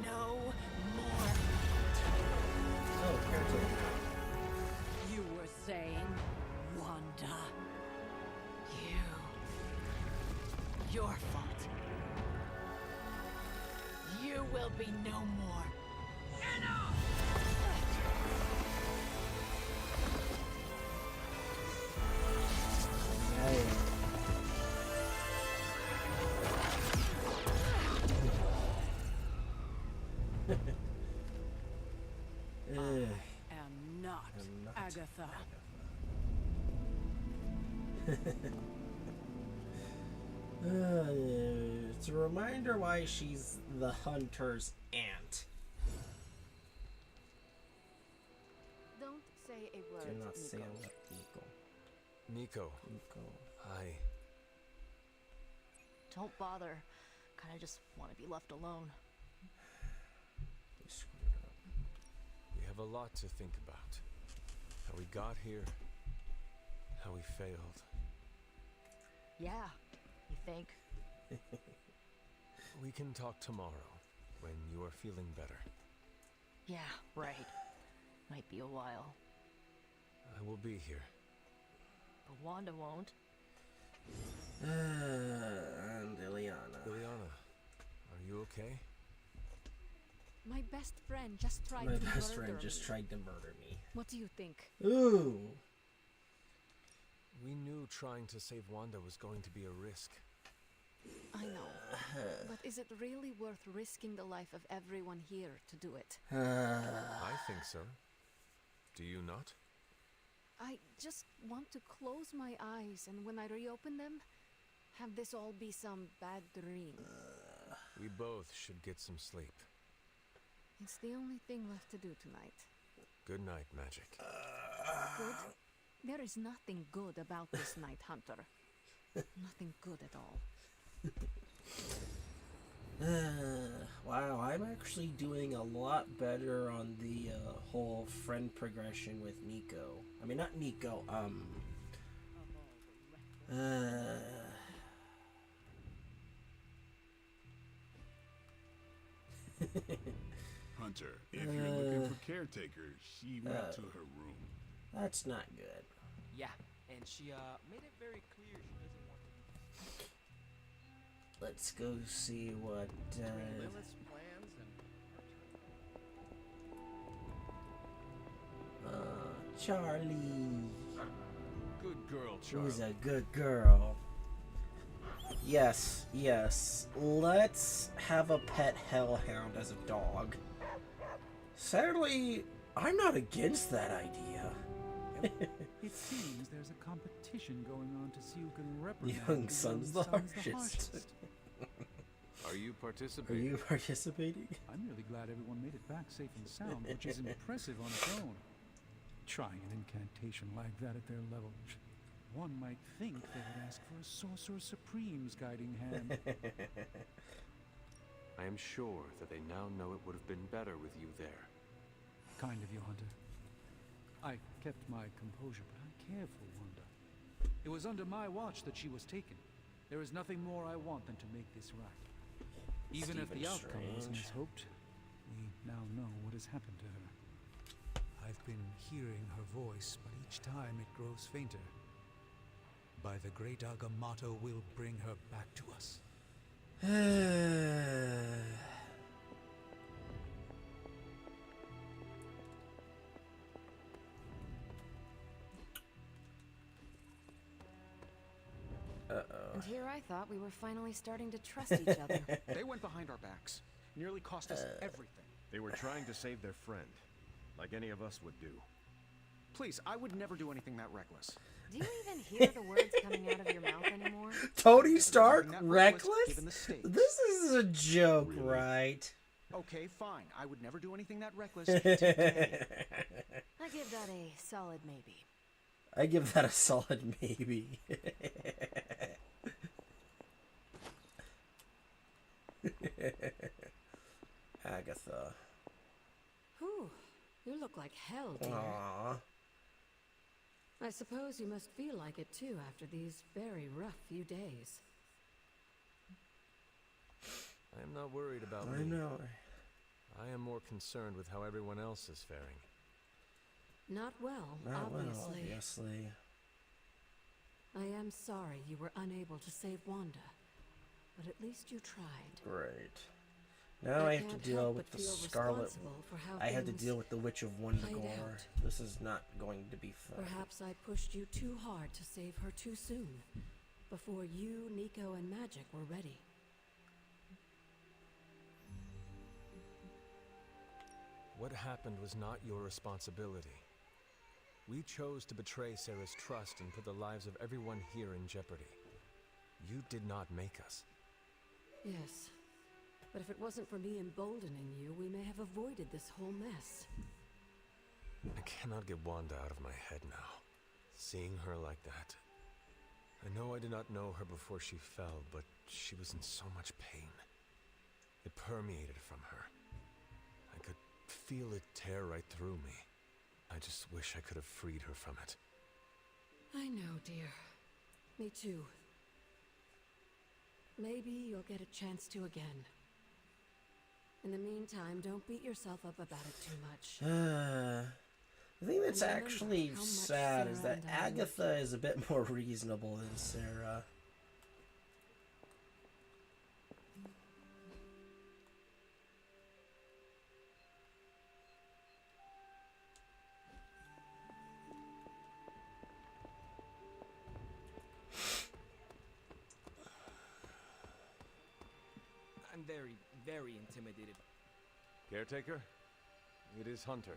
No more. Oh, caretaker. You were saying, Wanda. Your fault. You will be no more. Nice. Am not Agatha. It's a reminder why she's the hunter's aunt. Don't say a word, Do not say a Nico. word, Nico. Nico. Nico. Don't bother. Kinda just want to be left alone. You screwed up. We have a lot to think about. How we got here. How we failed. Yeah, you think? We can talk tomorrow, when you are feeling better. Yeah, right. Might be a while. I will be here. But Wanda won't. And Ileana. Ileana, are you okay? My best friend just tried My to best murder friend just me. tried to murder me. What do you think? Ooh. We knew trying to save Wanda was going to be a risk. I know. But is it really worth risking the life of everyone here to do it? I think so. Do you not? I just want to close my eyes, and when I reopen them, have this all be some bad dream. We both should get some sleep. It's the only thing left to do tonight. Good night, Magic. Good? There is nothing good about this night, Hunter. Nothing good at all. Wow, I'm actually doing a lot better on the whole friend progression with Nico. I mean, not Nico, Hunter, if you're looking for caretakers, she went to her room. That's not good. Yeah, and she made it very clear she doesn't want to. Let's go see what, Lilith's plans and Charlie. Good girl, Charlie. Who's a good girl. Yes, yes. Let's have a pet hellhound as a dog. Sadly, I'm not against that idea. It seems there's a competition going on to see who can reprimand Young the son's young the sons harshest. Are you participating? Are you participating? I'm really glad everyone made it back safe and sound, which is impressive on its own. Trying an incantation like that at their level, one might think they would ask for a Sorcerer Supreme's guiding hand. I am sure that they now know it would have been better with you there. Kind of you, Hunter. I kept my composure, but I care for Wanda. It was under my watch that she was taken. There is nothing more I want than to make this right. Even if the outcome wasn't as hoped, we now know what has happened to her. I've been hearing her voice, but each time it grows fainter. By the great Agamotto will bring her back to us. And here I thought we were finally starting to trust each other. They went behind our backs. Nearly cost us everything. They were trying to save their friend, like any of us would do. Please, I would never do anything that reckless. Do you even hear the words coming out of your mouth anymore? Tony Stark? That Reckless? given the stakes. This is a joke, right? Okay, fine. I would never do anything that reckless today. I give that a solid maybe. I give that a solid maybe. Agatha. Whew, you look like hell, dear. Aww. I suppose you must feel like it too after these very rough few days. I am not worried about I me. know. I am more concerned with how everyone else is faring. Not well, Not well, obviously. obviously. I am sorry you were unable to save Wanda, but at least you tried. Great. Now I have to can't deal help with but the feel Scarlet. responsible for how I have to things deal with the Witch of played Wundagore. out. This is not going to be fun. Perhaps I pushed you too hard to save her too soon, before you, Nico, and Magic were ready. What happened was not your responsibility. We chose to betray Sarah's trust and put the lives of everyone here in jeopardy. You did not make us. Yes, but if it wasn't for me emboldening you, we may have avoided this whole mess. I cannot get Wanda out of my head now. Seeing her like that. I know I did not know her before she fell, but she was in so much pain. It permeated from her. I could feel it tear right through me. I just wish I could have freed her from it. I know, dear. Me too. Maybe you'll get a chance to again. In the meantime, don't beat yourself up about it too much. The thing that's And remember actually how much sad is Sarah that and I loved Agatha is a bit more reasonable than Sarah. very, very intimidated. Caretaker, it is Hunter.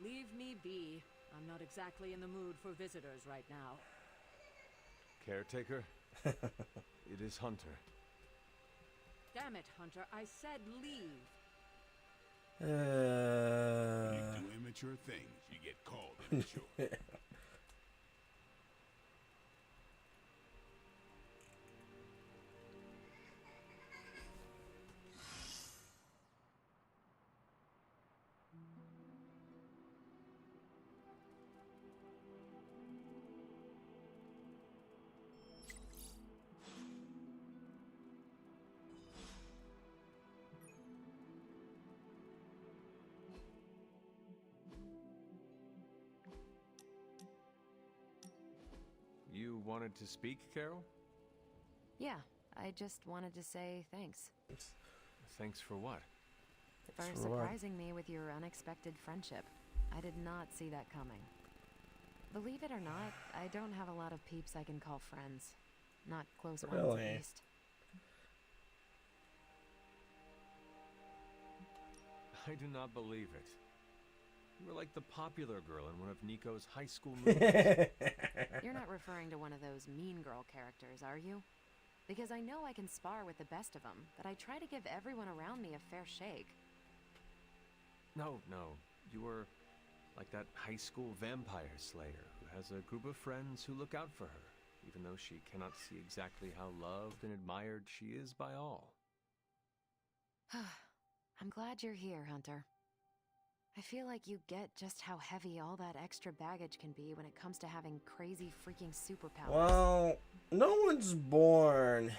Leave me be. I'm not exactly in the mood for visitors right now. Caretaker, it is Hunter. Damn it, Hunter. I said leave. You do immature things, you get called immature. You wanted to speak, Carol? Yeah, I just wanted to say thanks. Thanks for what? For surprising me with your unexpected friendship. I did not see that coming. Believe it or not, I don't have a lot of peeps I can call friends. Not close ones, at least. I do not believe it. You were like the popular girl in one of Nico's high school movies. You're not referring to one of those mean girl characters, are you? Because I know I can spar with the best of them, but I try to give everyone around me a fair shake. No. You were like that high school vampire slayer who has a group of friends who look out for her, even though she cannot see exactly how loved and admired she is by all. I'm glad you're here, Hunter. I feel like you get just how heavy all that extra baggage can be when it comes to having crazy freaking superpowers. Well, no one's born.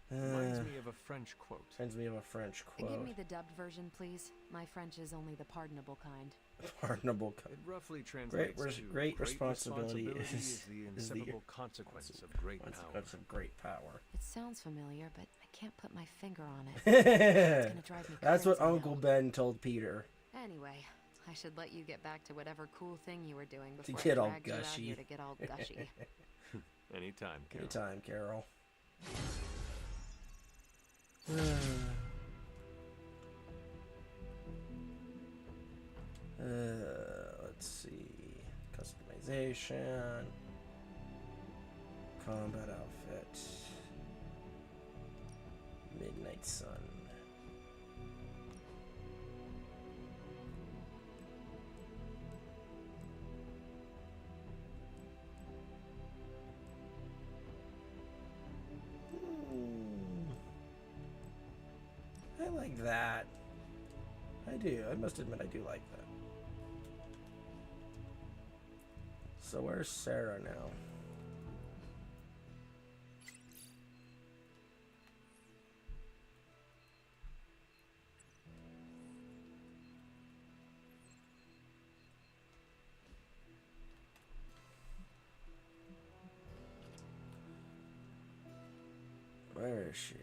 Reminds me of a French quote. Give me the dubbed version, please. My French is only the pardonable kind. Pardonable. It roughly translates to great responsibility is the inseparable consequence of great power. It sounds familiar, but I can't put my finger on it. It's gonna drive me That's what crazy Uncle now. Ben told Peter. Anyway, I should let you get back to whatever cool thing you were doing To before get I all dragged you out gushy. here to get all gushy. Anytime, Carol. Anytime, Carol. Let's see. Customization. Combat outfit. Midnight Sun. I like that. I do. I must admit I do like that. So where's Sarah now? Where is she?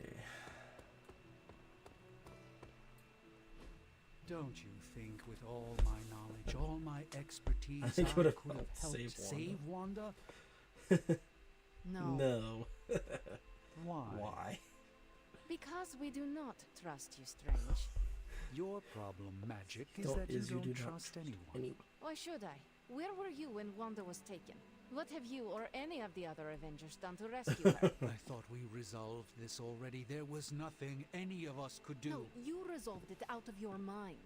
Don't you think with all my knowledge, all my expertise, I think could it have would have helped saved save Wanda? No. No. Why? Why? Because we do not trust you, Strange. Your problem, Magic, is Don't- that you is you don't do not trust anyone. Why should I? Where were you when Wanda was taken? What have you or any of the other Avengers done to rescue her? I thought we resolved this already. There was nothing any of us could do. No, you resolved it out of your mind.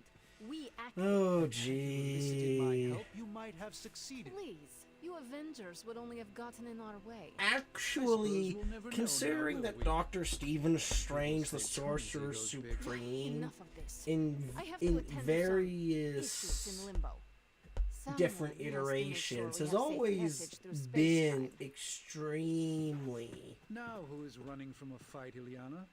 We acted. Oh, Had you enlisted my gee. help, you might have succeeded. Please, you Avengers would only have gotten in our way. Actually, we'll never know considering now, that will we? Dr. Stephen Strange, the stay Sorcerer those big- Supreme, Enough of this. in I have to in attend to some various issues in limbo. different Someone has to make sure iterations we has have safe always passage through been space-time. extremely Now who is running from a fight, Ileana?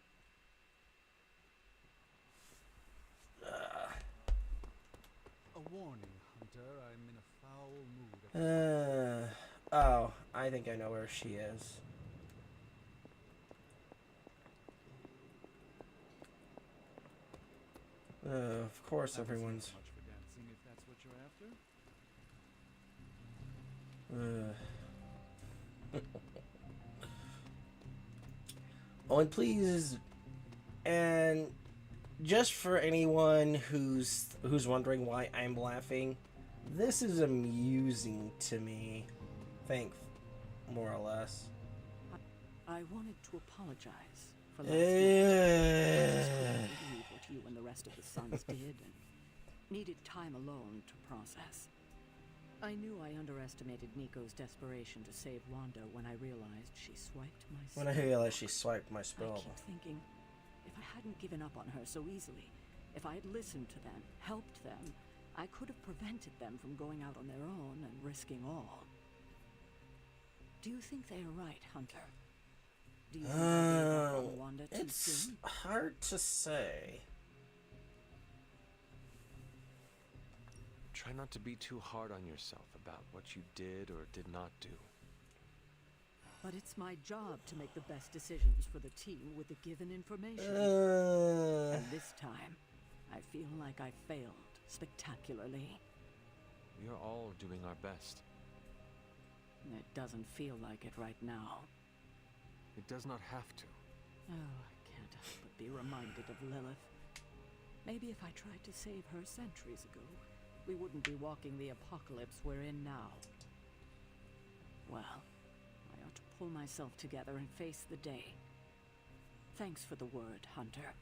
A warning, Hunter. I'm in a foul mood. oh, I think I know where she is. Of course everyone's Much for dancing, if that's what you're after. Oh, and please, and just for anyone who's wondering why I'm laughing, this is amusing to me. More or less. I wanted to apologize for last night. I just couldn't believe what you and the rest of the Sons did, and needed time alone to process. I knew I underestimated Nico's desperation to save Wanda when I realized she swiped my spell. I keep thinking, if I hadn't given up on her so easily, if I had listened to them, helped them, I could have prevented them from going out on their own and risking all. Do you think they are right, Hunter? Do you think I gave up on Wanda too It's soon? hard to say. Try not to be too hard on yourself about what you did or did not do. But it's my job to make the best decisions for the team with the given information. And this time, I feel like I failed spectacularly. We are all doing our best. It doesn't feel like it right now. It does not have to. Oh, I can't help but be reminded of Lilith. Maybe if I tried to save her centuries ago, we wouldn't be walking the apocalypse we're in now. Well, I ought to pull myself together and face the day. Thanks for the word, Hunter.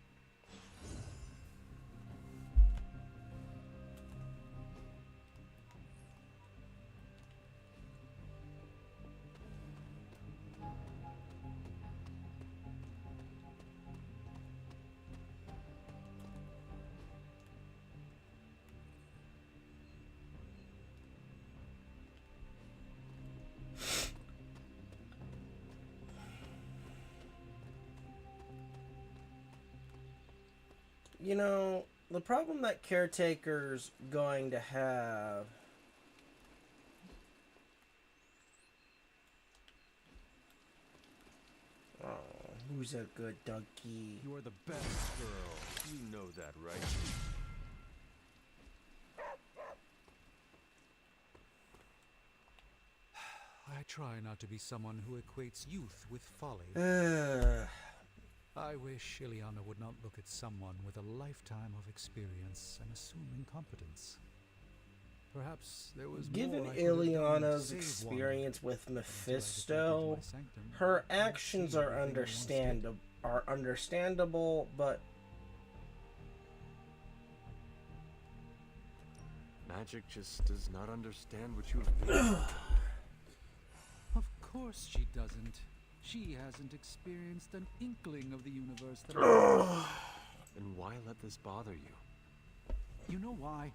You know, the problem that Caretaker's going to have... Oh, who's a good donkey? You are the best girl. You know that, right? I try not to be someone who equates youth with folly. I wish Ileana would not look at someone with a lifetime of experience and assume incompetence. Perhaps there was Given more I could have done to Ileana's save experience Wanda with until I defected Mephisto, to my sanctum. her I don't actions see are everything I once did. understandable, but Magic just does not understand what you have been. Of course she doesn't. She hasn't experienced an inkling of the universe that I And why let this bother you? You know why?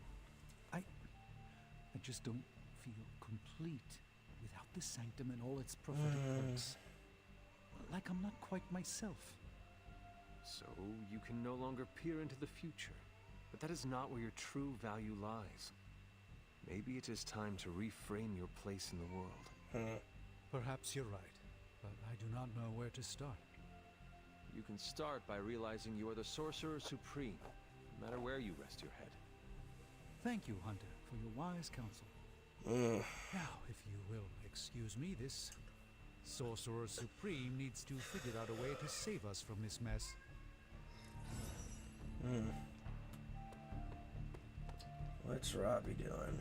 I just don't feel complete without the sanctum and all its prophetic perks. Like I'm not quite myself. So you can no longer peer into the future. But that is not where your true value lies. Maybe it is time to reframe your place in the world. Perhaps you're right, but I do not know where to start. You can start by realizing you are the Sorcerer Supreme, no matter where you rest your head. Thank you, Hunter, for your wise counsel. Now, if you will excuse me, this Sorcerer Supreme needs to figure out a way to save us from this mess. what's Robbie doing?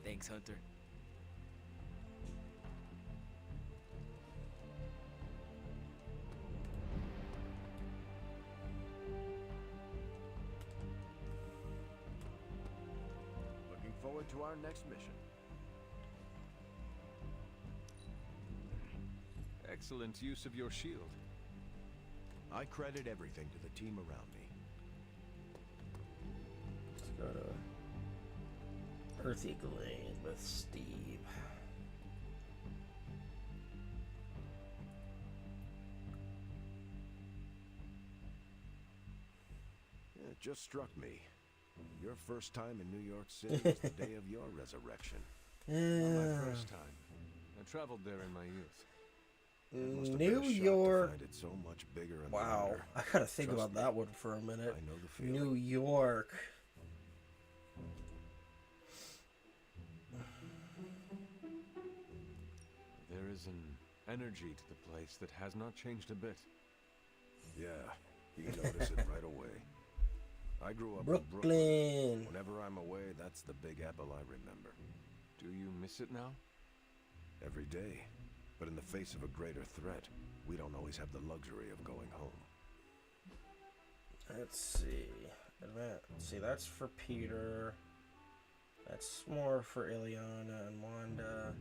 Thanks, Hunter. Looking forward to our next mission. Excellent use of your shield. I credit everything to the team around me. Let's go to Earthy Glade with Steve. It just struck me. Your first time in New York City was the day of your resurrection. Not my first time. I traveled there in my youth. It must have been New a shock York. to find it so much bigger and Wow, louder. I gotta think Trust about me, that one for a minute. I know the feeling. New York. is an energy to the place that has not changed a bit. Yeah, you notice it right away. I grew up in Brooklyn. Brooklyn. Whenever I'm away, that's the Big Apple I remember. Do you miss it now? Every day. But in the face of a greater threat, we don't always have the luxury of going home. Let's see. Let's see, that's for Peter. That's more for Ileana and Wanda.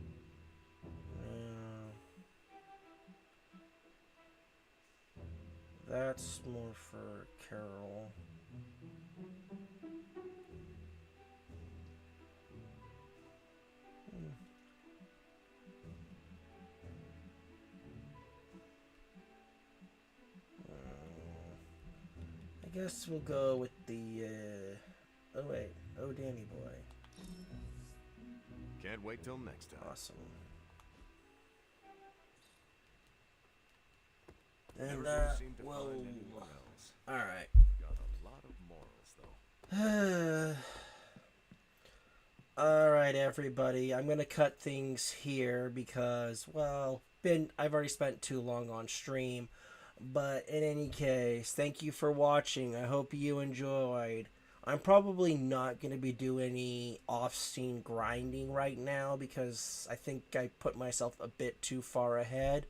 That's more for Carol. I guess we'll go with the, oh wait, oh Danny boy. Can't wait till next time. Awesome. Never And, seem to well, find anyone else. alright. Got a lot of morals, though. Alright, everybody. I'm gonna cut things here because, well, I've already spent too long on stream. But in any case, thank you for watching. I hope you enjoyed. I'm probably not going to be doing any off-scene grinding right now because I think I put myself a bit too far ahead.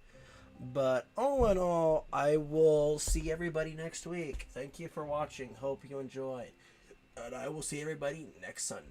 But all in all, I will see everybody next week. Thank you for watching. Hope you enjoyed. And I will see everybody next Sunday.